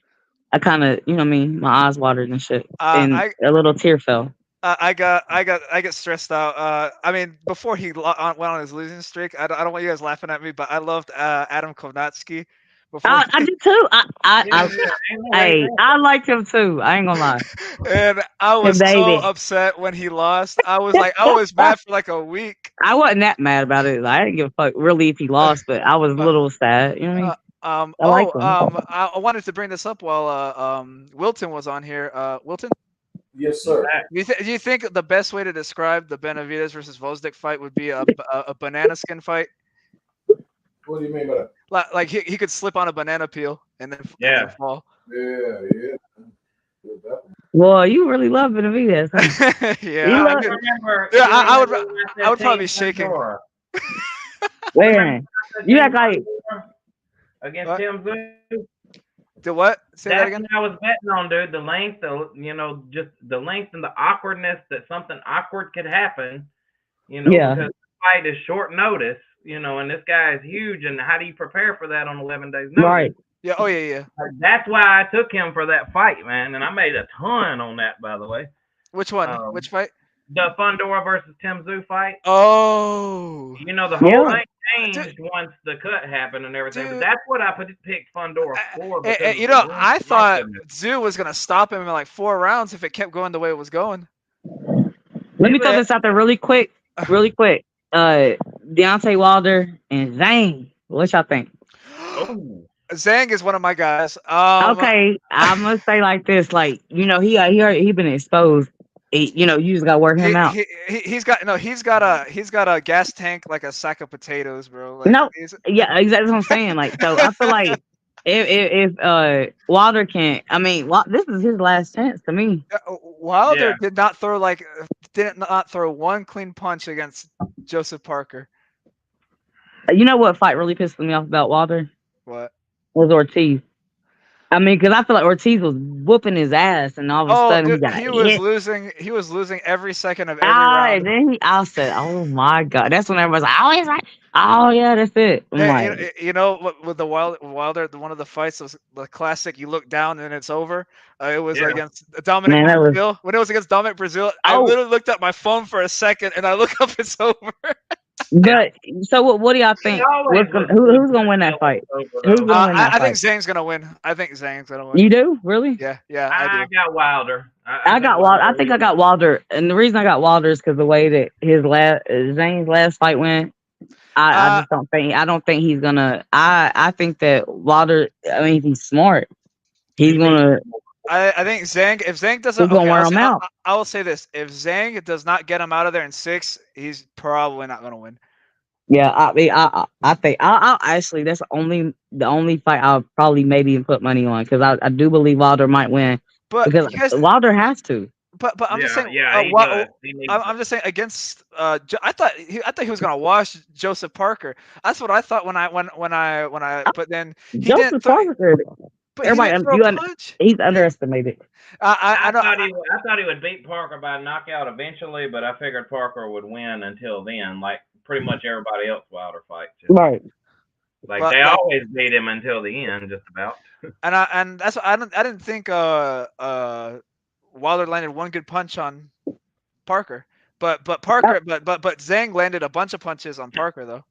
I kind of, you know what I mean? My eyes watered and shit, and a little tear fell. I get stressed out. I mean, before he went on his losing streak, I don't want you guys laughing at me, but I loved Adam Kovnatsky. I did too. I liked him too. I ain't gonna lie. And I was so upset when he lost. I was mad for like a week. I wasn't that mad about it. I didn't give a fuck really if he lost, but I was a little sad. You know what I mean? I wanted to bring this up while Wilton was on here. Wilton? Yes, sir. Do you think the best way to describe the Benavidez versus Vosdick fight would be a banana skin fight? What do you mean by that? Like he could slip on a banana peel and then fall. Yeah. Well, you really love Benavidez, huh? Yeah. I would probably be shaking. Man, you act like against Tim Zoo. The what? Say that again. What I was betting on, dude. The length, just the length and the awkwardness that something awkward could happen. Because the fight is short notice. And this guy is huge. And how do you prepare for that on 11 days notice? Right. Yeah. Oh yeah. That's why I took him for that fight, man. And I made a ton on that, by the way. Which one? Which fight? The Fundora versus Tim Zoo fight. Oh. The whole thing changed once the cut happened and everything. But that's what I picked Fundora for. I thought Zoo was gonna stop him in like 4 rounds if it kept going the way it was going. Let me throw this out there really quick. Deontay Wilder and Zang. What y'all think? Zang is one of my guys. Okay, I'm gonna say like this, he been exposed. You just gotta work him out. He's got a gas tank like a sack of potatoes, bro. Exactly what I'm saying. So I feel like if Wilder can't, this is his last chance to me. Wilder did not throw one clean punch against Joseph Parker. You know what fight really pissed me off about Wilder? What? Was Ortiz. Because I feel like Ortiz was whooping his ass, and all of a sudden he was losing. He was losing every second of every round. And then I said, "Oh my god!" That's when everybody's like, "Oh, he's like, oh yeah, that's it." With the Wilder, one of the fights was the classic. You look down and it's over. It was against Dominic Brazil. When it was against Dominic Brazil, I literally looked at my phone for a second, and I look up, it's over. But so what do y'all think? Who's gonna win that fight? I think Zang's gonna win. You do? Really? Yeah. I got Wilder. I got Wilder. I think I got Wilder, and the reason I got Wilder is because the way that Zang's last fight went. I just don't think. I don't think he's gonna. I think that Wilder. If he's smart, he's gonna. I think Zang. If Zang doesn't, wear him out. I will say this: if Zang does not get him out of there in 6, he's probably not going to win. Yeah, I think I'll actually that's the only fight I'll probably maybe even put money on, because I do believe Wilder might win, because Wilder has to. But I'm just saying. I'm just saying against. I thought he was going to wash Joseph Parker. That's what I thought when I. But then he Joseph Parker. Everybody, he's underestimated. I thought he would beat Parker by knockout eventually, but I figured Parker would win until then, like pretty much everybody else Wilder fights. Right. They always beat him until the end, just about. And that's what I didn't think Wilder landed one good punch on Parker, but Zang landed a bunch of punches on Parker though.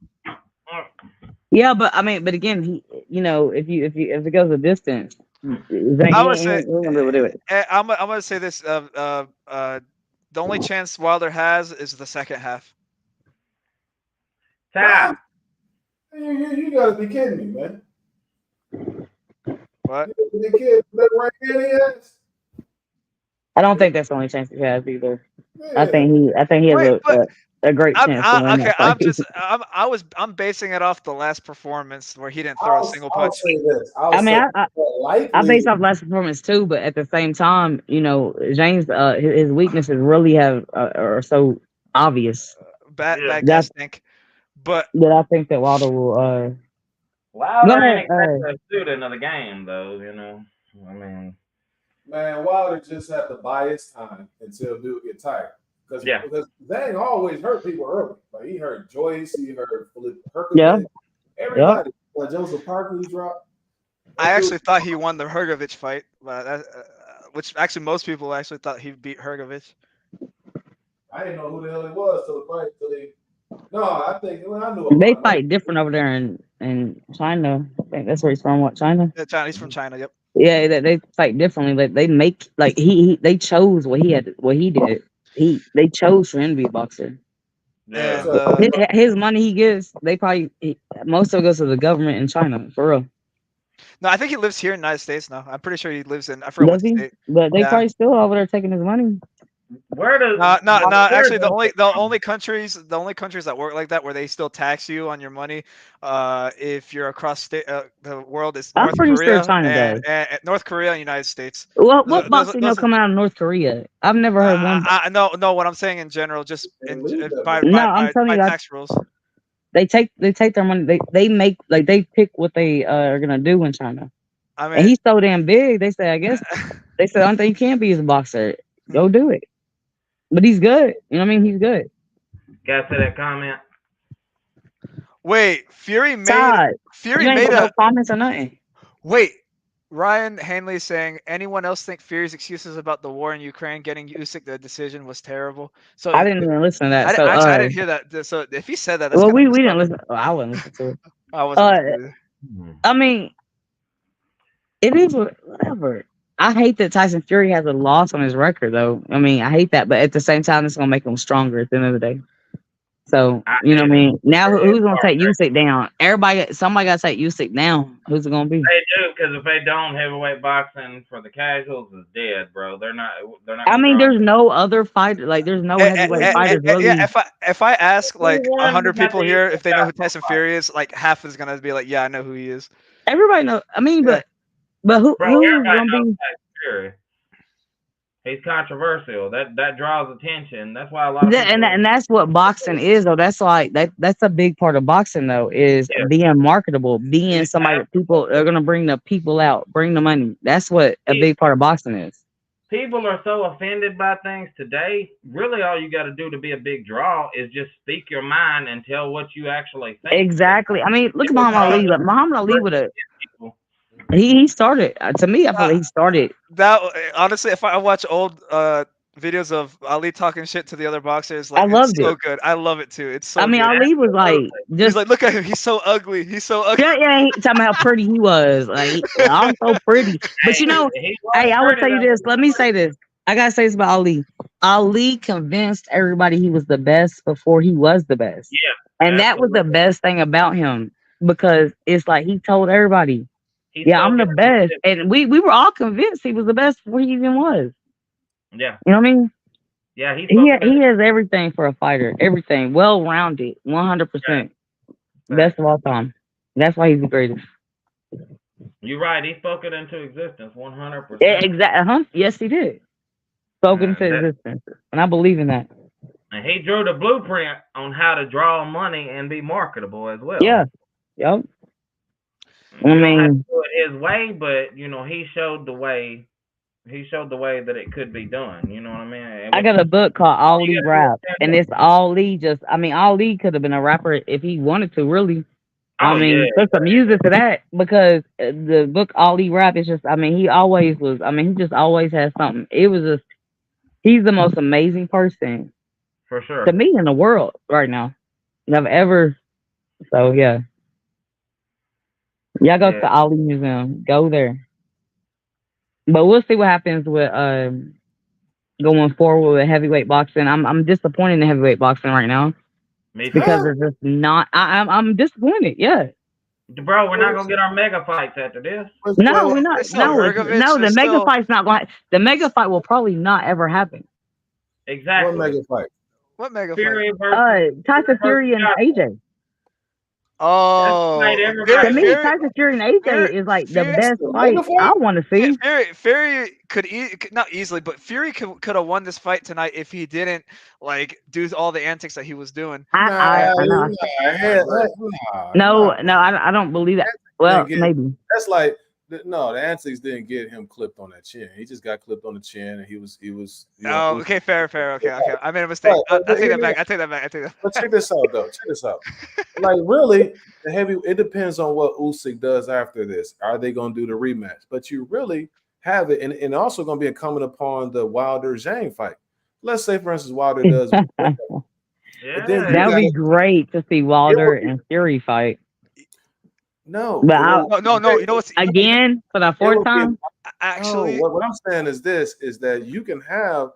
Yeah, but again, he, if it goes a distance, I would say I'm gonna say this: the only chance Wilder has is the second half. Time. You gotta be kidding me, man. What? The kid, that right hand he has? I don't think that's the only chance he has either. Yeah. I think he has Wait, but a great chance to win okay. that fight. I'm basing it off the last performance where he didn't throw a single I'll punch. say this. I mean, I likely. base off last performance too, but at the same time, you know, James, his weaknesses really are so obvious Bad Yeah. gas tank. But that I think that Wilder will. Wilder Go ahead, ain't exactly a student of the game, though. You know, I mean, Man, Wilder just had to buy his time until dude get tired. Because Zang always hurt people early. Like he hurt Joyce, he hurt Hercules. Yeah. Everybody. Like Joseph Parker, he dropped. I actually thought he won the Hrgovic fight, but which actually most people actually thought he beat Hrgovic. I didn't know who the hell it was till the fight. No, I think I knew. They fight different over there in China. I think that's where he's from. What, China? Yeah, China. He's from China. Yep. Yeah, they fight differently. Like they make like they chose what he did. They chose for him to be a boxer. Yeah. His money he gives, most of it goes to the government in China, for real. No, I think he lives here in the United States now. I'm pretty sure he lives in. I forgot what state. But they probably still over there taking his money. where does No. Actually, the only countries that work like that where they still tax you on your money, if you're across the world, is I'm North pretty Korea sure China does. and North Korea and United States. What boxing coming out of North Korea? I've never heard one. No. What I'm saying in general, just by tax rules. They take their money. They make they pick what they are gonna do in China. I mean, and he's so damn big. They say, I guess they said, I don't think you can be as a boxer. Go do it. But he's good. You know what I mean? He's good. Gotta say that comment. Wait, Fury made no comments or nothing. Wait, Ryan Hanley saying, anyone else think Fury's excuses about the war in Ukraine getting Usyk the decision was terrible? So I didn't even listen to that. I didn't hear that. So if he said that, that's well, we didn't listen. I wouldn't listen to it. I wasn't. I mean, it is whatever. I hate that Tyson Fury has a loss on his record, though. I mean, I hate that, but at the same time, it's gonna make him stronger at the end of the day. So you know what I mean. Now, who's gonna take Usyk down? Somebody got to take Usyk down. Who's it gonna be? They do, because if they don't, heavyweight boxing for the casuals is dead, bro. They're not. I mean, there's no other fighter. Like, there's no heavyweight fighters. Really. Yeah, if I ask like 100 people here if they know who Tyson Fury is, like half is gonna be like, yeah, I know who he is. Everybody knows. I mean, but who's gonna be? Fury. He's controversial. That draws attention. That's why a lot of people... and that's what boxing is, though. That's like that's a big part of boxing, though, is being marketable, being somebody that people are gonna bring the people out, bring the money. That's what a big part of boxing is. People are so offended by things today. Really, all you got to do to be a big draw is just speak your mind and tell what you actually think. Exactly. I mean, look at Muhammad Ali. Like, Muhammad Ali would have. He started. To me, I feel like he started. That honestly, if I watch old videos of Ali talking shit to the other boxers, like, I loved it's so good. I love it too. It's so. I mean, good. Ali was like, he's like, look at him. He's so ugly. He's so ugly. Yeah. He talking about how pretty he was. Like, I'm so pretty. But you know, hey, I will tell you this. Let me say this. I gotta say this about Ali. Ali convinced everybody he was the best before he was the best. Yeah. And that was the best thing about him, because it's like he told everybody. I'm the best. And we were all convinced he was the best before he even was. Yeah. You know what I mean? Yeah, he has everything for a fighter. Everything. Well-rounded. 100%. Best of all time. That's why he's the greatest. You're right. He spoke it into existence 100%. Yeah, exactly. Yes, he did. Spoke it into existence. And I believe in that. And he drew the blueprint on how to draw money and be marketable as well. Yeah. Yep. I mean, do it his way, but you know, he showed the way. He showed the way that it could be done. You know what I mean? I got a book called Ali Rap, and it's Ali. Ali could have been a rapper if he wanted to. Really, put some music to that, because the book Ali Rap is just. I mean, he always was. I mean, he just always has something. It was just. He's the most amazing person, for sure, to me in the world right now. I've ever. So yeah. Y'all go to the Ali Museum. Go there. But we'll see what happens with going forward with heavyweight boxing. I'm disappointed in heavyweight boxing right now. Me too. Because it's just not. I'm disappointed. Yeah. Bro, we're not gonna get our mega fights after this. No, we're not. It's still No, Hrgovic, no. The it's mega still- fight's not going. The mega fight will probably not ever happen. Exactly. What mega fight? What mega Fury fight? versus Tyson Fury and AJ. Oh, That's To everybody- me, Fury, Tyson Fury and AJ Fury- is like the Fury- best the fight mega fight? I want to see. Fury could not easily, but Fury could have won this fight tonight if he didn't like do all the antics that he was doing. I know. No, I don't believe that. Well, maybe. That's like the antics didn't get him clipped on that chin. He just got clipped on the chin, and he was. Oh, okay, fair. Okay. I made a mistake. I take that back. I take that back. But check this out, though. Check this out. Like, really, it depends on what Usyk does after this. Are they going to do the rematch? But you really have it, and also going to be incumbent upon the Wilder-Zang fight. Let's say, for instance, Wilder does. Yeah. That would be great to see Wilder and Fury fight. No, But No. You know what's again for the fourth time? actually? what I'm saying is this: is that you can have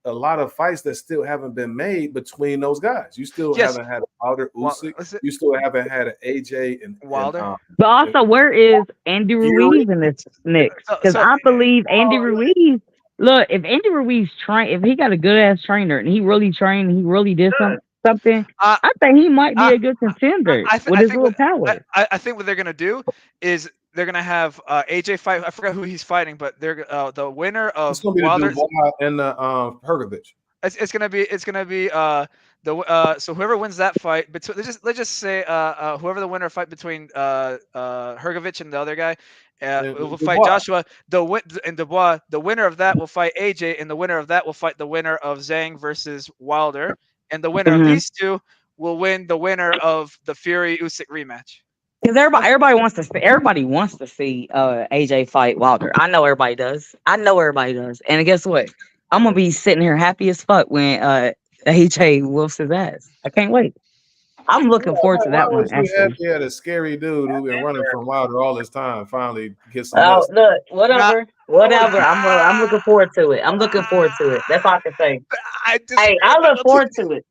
a lot of fights that still haven't been made between those guys. You still haven't had a Wilder Usyk. You still haven't had an AJ and Wilder. But also, where is Andy Ruiz in this mix? Because I believe Andy Ruiz. Look, if Andy Ruiz if he got a good ass trainer and he really trained, he really did something. I think he might be a good contender with his little power. I think what they're gonna do is they're gonna have AJ fight. I forgot who he's fighting, but they're the winner of it's gonna be Wilder and Hrgovic. It's gonna be so whoever wins that fight between let's just say whoever the winner fight between Hrgovic and the other guy will fight Joshua. Dubois. The winner of that will fight AJ, and the winner of that will fight the winner of Zhang versus Wilder, and the winner of these two will win the winner of the Fury Usyk rematch. Because everybody wants to see AJ fight Wilder. I know everybody does. And guess what? I'm gonna be sitting here happy as fuck when AJ whoops his ass. I can't wait. I'm looking forward to that one. Actually, Yeah, the scary dude who been running from Wilder all this time finally gets some. Oh, look, whatever. I'm looking forward to it. That's all I can say. I look forward to it.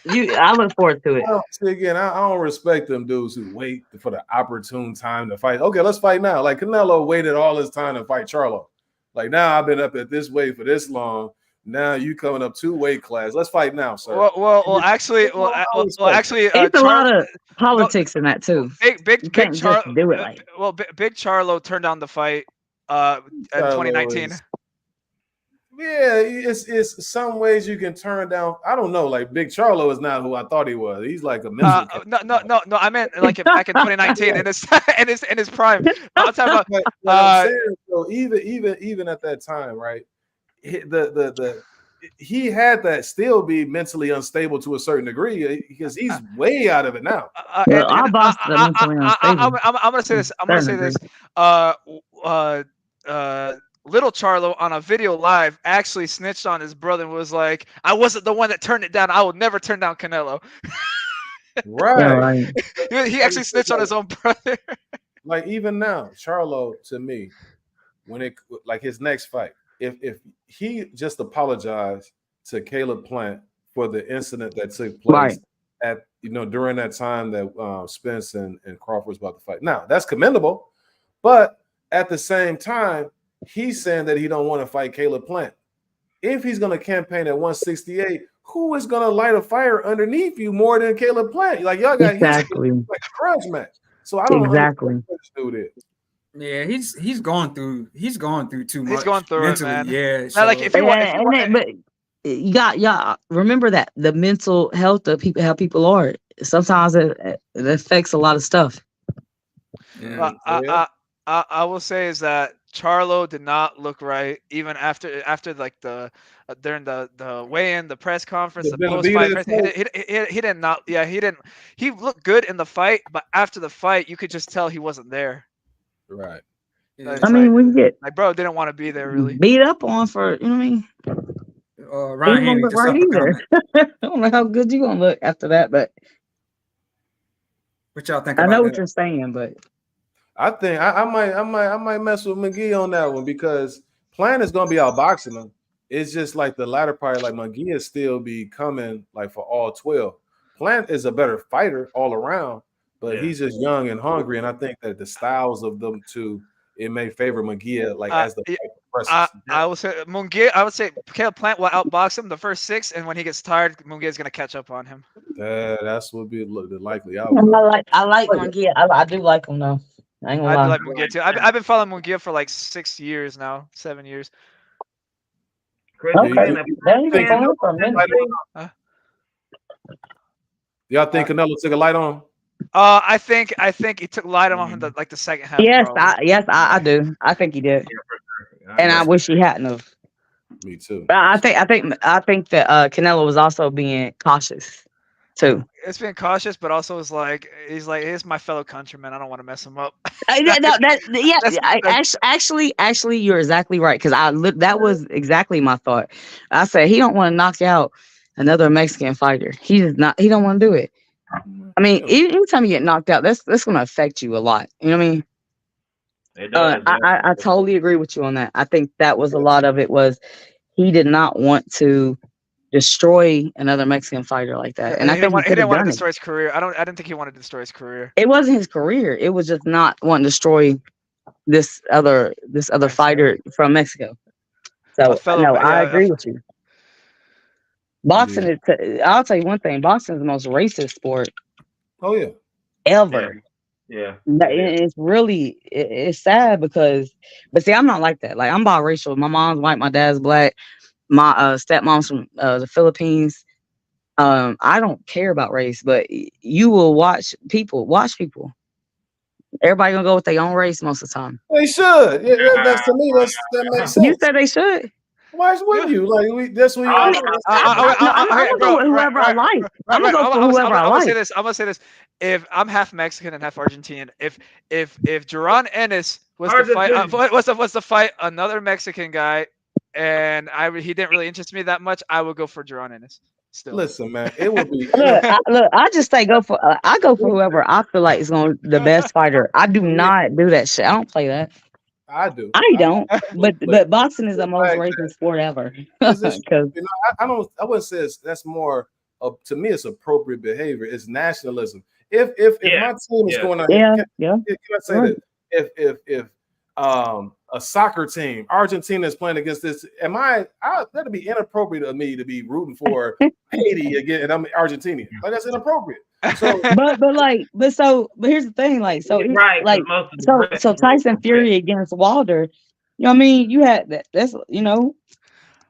I look forward to it. See, again, I don't respect them dudes who wait for the opportune time to fight. Okay, let's fight now. Like Canelo waited all his time to fight Charlo. Like now I've been up at this weight for this long. Now you coming up 2 weight class. Let's fight now, sir. Well, actually, it's a lot of politics in that too. Big Charlo do it like. Well, Big Charlo turned down the fight in 2019. Yeah, it's some ways you can turn down. I don't know. Like Big Charlo is not who I thought he was. He's like a mental. No. I meant like back in 2019 in his prime. I'm talking about. So even at that time, right? He had that still be mentally unstable to a certain degree because he's way out of it now. I'm gonna say this. Little Charlo on a video live actually snitched on his brother and was like, "I wasn't the one that turned it down. I would never turn down Canelo." Right. He actually snitched on his own brother. Like even now, Charlo to me, when it like his next fight, if he just apologized to Caleb Plant for the incident that took place at during that time that Spence and Crawford was about to fight. Now that's commendable, but at the same time, he's saying that he don't want to fight Caleb Plant. If he's going to campaign at 168, who is going to light a fire underneath you more than Caleb Plant? Like y'all got exactly like a grudge match. So I don't exactly. know what this dude is. Yeah, he's going through too much. He's going through mentally, it, man. Yeah, so. Like if you want, but you got remember that the mental health of people, how people are. Sometimes it affects a lot of stuff. Yeah. I will say is that Charlo did not look right even after like the during the weigh-in, the press conference, the post-fight. He did not. Yeah, he didn't. He looked good in the fight, but after the fight, you could just tell he wasn't there. Right. I mean, we get like bro didn't want to be there really. Beat up on for what I mean. Ryan Haney just right either. I don't know how good you gonna look after that, but what y'all think? I about know that? what you're saying, but I think I might mess with McGee on that one because Plant is gonna be outboxing him. It's just like the latter part, like McGee is still be coming like for all 12. Plant is a better fighter all around, but he's just young and hungry, and I think that the styles of them two, it may favor Munguia like as the fight progresses. I would say Munguia. I would say Caleb Plant will outbox him the first 6, and when he gets tired, Munguia is gonna catch up on him. That's what be the likely I outcome. like Munguia. I do like him though. I ain't gonna I lie. do like Munguia too. I've been following Munguia for like 6 years now, 7 years. Chris, Okay. being a That ain't fan been of for a minute. MMA, Y'all think Canelo took a light on? I think he took light on him in the second half. Yes, probably. I do. I think he did, yeah, for sure. and I wish he hadn't have. Me too. But I think that Canelo was also being cautious too. It's been cautious, but also he's like, he's my fellow countryman. I don't want to mess him up. Actually, you're exactly right. Because that was exactly my thought. I said he don't want to knock out another Mexican fighter. He don't want to do it. I mean, anytime you get knocked out, that's going to affect you a lot. You know what I mean? It does, I totally agree with you on that. I think that was a lot of it was he did not want to destroy another Mexican fighter like that. And I think he didn't want to destroy his career. I didn't think he wanted to destroy his career. It wasn't his career. It was just not wanting to destroy this other fighter from Mexico. So I agree with you. Boxing is. I'll tell you one thing. Boxing is the most racist sport. Oh yeah. Ever. Yeah. It's really it's sad because, but see, I'm not like that. Like I'm biracial. My mom's white. My dad's black. My stepmom's from the Philippines. I don't care about race, but you will watch people. Everybody gonna go with their own race most of the time. They should. Yeah, that's to me. That makes sense. You said they should. Why wouldn't you? Like that's what I'm gonna go with whoever I like. I'm gonna go for whoever I like. I'm gonna say this. If I'm half Mexican and half Argentinian, if Duran Ennis was to fight another Mexican guy, and he didn't really interest me that much, I would go for Duran Ennis. Still. Listen, man, it would be. Look, I just say go for whoever I feel like is going the best fighter. I do not do that shit. I don't play that. I do. I don't. But boxing is the most racist sport ever. Because I wouldn't say that's more. To me, it's appropriate behavior. It's nationalism. If my team is going on, can I say that if a soccer team, Argentina is playing against this, that'd be inappropriate of me to be rooting for Haiti again, and I'm Argentinian. Like that's inappropriate. So, but here's the thing, so Tyson Fury against Wilder, you know what I mean? You had that. That's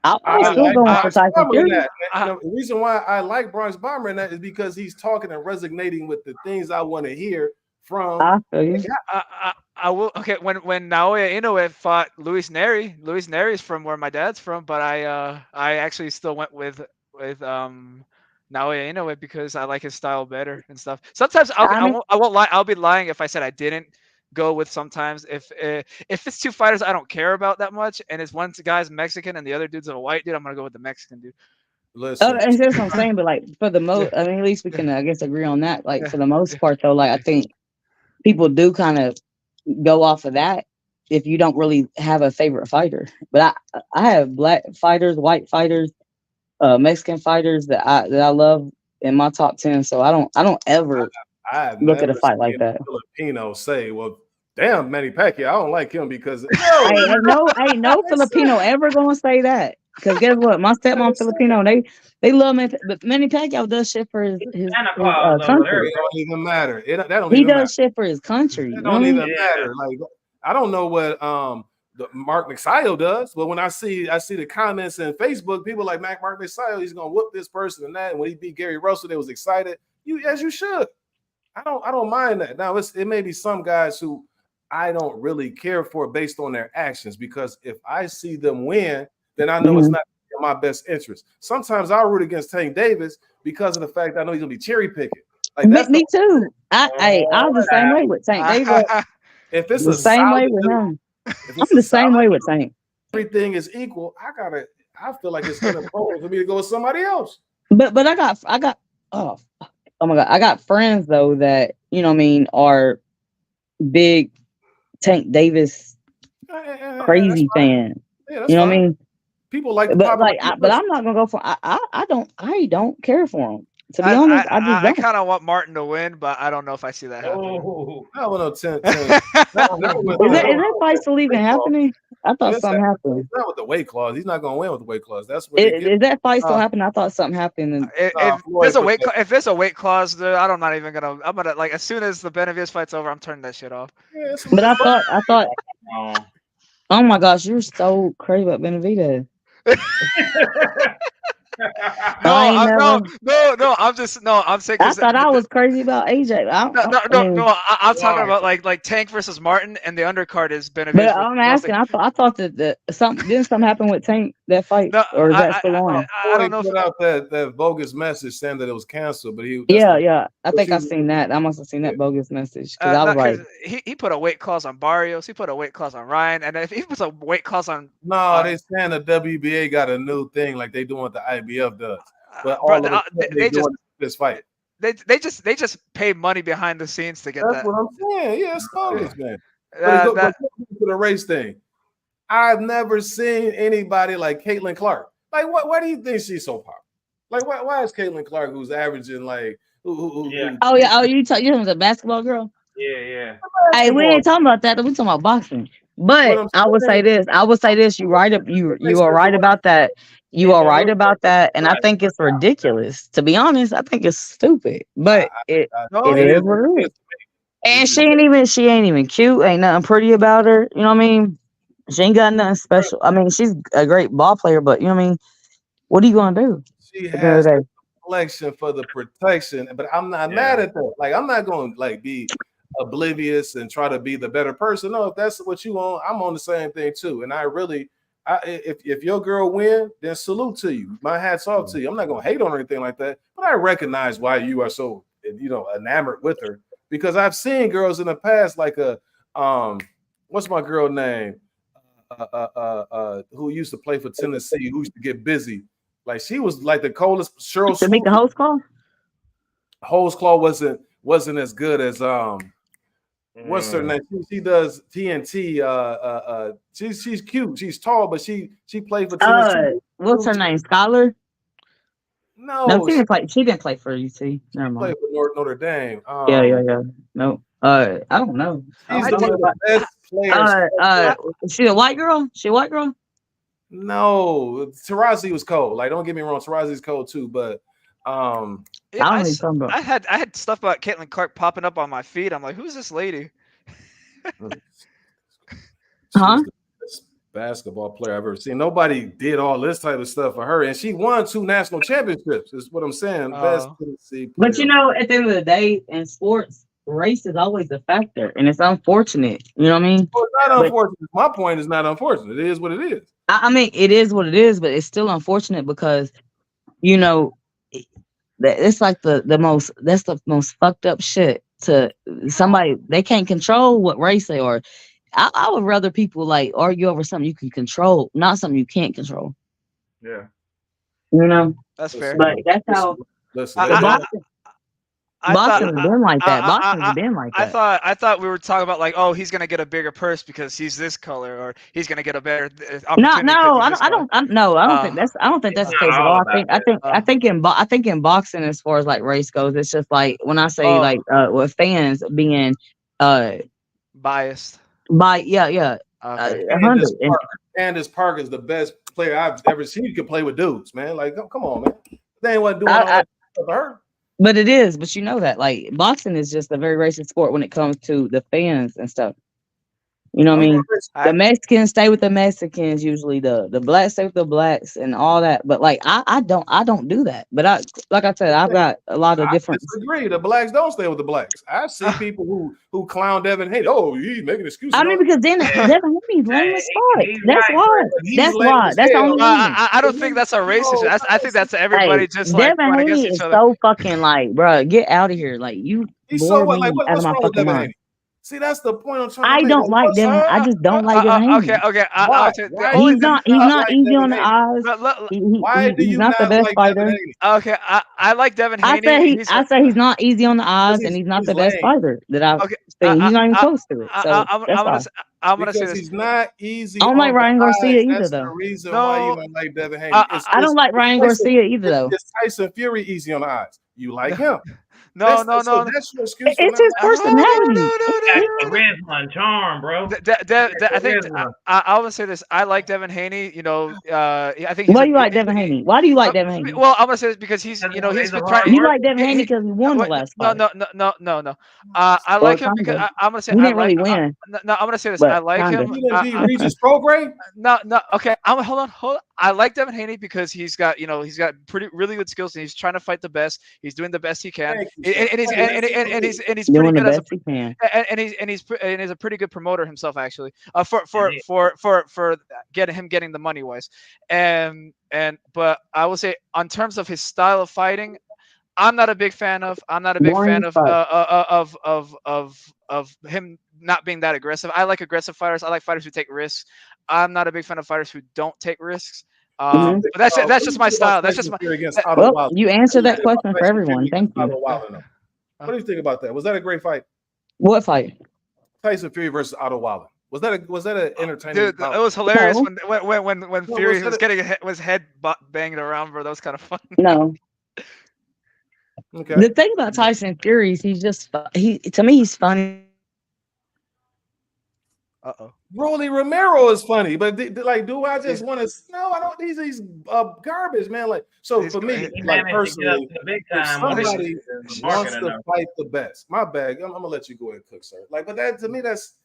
I'm still going for Tyson Fury. The reason why I like Bronx Bomber in that is because he's talking and resonating with the things I want to hear from. I feel you. I will. Okay, when Naoya Inoue fought Luis Neri is from where my dad's from, but I actually still went with Naoya Inoue because I like his style better and stuff. Sometimes I won't lie. I'll be lying if I said I didn't go with sometimes if it's two fighters I don't care about that much, and it's one guy's Mexican and the other dude's a white dude, I'm gonna go with the Mexican dude. Listen, and that's what I'm saying. But like for the most, I mean, at least we can I guess agree on that. Like for the most part, though, like I think people do kind of go off of that if you don't really have a favorite fighter. But I have black fighters, white fighters, Mexican fighters that I love in my top 10. So I don't ever look at a fight like that. Filipino say, well, damn, Manny Pacquiao, I don't like him because ain't no Filipino ever gonna say that. Because guess what? My stepmom Filipino, they love me, but Manny Pacquiao does shit for his country. It don't even matter. He does shit for his country. It don't even matter. Like I don't know what the Mark Mixayo does, but when I see the comments in Facebook, people like Mark Mixayo, he's gonna whoop this person and that. And when he beat Gary Russell, they was excited. As you should. I don't mind that. Now it may be some guys who I don't really care for based on their actions, because if I see them win, then I know it's not in my best interest. Sometimes I'll root against Tank Davis because of the fact that I know he's gonna be cherry picking. Like me too. I was the same way with Tank Davis. If it's the same way with him, I'm the same way with Tank. Everything is equal. I feel like it's inappropriate for me to go with somebody else. But I got oh my God, I got friends though that you know what I mean are big Tank Davis crazy fans. Yeah, you know what I mean? People like, but I'm not gonna go for. I don't care for him. To be honest, I just I don't. kind of want Martin to win, but I don't know if I see that happening. Oh, That was no 10. Is that fight still even happening? I thought something happened. Not with the weight clause. He's not going to win with the weight clause. That's where Is that fight still happening? I thought something happened. And If there's a weight if there's a weight clause, dude, I'm gonna like as soon as the Benavidez fight's over, I'm turning that shit off. but I thought. Oh my gosh, you're so crazy about Benavidez. No, I'm saying. I thought I was crazy about AJ. I'm talking about like Tank versus Martin, and the undercard is Benavidez. But I'm asking. I thought that something happen with Tank that fight, or is that still on? I don't know. Put out that bogus message saying that it was canceled, but Yeah. I think I've seen that. I must have seen that bogus message because I was like, he put a weight clause on Barrios. He put a weight clause on Ryan, and if he puts a weight clause on they saying the WBA got a new thing like they doing what the IBF does. But they just this fight. They just pay money behind the scenes to get that. That's what I'm saying. Yeah, it's bogus, man. But to the race thing, I've never seen anybody like Caitlin Clark. Like, why do you think she's so popular? Like, why is Caitlin Clark, who's averaging like, you talking about the basketball girl? Yeah. Hey, we ain't talking about that. We talking about boxing. But I would say this. You are right about that. You are right about that, and I think it's ridiculous. To be honest, I think it's stupid. But it is what it is. And she ain't even cute. Ain't nothing pretty about her. You know what I mean? She ain't got nothing special. I mean, she's a great ball player, but you know what I mean? What are you gonna do? She has a collection for the protection, but I'm not mad at that. Like, I'm not gonna like be oblivious and try to be the better person. No, if that's what you want, I'm on the same thing too. And if your girl win, then salute to you. My hat's off to you. I'm not gonna hate on her or anything like that, but I recognize why you are so enamored with her, because I've seen girls in the past like what's my girl name? Who used to play for Tennessee, who used to get busy. Like, she was like the coldest. Cheryl to make the host call. Holesclaw wasn't as good as what's her name? She does TNT. She's cute. She's tall, but she played for Tennessee. What's her name? Scholar? No, she didn't play for UT. Never mind. Played for Notre Dame. Yeah. No. I don't know. She's one of the best players. She a white girl? She a white girl? No, Tarazi was cold. Like, don't get me wrong, Tarazi's cold too, but I had stuff about Caitlin Clark popping up on my feed. I'm like, who's this lady? Huh? Basketball player I've ever seen. Nobody did all this type of stuff for her, and she won 2 national championships. Is what I'm saying. Best Tennessee player. But at the end of the day, in sports, race is always a factor, and it's unfortunate. You know what I mean? Well, it's not unfortunate. My point is not unfortunate. It is what it is. I mean, it is what it is, but it's still unfortunate because, it's like that's the most fucked up shit to somebody. They can't control what race they are. I would rather people like argue over something you can control, not something you can't control. Yeah. That's fair. But that's how boxing has been like that. Boxing has been like that. I thought we were talking about like, oh, he's gonna get a bigger purse because he's this color, or he's gonna get a better opportunity. No, I don't think that's the case at all. I think in boxing, as far as like race goes, it's just like when I say with fans being biased. Candace Parker is the best player I've ever seen. You can play with dudes, man. Like, come on, man. They ain't what doing all that stuff for her. But it is, but that like boxing is just a very racist sport when it comes to the fans and stuff. You know what I mean? The Mexicans stay with the Mexicans usually. The blacks stay with the blacks and all that. But like I don't do that. But like I said, I've got a lot of different. I disagree. The blacks don't stay with the blacks. I see people who clown Devin Haney. Oh, he's making excuses. I mean, because then Devin Haney's lame as fuck. That's why. That's the only reason. I don't think that's a racist. I think that's everybody just like Devin Haney is so fucking like, bro, get out of here. Like you. He's so what? Like what's wrong with Devin Haney? See, that's the point I'm trying to make. I don't like them. I just don't like them. Okay. He's not easy on the eyes. He's not the best fighter. Okay, I like Devin Haney. I say he's not easy on the eyes, and he's not the best fighter that I've seen. He's not even close to it. So I'm gonna say this. He's not easy. I don't like Ryan Garcia either, that's though. The reason why you don't like Devin Haney. I don't like Ryan Garcia either, though. It's Tyson Fury easy on the eyes. you like him. No. That's your excuse. It's his personality. That's charisma and charm, bro. I think I would say this. I like Devin Haney. You know, I think. Why do you like Devin Haney? Why do you like Devin Haney? Well, I'm gonna say this because he's been trying. You like Devin Haney because he won the last fight. No. I like him because I'm gonna say he didn't really win. No, I'm gonna say this. I like him. Regis program? No. Okay, hold on. I like Devin Haney because he's got really good skills and he's trying to fight the best. He's doing the best he can, and he's pretty good as and he's a pretty good promoter himself actually. For getting the money wise, but I will say on terms of his style of fighting, I'm not a big fan of. I'm not a big fan of him not being that aggressive. I like aggressive fighters. I like fighters who take risks. I'm not a big fan of fighters who don't take risks. But that's just my style. That's just my. Well, you answered that question for everyone. Thank you. What do you think about that? Was that a great fight? What fight? Tyson Fury versus Otto Wilder. Was that an entertaining? Dude, it was hilarious when Fury was getting his head banged around, bro. That was kind of fun. No. Okay. The thing about Tyson Fury is to me he's funny. Rolly Romero is funny, but do I just want to? No, I don't. He's garbage, man. Like, so for me, like personally, if somebody wants to fight the best, my bag. I'm gonna let you go ahead and cook, sir. Like, but that to me, that's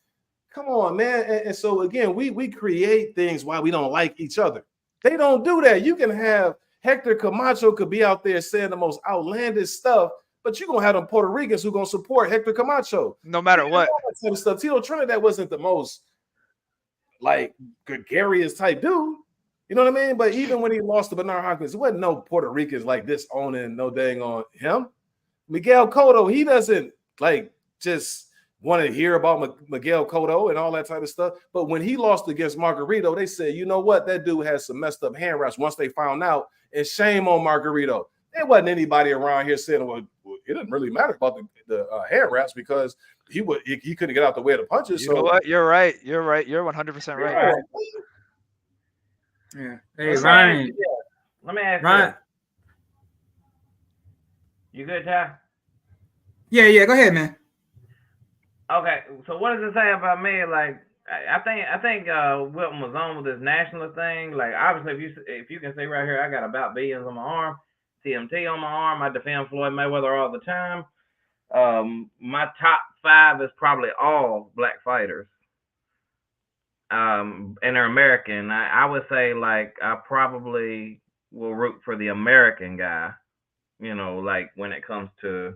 come on, man. And so again, we create things while we don't like each other. They don't do that. You can have Hector Camacho could be out there saying the most outlandish stuff, but you're gonna have them Puerto Ricans who gonna support Hector Camacho no matter what. Stuff. Tito Trinidad wasn't the most like gregarious type dude, you know what I mean? But even when he lost to Bernard Hopkins, it wasn't no Puerto Ricans like this owning no dang on him. Miguel Cotto, he doesn't like just want to hear about Miguel Cotto and all that type of stuff. But when he lost against Margarito, they said, you know what, that dude has some messed up hand wraps once they found out. And shame on Margarito. There wasn't anybody around here saying, well, it didn't really matter about the hand wraps because he couldn't get out the way of the punches. You know what? You're right. You're 100% right. Yeah. Hey, Ryan. Let me ask Ryan. You good, Ty? Yeah. Go ahead, man. Okay. So what does it say about me? Like, I think Wilton was on with this nationalist thing. Like, obviously, if you can see right here, I got about billions on my arm, TMT on my arm. I defend Floyd Mayweather all the time. My top 5 is probably all black fighters. And they're American. I would say, like, I probably will root for the American guy. You know, like when it comes to,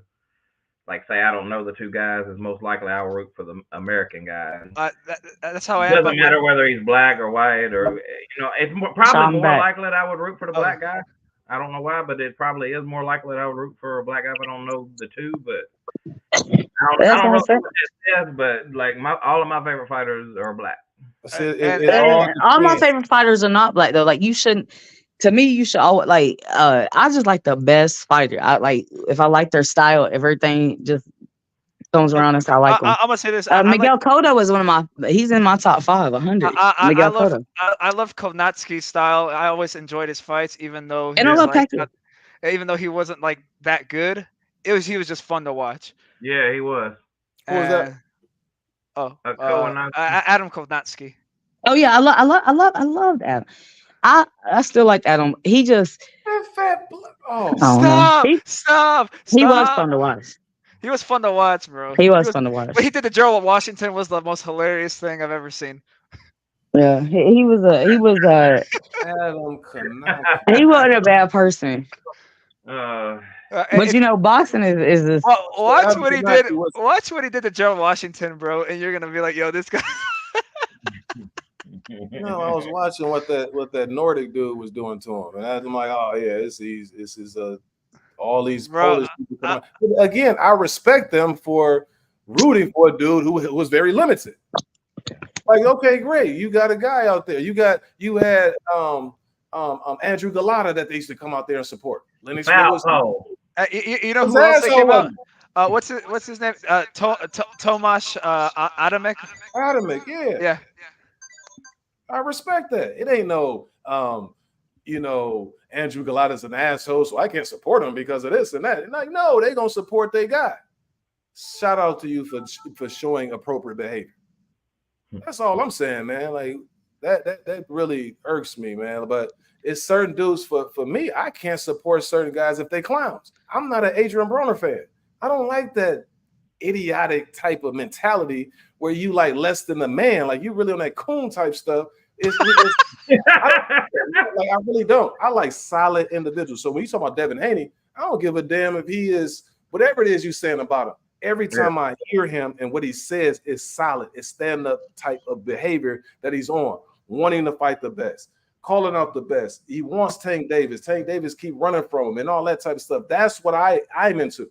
like, say I don't know the two guys, is most likely I will root for the American guy. That's how I am. It doesn't matter whether he's black or white or, it's probably more likely that I would root for the black guy. I don't know why, but it probably is more likely that I would root for a black guy if I don't know the two. But I don't really know what this is, but like all of my favorite fighters are black. All my favorite fighters are not black though. Like you shouldn't. To me, you should always like. I just like the best fighter. I like if I like their style, everything just comes around us. I like them. I'm gonna say this. Miguel Cotto is one of my. He's in my top 5, 100. Miguel Cotto. I love Kovnatsky's style. I always enjoyed his fights, even though even though he wasn't like that good. He was just fun to watch. Yeah, he was. Who was that? Adam Kovnatsky. Oh yeah, I loved Adam. I still like Adam. He just stop. He was fun to watch. He was fun to watch, bro. He was fun to watch. What he did to Gerald Washington was the most hilarious thing I've ever seen. Yeah, he was Adam he wasn't a bad person. But boxing is this. Watch what he did. Watch what he did to Gerald Washington, bro, and you're gonna be like, "Yo, this guy." No, I was watching what that Nordic dude was doing to him, and I'm like, "Oh yeah, this is all these Polish people come out." Again, I respect them for rooting for a dude who was very limited. Like, okay, great, you got a guy out there. You had Andrew Galata that they used to come out there and support. Lennox Lewis. You know who else came out? What's his name? Tomasz Adamek. Adamek, yeah. Yeah. I respect that. It ain't no Andrew Galate's an asshole, so I can't support him because of this and that. And like, no, they gonna support their guy. Shout out to you for showing appropriate behavior. That's all I'm saying, man. Like that really irks me, man. But it's certain dudes for me, I can't support certain guys if they clowns. I'm not an Adrian Broner fan. I don't like that idiotic type of mentality where you like less than a man, like you really on that coon type stuff. I really don't. I like solid individuals. So when you talk about Devin Haney, I don't give a damn if he is whatever it is you're saying about him. Every time I hear him and what he says is solid. It's stand-up type of behavior that he's on, wanting to fight the best, calling out the best. He wants Tank Davis. Tank Davis keep running from him and all that type of stuff. That's what I'm into.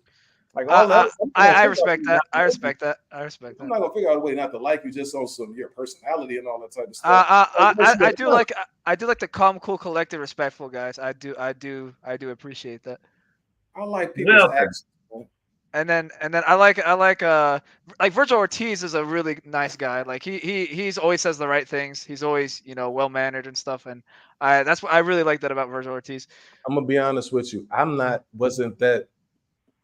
Like all that. I respect that. I respect that. I'm not gonna figure out a way not to like you just on your personality and all that type of stuff. I do like the calm, cool, collected, respectful guys. I do appreciate that. I like people's actions. And then I like Virgil Ortiz is a really nice guy. Like he's always says the right things. He's always well mannered and stuff. And that's what I really like that about Virgil Ortiz. I'm gonna be honest with you. Wasn't that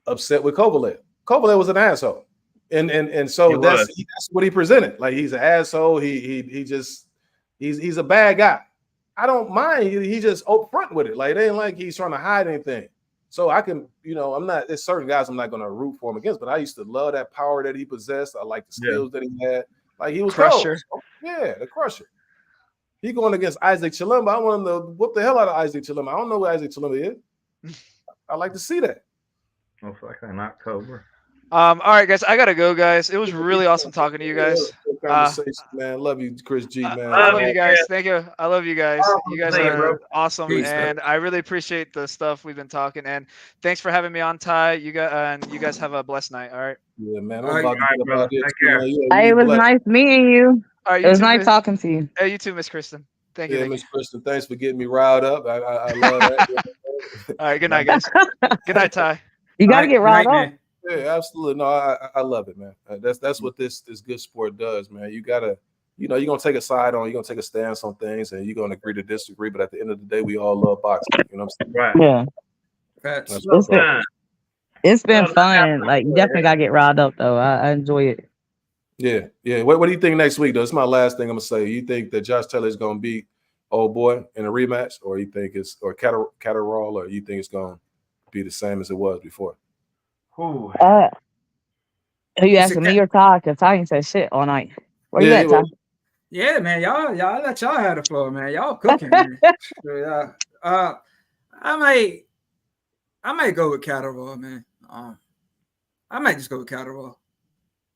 upset with Kovalev. Kovalev was an asshole, and so that's what he presented. Like he's an asshole. He's a bad guy. I don't mind. He's just upfront with it. Like it ain't like he's trying to hide anything. So I can, I'm not. There's certain guys I'm not going to root for him against, but I used to love that power that he possessed. I like the skills that he had. Like he was crusher. So, the crusher. He going against Isaac Chilemba. I want him to whoop the hell out of Isaac Chilemba. I don't know where Isaac Chilemba is. I like to see that. Most likely in October. All right, guys. I gotta go, guys. It was really awesome talking to you guys. Good conversation, man. Love you, Chris G, man. I love you guys. Thank you. I love you guys. You guys are awesome, Peace, and I really appreciate the stuff we've been talking. And thanks for having me on, Ty. You guys have a blessed night. All right. Yeah, man. All right, It was nice meeting you. All right, It was nice talking to you. Hey, you too, Miss Kristen. Thank you. Yeah, Miss Kristen. Thanks for getting me riled up. I love that. All right. Good night, guys. Good night, Ty. You gotta get riled up. Man. Yeah, absolutely. No, I love it, man. That's what this good sport does, man. You gotta, you're gonna take a side on, you're gonna take a stance on things, and you're gonna agree to disagree. But at the end of the day, we all love boxing. You know what I'm saying? Right. Yeah. It's been fun. Like you definitely gotta get riled up though. I enjoy it. Yeah. What do you think next week though? It's my last thing I'm gonna say. You think that Josh Taylor is gonna beat old boy in a rematch, or you think it's Catterall, or you think it's gonna be the same as it was before? Who? Who you asking, me or Ty? Because Ty ain't said shit all night. Where you at, Ty? Yeah, man. Y'all let y'all have the floor, man. Y'all cooking, man. So, I might go with Catterall, man. I might just go with Catterall.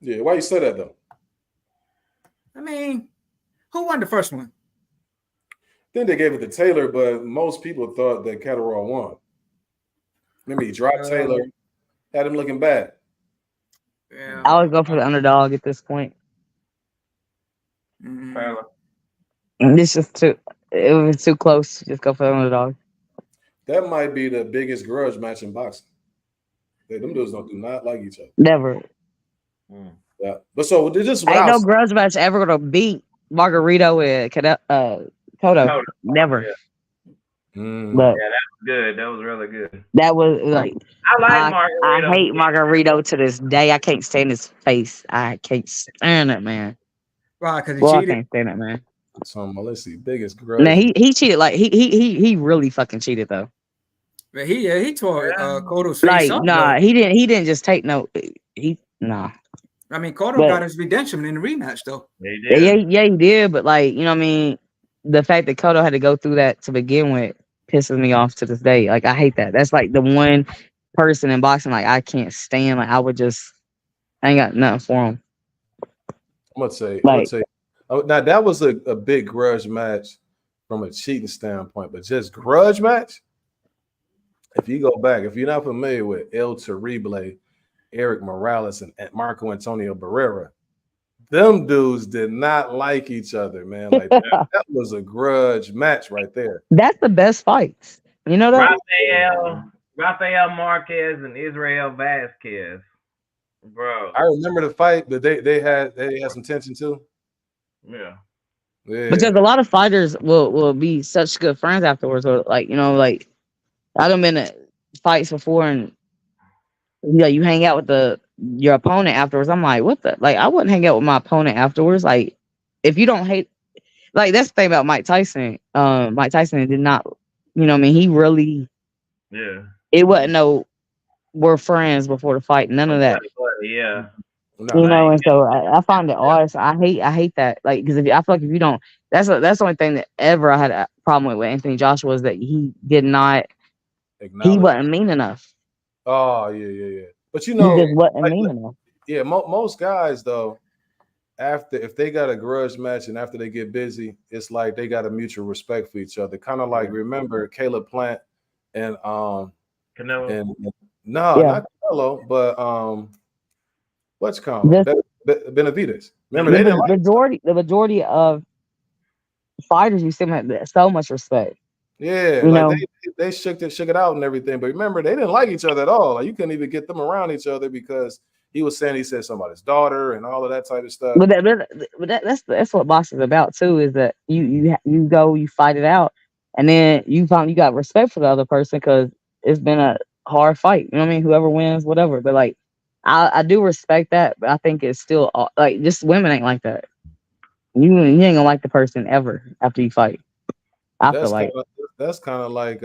Yeah, why you say that though? I mean, who won the first one? I think they gave it to Taylor, but most people thought that Catterall won. Remember, he dropped Taylor, had him looking bad. Yeah. I would go for the underdog at this point. Taylor. It's just it was too close. Just go for the underdog. That might be the biggest grudge match in boxing. Them dudes do not like each other. Never. Yeah. But so this is ain't no grudge match ever gonna beat Margarito and Cotto. Never. Yeah. But Yeah, that was good. That was really good. that was like I like Margarito. I hate Margarito to this day. I can't stand his face. I can't stand it, man. Why? Because he Well, I cheated. can't stand it, man. So let's see, biggest grudge. Nah, he cheated. Like he really fucking cheated though. But he tore Cotto's face Like up. nah, though. he didn't just take no. Nah. I mean, Cotto But- got his redemption in the rematch, though. They did. Yeah, he did. But like you know, what I mean, the fact that Cotto had to go through that to begin with pisses me off to this day. Like I hate that. That's like the one person in boxing like I can't stand. Like I ain't got nothing for him. I'm gonna say now that was a big grudge match from a cheating standpoint, but just grudge match. If you go back, if you're not familiar with El Terrible, Eric Morales, and Marco Antonio Barrera, them dudes did not like each other, man. Like that was a grudge match right there. That's the best fights. You know that? Rafael Marquez and Israel Vasquez. Bro. I remember the fight, but they had some tension too. Yeah. because Yeah. a lot of fighters will be such good friends afterwards, or like like I done been in fights before, and you hang out with your opponent afterwards. I'm like, what the, like I wouldn't hang out with my opponent afterwards. Like if you don't hate, like that's the thing about Mike Tyson. Mike Tyson did not, I mean, he really, Yeah. it wasn't no we're friends before the fight, none of that. Yeah. No, And so I find it odd. So I hate that. Like, because I feel like if you don't, that's the only thing that ever I had a problem with Anthony Joshua was that he did not, he acknowledge. wasn't mean enough. Oh yeah. But He just wasn't mean enough. yeah, most guys though, after if they got a grudge match and after they get busy, it's like they got a mutual respect for each other. Kind of like remember Caleb Plant and Canelo. and no, Yeah. not Canelo, but what's called Benavidez. Remember they didn't like the majority of fighters you see them have so much respect. yeah, You like know? they shook it out and everything. But remember, they didn't like each other at all. Like you couldn't even get them around each other because he said somebody's daughter and all of that type of stuff. But that's what boxing is about too. Is that you go, you fight it out, and then you find you got respect for the other person because it's been a hard fight. You know what I mean? Whoever wins, whatever. But like, I do respect that, but I think it's still like just women ain't like that. You ain't gonna like the person ever after you fight. I feel like that's kind of like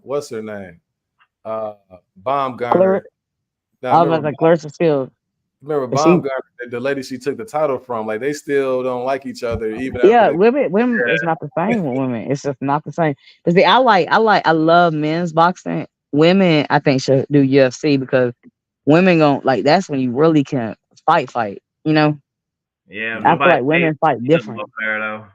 what's her name? Baumgartner. I was like Clarissa Shields. Remember Baumgartner, the lady she took the title from, like they still don't like each other even after women it's not the same with women. It's just not the same. But see, I love men's boxing. Women I think should do UFC because women like that's when you really can fight, you know? Yeah, I feel like women fight different. Over there, though.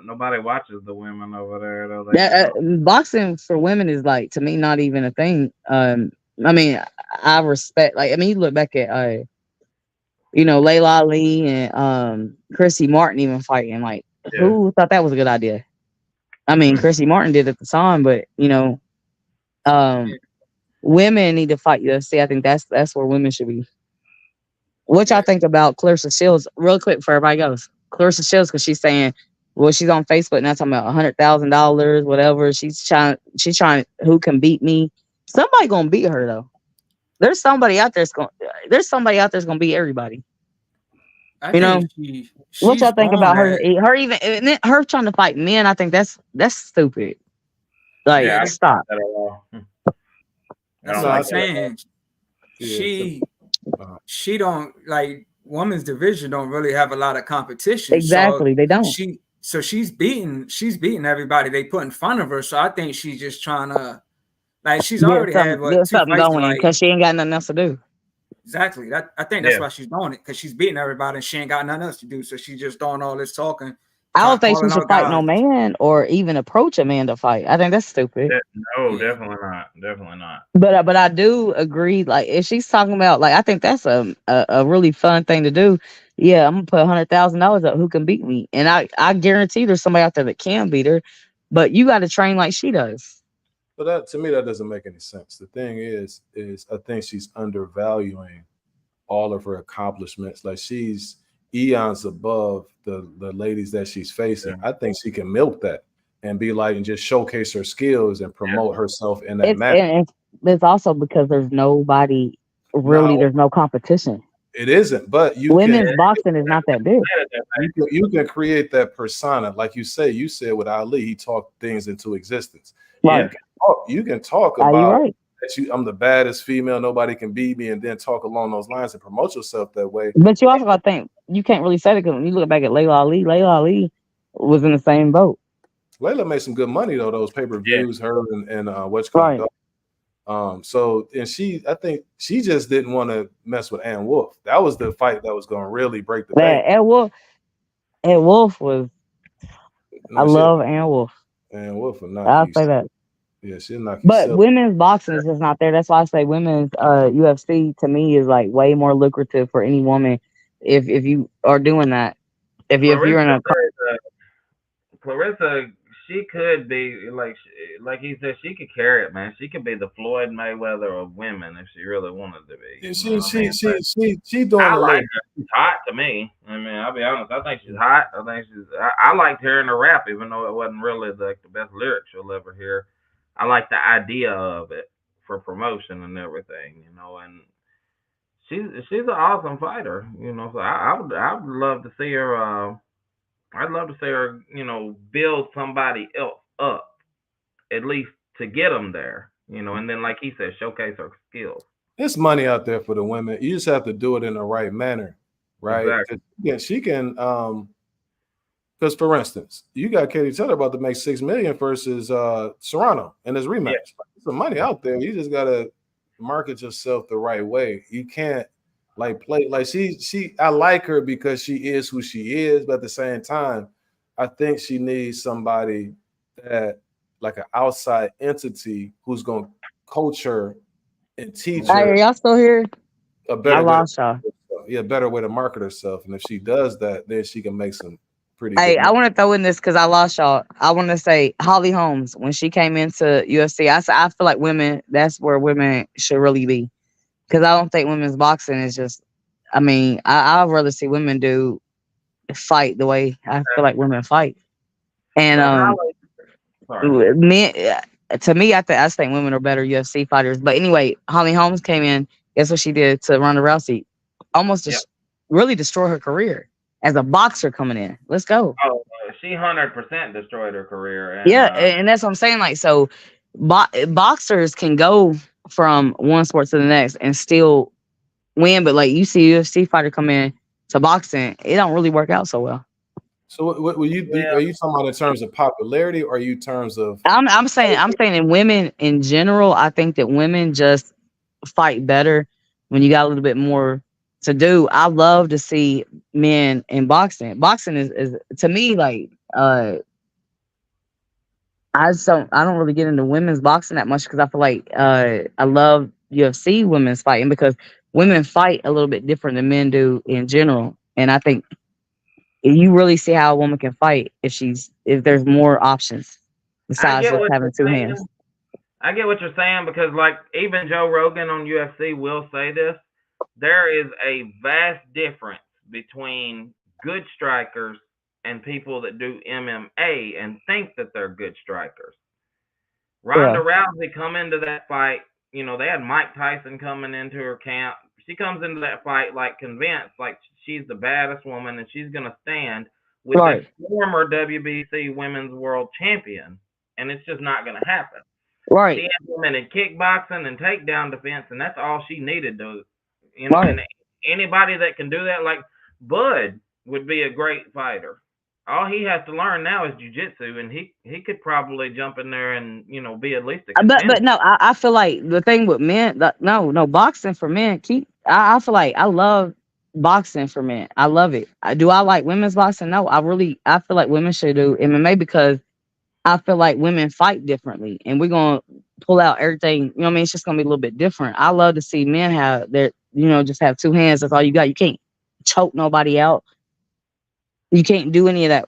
Nobody watches the women over there though. Boxing for women is like to me not even a thing. I mean, I respect you look back at Layla Ali and Chrissy Martin even fighting. Like, who thought that was a good idea? I mean, Chrissy Martin did at the time, but women need to fight UFC. I think that's where women should be. What y'all think about Clarissa Shields? Real quick before everybody goes, Clarissa Shields, because she's saying, well, she's on Facebook now talking about $100,000, whatever. She's trying. Who can beat me? Somebody gonna beat her though. There's somebody out there's gonna beat everybody. What y'all think about her? Her trying to fight men. I think that's stupid. Like, stop. That's what I'm saying. She don't like women's division don't really have a lot of competition. Exactly, they don't. She's beating everybody they put in front of her. So I think she's just trying to she's already had something going because she ain't got nothing else to do. Exactly. I think that's why she's doing it because she's beating everybody and she ain't got nothing else to do. So she's just doing all this talking. I don't think she should fight no man or even approach a man to fight. I think that's stupid. No, definitely not. Definitely not. But I do agree. Like if she's talking about I think that's a really fun thing to do. Yeah, I'm gonna put $100,000 up. Who can beat me? And I guarantee there's somebody out there that can beat her. But you got to train like she does. But that to me that doesn't make any sense. The thing is I think she's undervaluing all of her accomplishments. Like she's eons above the ladies that she's facing. I think she can milk that and be and just showcase her skills and promote herself in that match. And it's also because there's nobody really. There's no competition. It isn't, but women's boxing is not that big. You can create that persona, like you said with Ali. He talked things into existence. Right. You can talk about that I'm the baddest female, nobody can beat me, and then talk along those lines and promote yourself that way. But you also got to think you can't really say that because when you look back at Layla Ali was in the same boat. Layla made some good money though; those pay-per-views, her and what's called. Right. So I think she just didn't want to mess with Ann Wolf. That was the fight that was going to really break the bank. Ann Wolf was. I love Ann Wolf. Ann Wolf, I'll say that. Yeah, she'll knock you. But women's boxing is just not there. That's why I say women's UFC to me is way more lucrative for any woman if you are doing that. If you're in a Clarissa, she could be like he said, she could carry it, man. She could be the Floyd Mayweather of women if she really wanted to be. She doing I a like little. her. She's hot to me. I mean, I'll be honest. I think she's hot. I liked hearing her rap, even though it wasn't really like the best lyrics you'll ever hear. I like the idea of it for promotion and everything, and she's an awesome fighter, So I would love to see her. I'd love to see her, build somebody else up, at least to get them there, and then, like he said, showcase her skills. There's money out there for the women. You just have to do it in the right manner, right? Exactly. Yeah, she can. Because for instance, you got Katie Taylor about to make $6 million versus Serrano in his rematch. Yeah. There's some money out there. You just gotta market yourself the right way. You can't play like she. I like her because she is who she is, but at the same time, I think she needs somebody that like an outside entity who's gonna coach her and teach her. Are y'all still here? A better I lost y'all. Yeah, better way to market herself. And if she does that, then she can make some pretty Hey, good I want to throw in this because I lost y'all. I want to say Holly Holmes, when she came into UFC, I feel like women, that's where women should really be. Because I don't think women's boxing is just, I mean, I'd rather see women fight the way I feel like women fight. And men, to me, I think women are better UFC fighters. But anyway, Holly Holmes came in. Guess what she did to Ronda Rousey? Almost really destroy her career as a boxer coming in. Let's go. Oh, she 100% destroyed her career. And, and that's what I'm saying. Like, so boxers can go from one sport to the next and still win, but like you see a UFC fighter come in to boxing, it don't really work out so well. So what are you talking about in terms of popularity, or are you terms of? I'm saying in women in general. I think that women just fight better when you got a little bit more to do. I love to see men in boxing. Boxing is to me like I don't really get into women's boxing that much because I feel like I love UFC women's fighting because women fight a little bit different than men do in general, and I think you really see how a woman can fight if there's more options besides just having two hands. I get what you're saying because, like, even Joe Rogan on UFC will say this. There is a vast difference between good strikers and people that do MMA and think that they're good strikers. Ronda Rousey come into that fight, they had Mike Tyson coming into her camp. She comes into that fight like convinced, like she's the baddest woman and she's gonna stand with a former WBC Women's World Champion, and it's just not gonna happen. Right. She had women in kickboxing and takedown defense, and that's all she needed to, and anybody that can do that, like Bud would be a great fighter. All he has to learn now is jiu-jitsu, and he could probably jump in there and be at least a contender. But no, I feel like the thing with men, no boxing for men. I feel like I love boxing for men. I love it. Do I like women's boxing? No, I feel like women should do MMA because I feel like women fight differently, and we're gonna pull out everything. It's just gonna be a little bit different. I love to see men have their, just have two hands. That's all you got. You can't choke nobody out. You can't do any of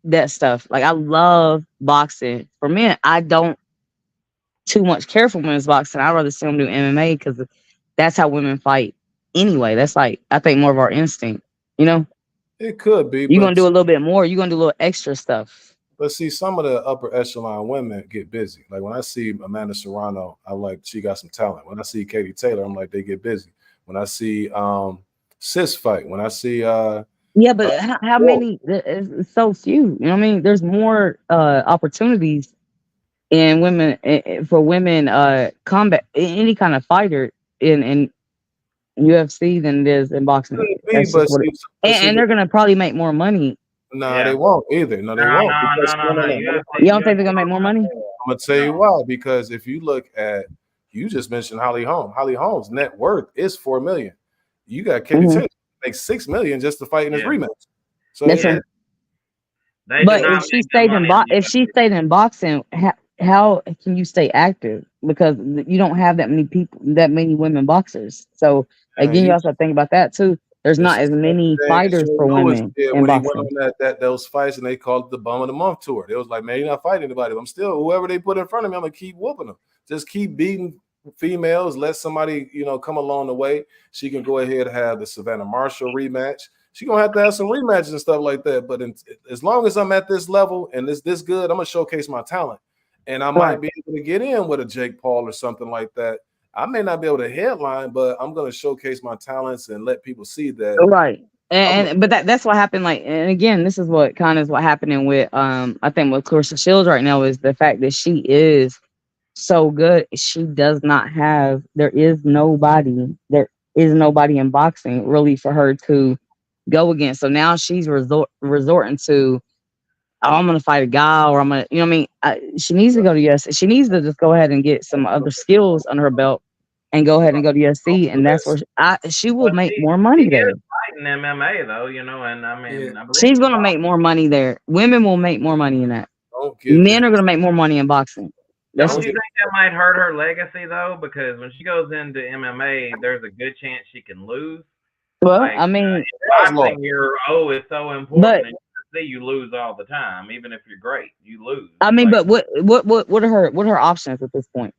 that stuff. Like, I love boxing for men. I don't too much care for women's boxing. I'd rather see them do MMA because that's how women fight anyway. That's like, I think, more of our instinct, It could be. You're going to do a little bit more. You're going to do a little extra stuff. But see, some of the upper echelon women get busy. Like when I see Amanda Serrano, I'm like, she got some talent. When I see Katie Taylor, I'm like, they get busy. When I see Sis fight, when I see yeah, but how many? It's so few. There's more opportunities in women for women combat, any kind of fighter in UFC than it is in boxing. And they're gonna probably make more money. No, they won't either. No, they won't. No. You don't think they're gonna make more money? I'm gonna tell you why. Because if you look at, you just mentioned Holly Holmes. Holly Holmes' net worth is $4 million. You got Katie Taylor make $6 million just to fight in his rematch. So that's right. But if she stayed in boxing, how can you stay active? Because you don't have that many women boxers. So again, you also think about that too. There's It's not as many fighters for women in when he boxing. went on those fights and they called it the bum of the month tour. It was like, man, you're not fighting anybody. I'm still whoever they put in front of me, I'm gonna keep whooping them. Just keep beating females. Let somebody, come along the way. She can go ahead and have the Savannah Marshall rematch. She's gonna have to have some rematches and stuff like that. But as long as I'm at this level and this good, I'm gonna showcase my talent. And I might be able to get in with a Jake Paul or something like that. I may not be able to headline, but I'm going to showcase my talents and let people see that. Right. But that's what happened. Like, and again, this is what kind of is what happening with I think with Clarissa Shields right now is the fact that she is so good. She does not have. There is nobody in boxing really for her to go against. So now she's resorting to, oh, I'm gonna fight a guy, or I'm gonna, you know what I mean? She needs to go to UFC. She needs to just go ahead and get some other skills under her belt and go ahead and go to UFC, and that's where she will make more money there. Fighting MMA though, and I mean, I believe She's gonna make more money there. Women will make more money in that. Men are gonna make more money in boxing. Don't you think that might hurt her legacy though? Because when she goes into MMA, there's a good chance she can lose. Well, I mean, boxing, your is so important. You lose all the time, even if you're great, you lose. I mean, but what are her options at this point?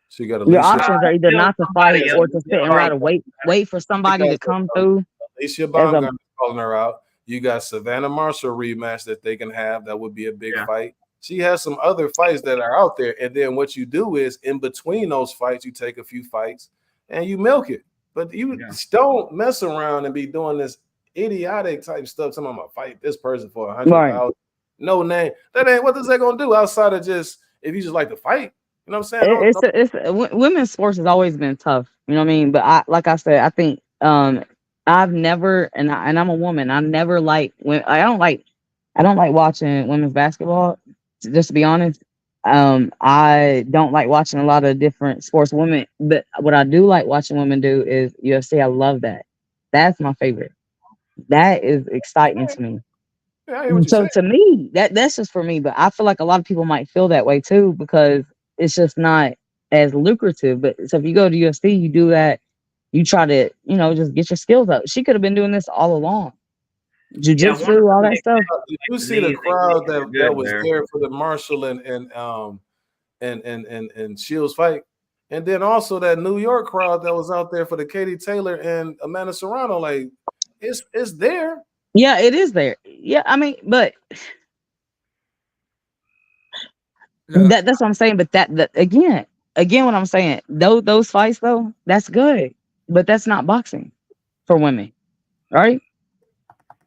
She got your options are either not to fight or to sit and rather wait for somebody to come through. Alicia Baumgartner calling her out. You got Savannah Marshall rematch that they can have. That would be a big fight. She has some other fights that are out there, and then what you do is in between those fights, you take a few fights and you milk it. But you don't mess around and be doing this idiotic type stuff. Talking about fight this person for $100,000, no name. That ain't what is that gonna do outside of just if you just like to fight. You know what I'm saying? It's women's sports has always been tough. You know what I mean? But like I said, I think I've never, and I'm a woman. I never like when I don't like watching women's basketball. Just to be honest, I don't like watching a lot of different sports women. But what I do like watching women do is UFC. I love that. That's my favorite. That is exciting to me. So to me, that's just for me. But I feel like a lot of people might feel that way too because it's just not as lucrative. But so if you go to UFC, you do that. You try to, just get your skills up. She could have been doing this all along. Jiu-jitsu, all that stuff. Did you see the crowd that was there for the Marshall and Shields fight? And then also that New York crowd that was out there for the Katie Taylor and Amanda Serrano. Like, it's there. Yeah, it is there. Yeah, I mean, but that's what I'm saying. But that again, what I'm saying, those fights though, that's good, but that's not boxing for women, right?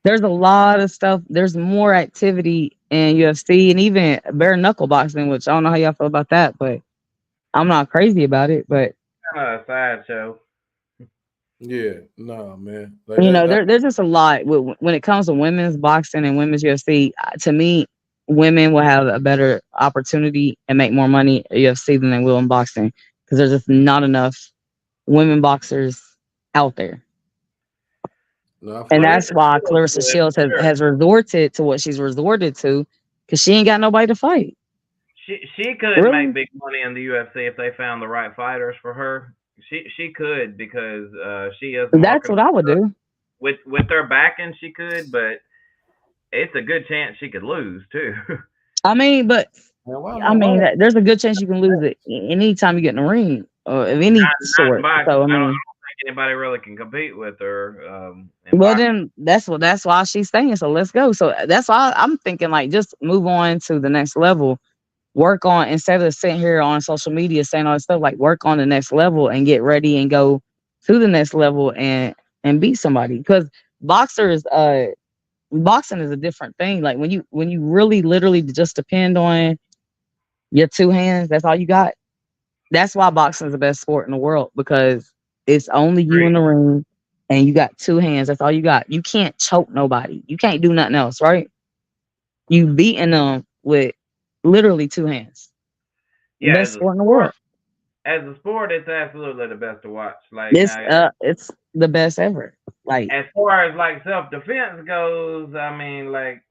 There's a lot of stuff. There's more activity in UFC and even bare knuckle boxing, which I don't know how y'all feel about that, but I'm not crazy about it. But kind of a sideshow. Yeah, no, man. Like there's just a lot when it comes to women's boxing and women's UFC. To me, women will have a better opportunity and make more money at UFC than they will in boxing because there's just not enough women boxers out there. No, and that's why Clarissa Shields has resorted to what she's resorted to because she ain't got nobody to fight. She could make big money in the UFC if they found the right fighters for her. She could because she is. That's what I would do. With their backing, she could, but it's a good chance she could lose too. I mean, there's a good chance you can lose it anytime you get in the ring or of any sort. So I mean, I don't think anybody really can compete with her. Well, then that's why she's staying. So let's go. So that's why I'm thinking like just move on to the next level. Work on instead of sitting here on social media saying all this stuff, like work on the next level and get ready and go to the next level and beat somebody. Because boxing is a different thing. Like when you really literally just depend on your two hands, that's all you got. That's why boxing is the best sport in the world because it's only you in the ring and you got two hands. That's all you got. You can't choke nobody. You can't do nothing else, right? You beating them with literally two hands. Yeah, best sport in the world. As a sport, it's absolutely the best to watch. Like it's the best ever. Like as far as like self-defense goes, I mean, like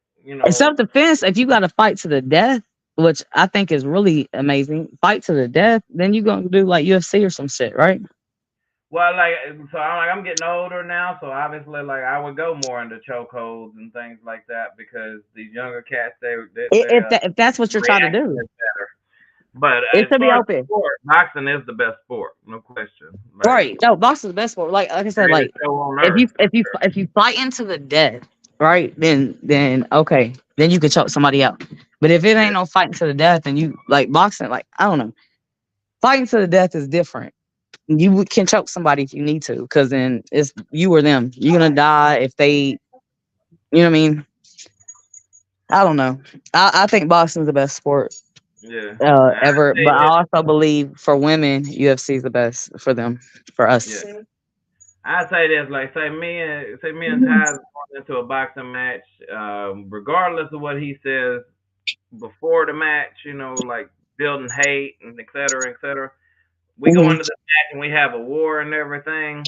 self-defense. If you got to fight to the death, which I think is really amazing, fight to the death, then you're gonna do like UFC or some shit, right? Well, like, so I'm getting older now, so obviously, like, I would go more into chokeholds and things like that because these younger cats, If that's what you're trying to reaction do, is better. But it as should be far as open. sport, boxing is the best sport, no question. Like, Right. No, boxing is the best sport. Like I said, greatest like show on if earth. you fight into the death, right, then okay, then you can choke somebody out. But if it ain't no fighting to the death, and you like boxing, like I don't know, fighting to the death is different. You can choke somebody if you need to, because then it's you or them. You're gonna die if they, you know what I mean. I don't know. I think boxing's the best sport Yeah. ever, Say but I this, also believe for women, UFC is the best for them, for us. yeah. I say this, like, say me and Ty's going into a boxing match, regardless of what he says before the match, like building hate and et cetera, et cetera. We go Mhm. into the match and we have a war and everything.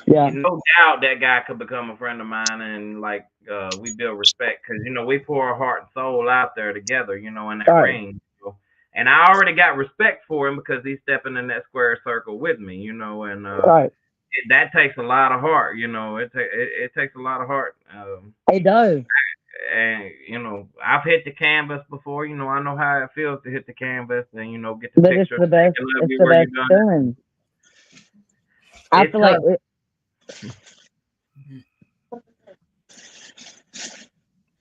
Yeah. No doubt that guy could become a friend of mine, and like we build respect because we pour our heart and soul out there together, in that Right. ring. And I already got respect for him because he's stepping in that square circle with me, and Right. that takes a lot of heart. It takes a lot of heart. It does. And I've hit the canvas before. I know how it feels to hit the canvas and get the But it's picture the best. taken of It's you the where you're best done. feeling. I It's feel like tough.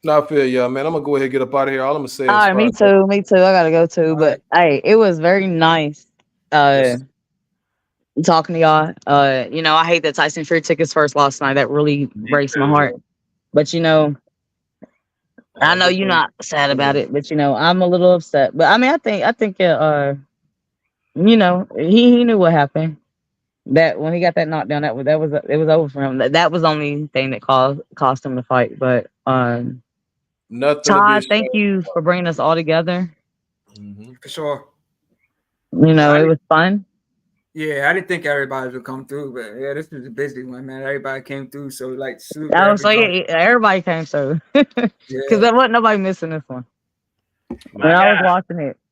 No, I feel you, man. I'm gonna go ahead and get up out of here. All I'm gonna say all is, right, me too. Me too. I gotta go too. All But right. hey, it was very nice yes, talking to y'all. I hate that Tyson Fury took his first loss tonight. That really Me breaks my too. heart. But I all know good you're things. not sad about it, but I'm a little upset. But I mean, I think he knew what happened. That when he got that knockdown, that was it was over for him. That was the only thing that cost him the fight. But Nothing to be Todd, ashamed thank you for bringing us all together. of. Mm-hmm. For sure. It I was fun. Yeah, I didn't think everybody would come through, but yeah, this was a busy one, man. Everybody came through, so like salute to I was like, everybody. everybody came through because Yeah, there wasn't nobody missing this one. When My I was God.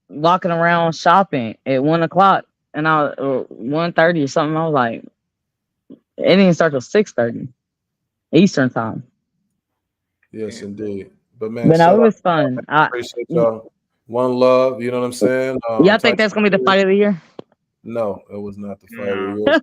walking around shopping at 1 o'clock, and I was 1:30 or something. I was like, it didn't start till 6:30 Eastern time. Yes, indeed. But man, But no, shout it out was to y'all, fun. man. Appreciate y'all. One love. You know what I'm saying? Y'all think Tyson that's gonna be the Fury. fight of the year? No, it was not the fight of the No. year.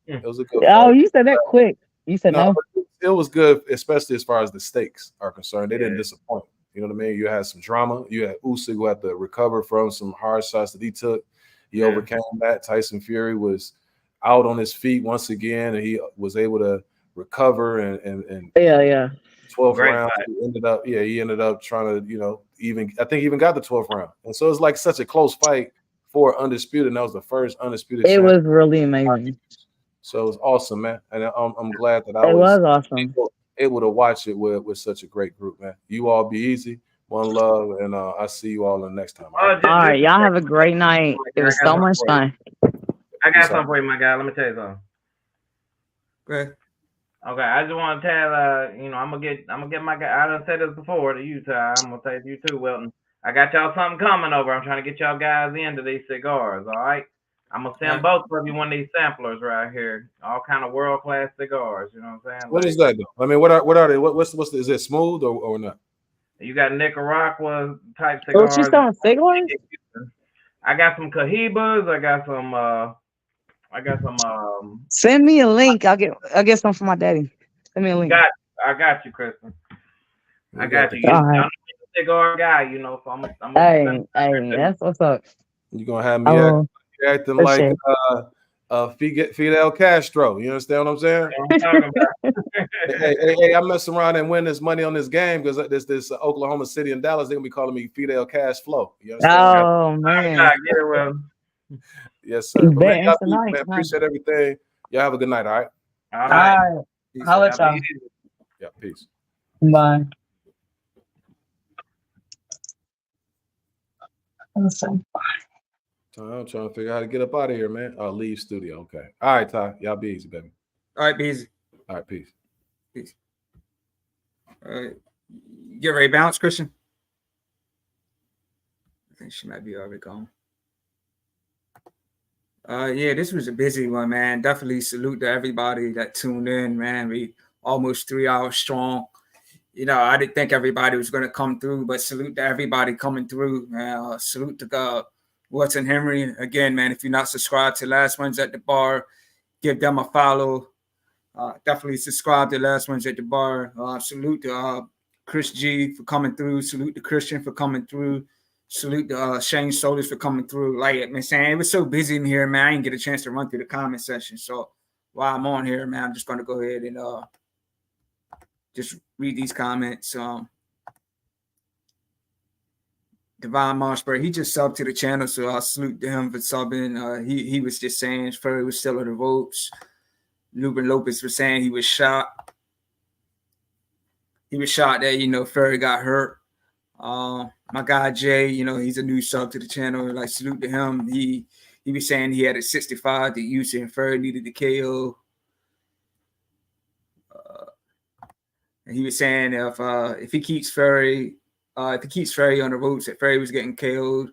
It was a good Oh, fight. you said that quick. You said No, no. but it was good, especially as far as the stakes are concerned. They didn't Yeah. disappoint. You know what I mean? You had some drama. You had Usyk who had to recover from some hard shots that he took. He Yeah. overcame that. Tyson Fury was out on his feet once again, and he was able to recover and Yeah. 12th Great round. fight. He ended up trying to, I think he even got the 12th round. And so it's like such a close fight for Undisputed. And that was the first Undisputed It champion. was really amazing. So it was awesome, man. And I'm glad that I It was was awesome. able to watch it with such a great group, man. You all be easy. One love, and I'll see you all the next time. All right. All right, y'all have a great night. It was so much fun. I got Peace something out. for you, my guy. Let me tell you something. go ahead. Okay, I just want to tell I'm gonna get my guy. I done said this before to you, Ty. I'm gonna tell it to you too, Wilton. I got y'all something coming over. I'm trying to get y'all guys into these cigars. All right. I'm gonna send both of you one of these samplers right here. All kind of world class cigars. You know what I'm saying? What is that? Though? I mean, what are they? What's is it smooth or not? You got Nicaragua type Oh, cigars. she's selling cigars? I got some Cohibas. I got some Send me a link. I'll get some for my daddy. Send me a link. I got you, Kristen. I got you. All I'm right. a cigar guy, so I'm Hey, that's what's up. You're gonna have me Oh, acting for like sure. Fidel Castro. You understand what I'm saying? I'm talking about. Hey, I mess around and win this money on this game because this Oklahoma City and Dallas, they're gonna be calling me Fidel Cash Flow. You understand? Oh man. Get it well. Yes, sir. But man, Bet y'all it's be, tonight. man, appreciate everything. Y'all have a good night, all right? All All right. right. Holla at y'all. Yeah, peace. Bye. I'm trying to figure out how to get up out of here, man. Oh, leave studio. Okay. All right, Ty. Y'all be easy, baby. All right, be easy. All right, peace. Peace. All right, get ready, bounce, Christian. I think she might be already gone. Yeah, this was a busy one, man. Definitely salute to everybody that tuned in, man. We almost 3 hours strong. I didn't think everybody was going to come through, but salute to everybody coming through. Salute to God. Watson Henry. Again, man, if you're not subscribed to Last Ones at the Bar, give them a follow. Definitely subscribe to Last Ones at the Bar. Salute to Chris G for coming through. Salute to Christian for coming through. Salute to Shane Solis for coming through. Like man, saying it was so busy in here, man. I didn't get a chance to run through the comment section. So while I'm on here, man, I'm just going to go ahead and just read these comments. Divine Marshberg, he just subbed to the channel, so I'll salute to him for subbing. He was just saying Fury was still in the ropes. Ruben Lopez was saying he was shocked. He was shocked that, Fury got hurt. My guy Jay, he's a new sub to the channel. Like, salute to him. He was saying he had a 65 that Usyk and Fury needed the KO. And he was saying if he keeps Fury on the ropes, that Fury was getting KO'd.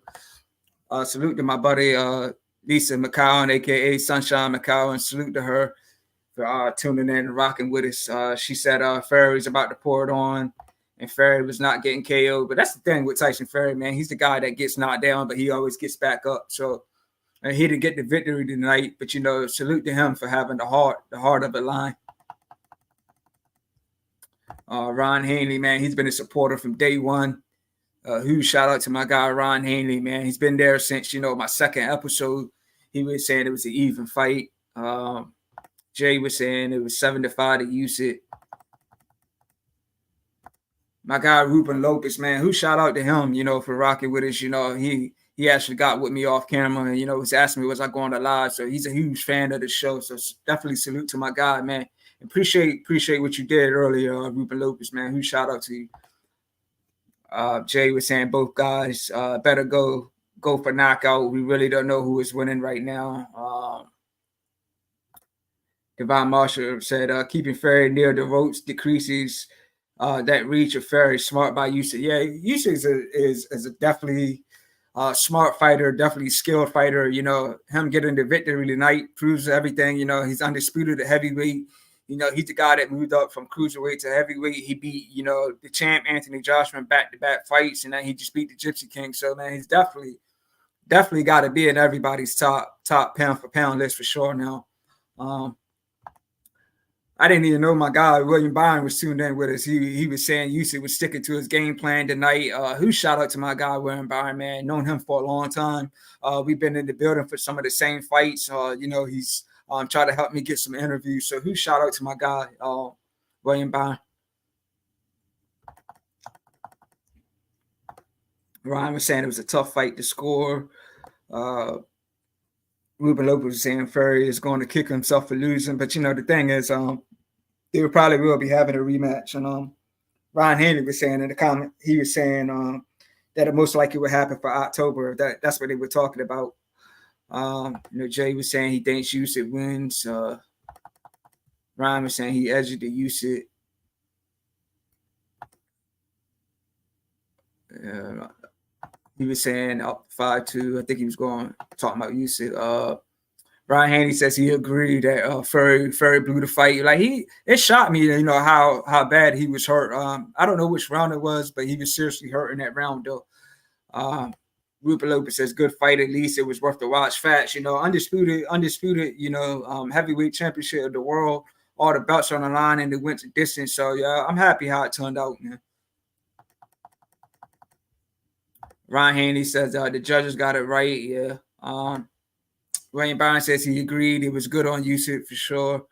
Salute to my buddy Lisa McCowan, aka Sunshine McCowan. Salute to her for tuning in and rocking with us. She said Fury was about to pour it on, and Fury was not getting KO'd. But that's the thing with Tyson Fury, man. He's the guy that gets knocked down, but he always gets back up. So he didn't get the victory tonight, but salute to him for having the heart of the line. Ron Hanley, man, he's been a supporter from day one. Huge shout out to my guy Ron Hanley, man. He's been there since my second episode. He was saying it was an even fight. Jay was saying it was 7-5 to Usyk. My guy Ruben Lopez, man, who shout out to him, for rocking with us. He actually got with me off camera and was asking me was I going to live. So he's a huge fan of the show. So definitely salute to my guy, man. Appreciate what you did earlier, Ruben Lopez, man. Who shout out to you? Jay was saying both guys better go for knockout. We really don't know who is winning right now. Devon Marshall said keeping Fury near the ropes decreases that reach of Fury. Smart by Usyk. Yeah, Usyk is a definitely smart fighter, definitely skilled fighter. Him getting the victory tonight proves everything. He's undisputed at heavyweight. He's the guy that moved up from cruiserweight to heavyweight. He beat, the champ Anthony Joshua in back-to-back fights, and then he just beat the Gypsy King. So, man, he's definitely got to be in everybody's top pound for pound list for sure now. I didn't even know my guy William Byron was tuned in with us. He was saying Usyk was sticking to his game plan tonight. Who shout out to my guy William Byron, man. Known him for a long time. We've been in the building for some of the same fights. He's try to help me get some interviews. So who shout out to my guy, William Byron. Ryan was saying it was a tough fight to score. Ruben Lopez was saying Fury is going to kick himself for losing. But, the thing is, they probably will be having a rematch. And Ryan Hanley was saying in the comment, he was saying that it most likely would happen for October. That's what they were talking about. Jay was saying he thinks Usyk wins. Ryan was saying he edged the Usyk. He was saying up 5-2. I think he was talking about Usyk. Ryan Haney says he agreed that Fury blew the fight. Like it shocked me, how bad he was hurt. I don't know which round it was, but he was seriously hurt in that round though. Ruben Lopez says, good fight. At least it was worth the watch. Facts, undisputed, heavyweight championship of the world. All the belts on the line and it went to distance. So, yeah, I'm happy how it turned out, man. Ryan Haney says the judges got it right. Yeah. William Byron says he agreed. It was good on Usyk for sure.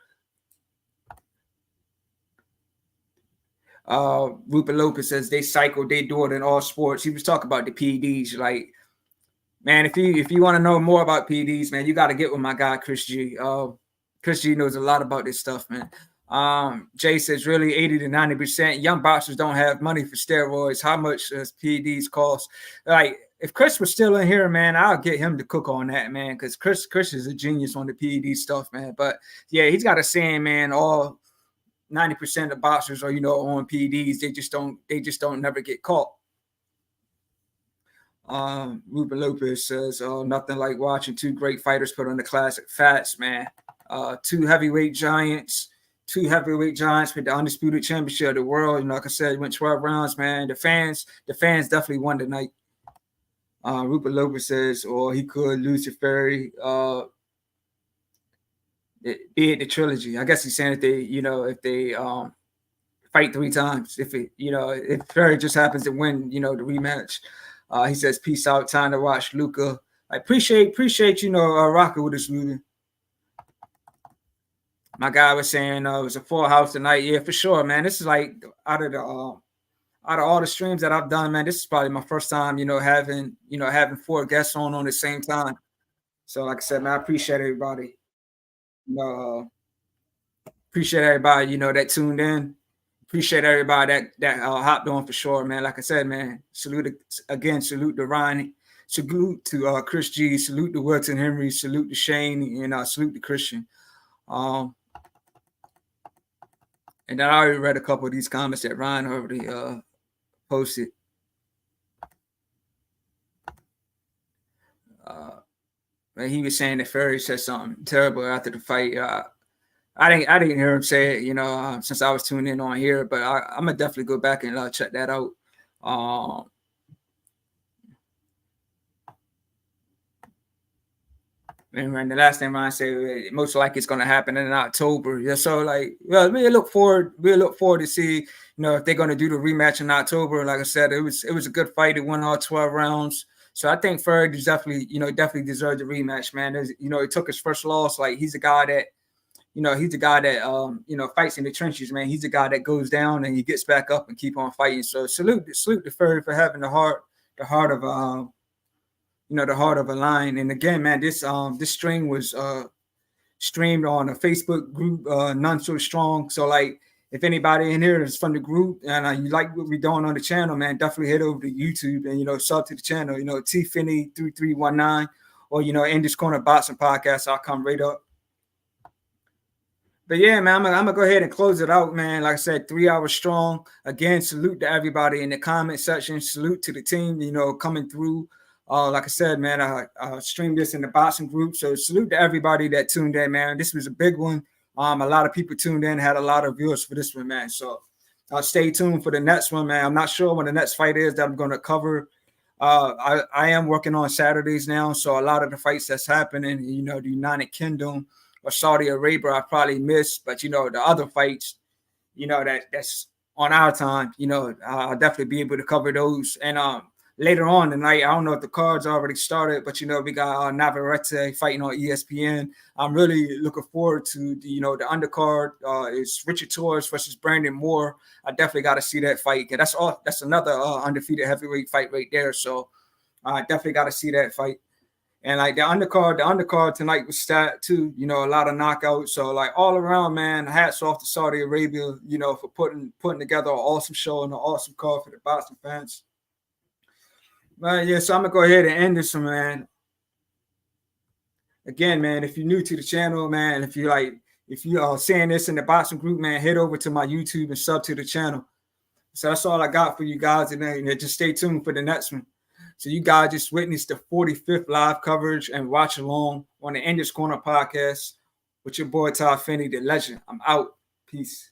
Ruben Lopez says they cycle, they do it in all sports. He was talking about the PDs. Like, man, if you want to know more about PDs, man, you got to get with my guy Chris G. Chris G knows a lot about this stuff, man. Jay says really 80 to 90%. Young boxers don't have money for steroids. How much does PDs cost? Like, if Chris was still in here, man, I'll get him to cook on that, man, because Chris is a genius on the PED stuff, man. But yeah, he's got a saying, man. All 90% of boxers are, on PEDs. They just don't never get caught. Ruben Lopez says, nothing like watching two great fighters put on the classic fats, man. Two heavyweight giants with the undisputed championship of the world. You know, like I said, went 12 rounds, man. The fans definitely won tonight. Ruben Lopez says, or he could lose to Fury. Be it the trilogy. I guess he's saying if they fight 3 times, if Fury just happens to win, the rematch. He says, peace out, time to watch Luca. I appreciate rocking with us, Ruben. My guy was saying it was a full house tonight. Yeah, for sure, man. This is like out of all the streams that I've done, man, this is probably my first time, having 4 guests on the same time. So like I said, man, I appreciate everybody. Appreciate everybody, that tuned in. Appreciate everybody that hopped on for sure, man. Like I said, man, salute to Ryan, salute to Chris G, salute to Wilton Henry, salute to Shane, and salute to Christian. And then I already read a couple of these comments that Ryan already posted. And he was saying that Fury said something terrible after the fight. I didn't hear him say it, since I was tuning in on here, but I'm gonna definitely go back and check that out. And the last thing Ryan said, most likely it's gonna happen in October. Yeah, so we look forward to see, if they're gonna do the rematch in October. Like I said, it was a good fight. It won all 12 rounds. So I think Fury definitely deserved the rematch, man. He took his first loss. Like he's a guy that, fights in the trenches, man. He's the guy that goes down and he gets back up and keep on fighting. So salute to Fury for having the heart of a lion. And again, man, this stream was streamed on a Facebook group, None So Strong. So if anybody in here is from the group and you like what we're doing on the channel, man, definitely head over to YouTube and sub to the channel. T Finney 3319 or In This Corner Boxing Podcast. I'll come right up. But yeah, man, I'm gonna go ahead and close it out, man. Like I said, 3 hours strong. Again, salute to everybody in the comment section. Salute to the team, coming through. Like I said, man, I streamed this in the boxing group. So salute to everybody that tuned in, man. This was a big one. A lot of people tuned in, had a lot of viewers for this one, man. So stay tuned for the next one, man. I'm not sure when the next fight is that I'm going to cover. I am working on Saturdays now. So a lot of the fights that's happening, the United Kingdom or Saudi Arabia, I probably missed. But, the other fights, that's on our time, I'll definitely be able to cover those. And later on tonight, I don't know if the cards already started, but we got Navarrete fighting on ESPN. I'm really looking forward to the undercard. It's Richard Torres versus Brandon Moore. I definitely got to see that fight. That's another undefeated heavyweight fight right there. So I definitely got to see that fight. And the undercard tonight was stacked too. A lot of knockouts. So all around, man, hats off to Saudi Arabia. For putting together an awesome show and an awesome card for the boxing fans. Yeah, so I'm gonna go ahead and end this one, man. Again, man, if you're new to the channel, man, if you are seeing this in the boxing group, man, head over to my YouTube and sub to the channel. So that's all I got for you guys today. And just stay tuned for the next one. So you guys just witnessed the 45th live coverage and watch along on the In This Corner podcast with your boy Ty Finney, the legend. I'm out. Peace.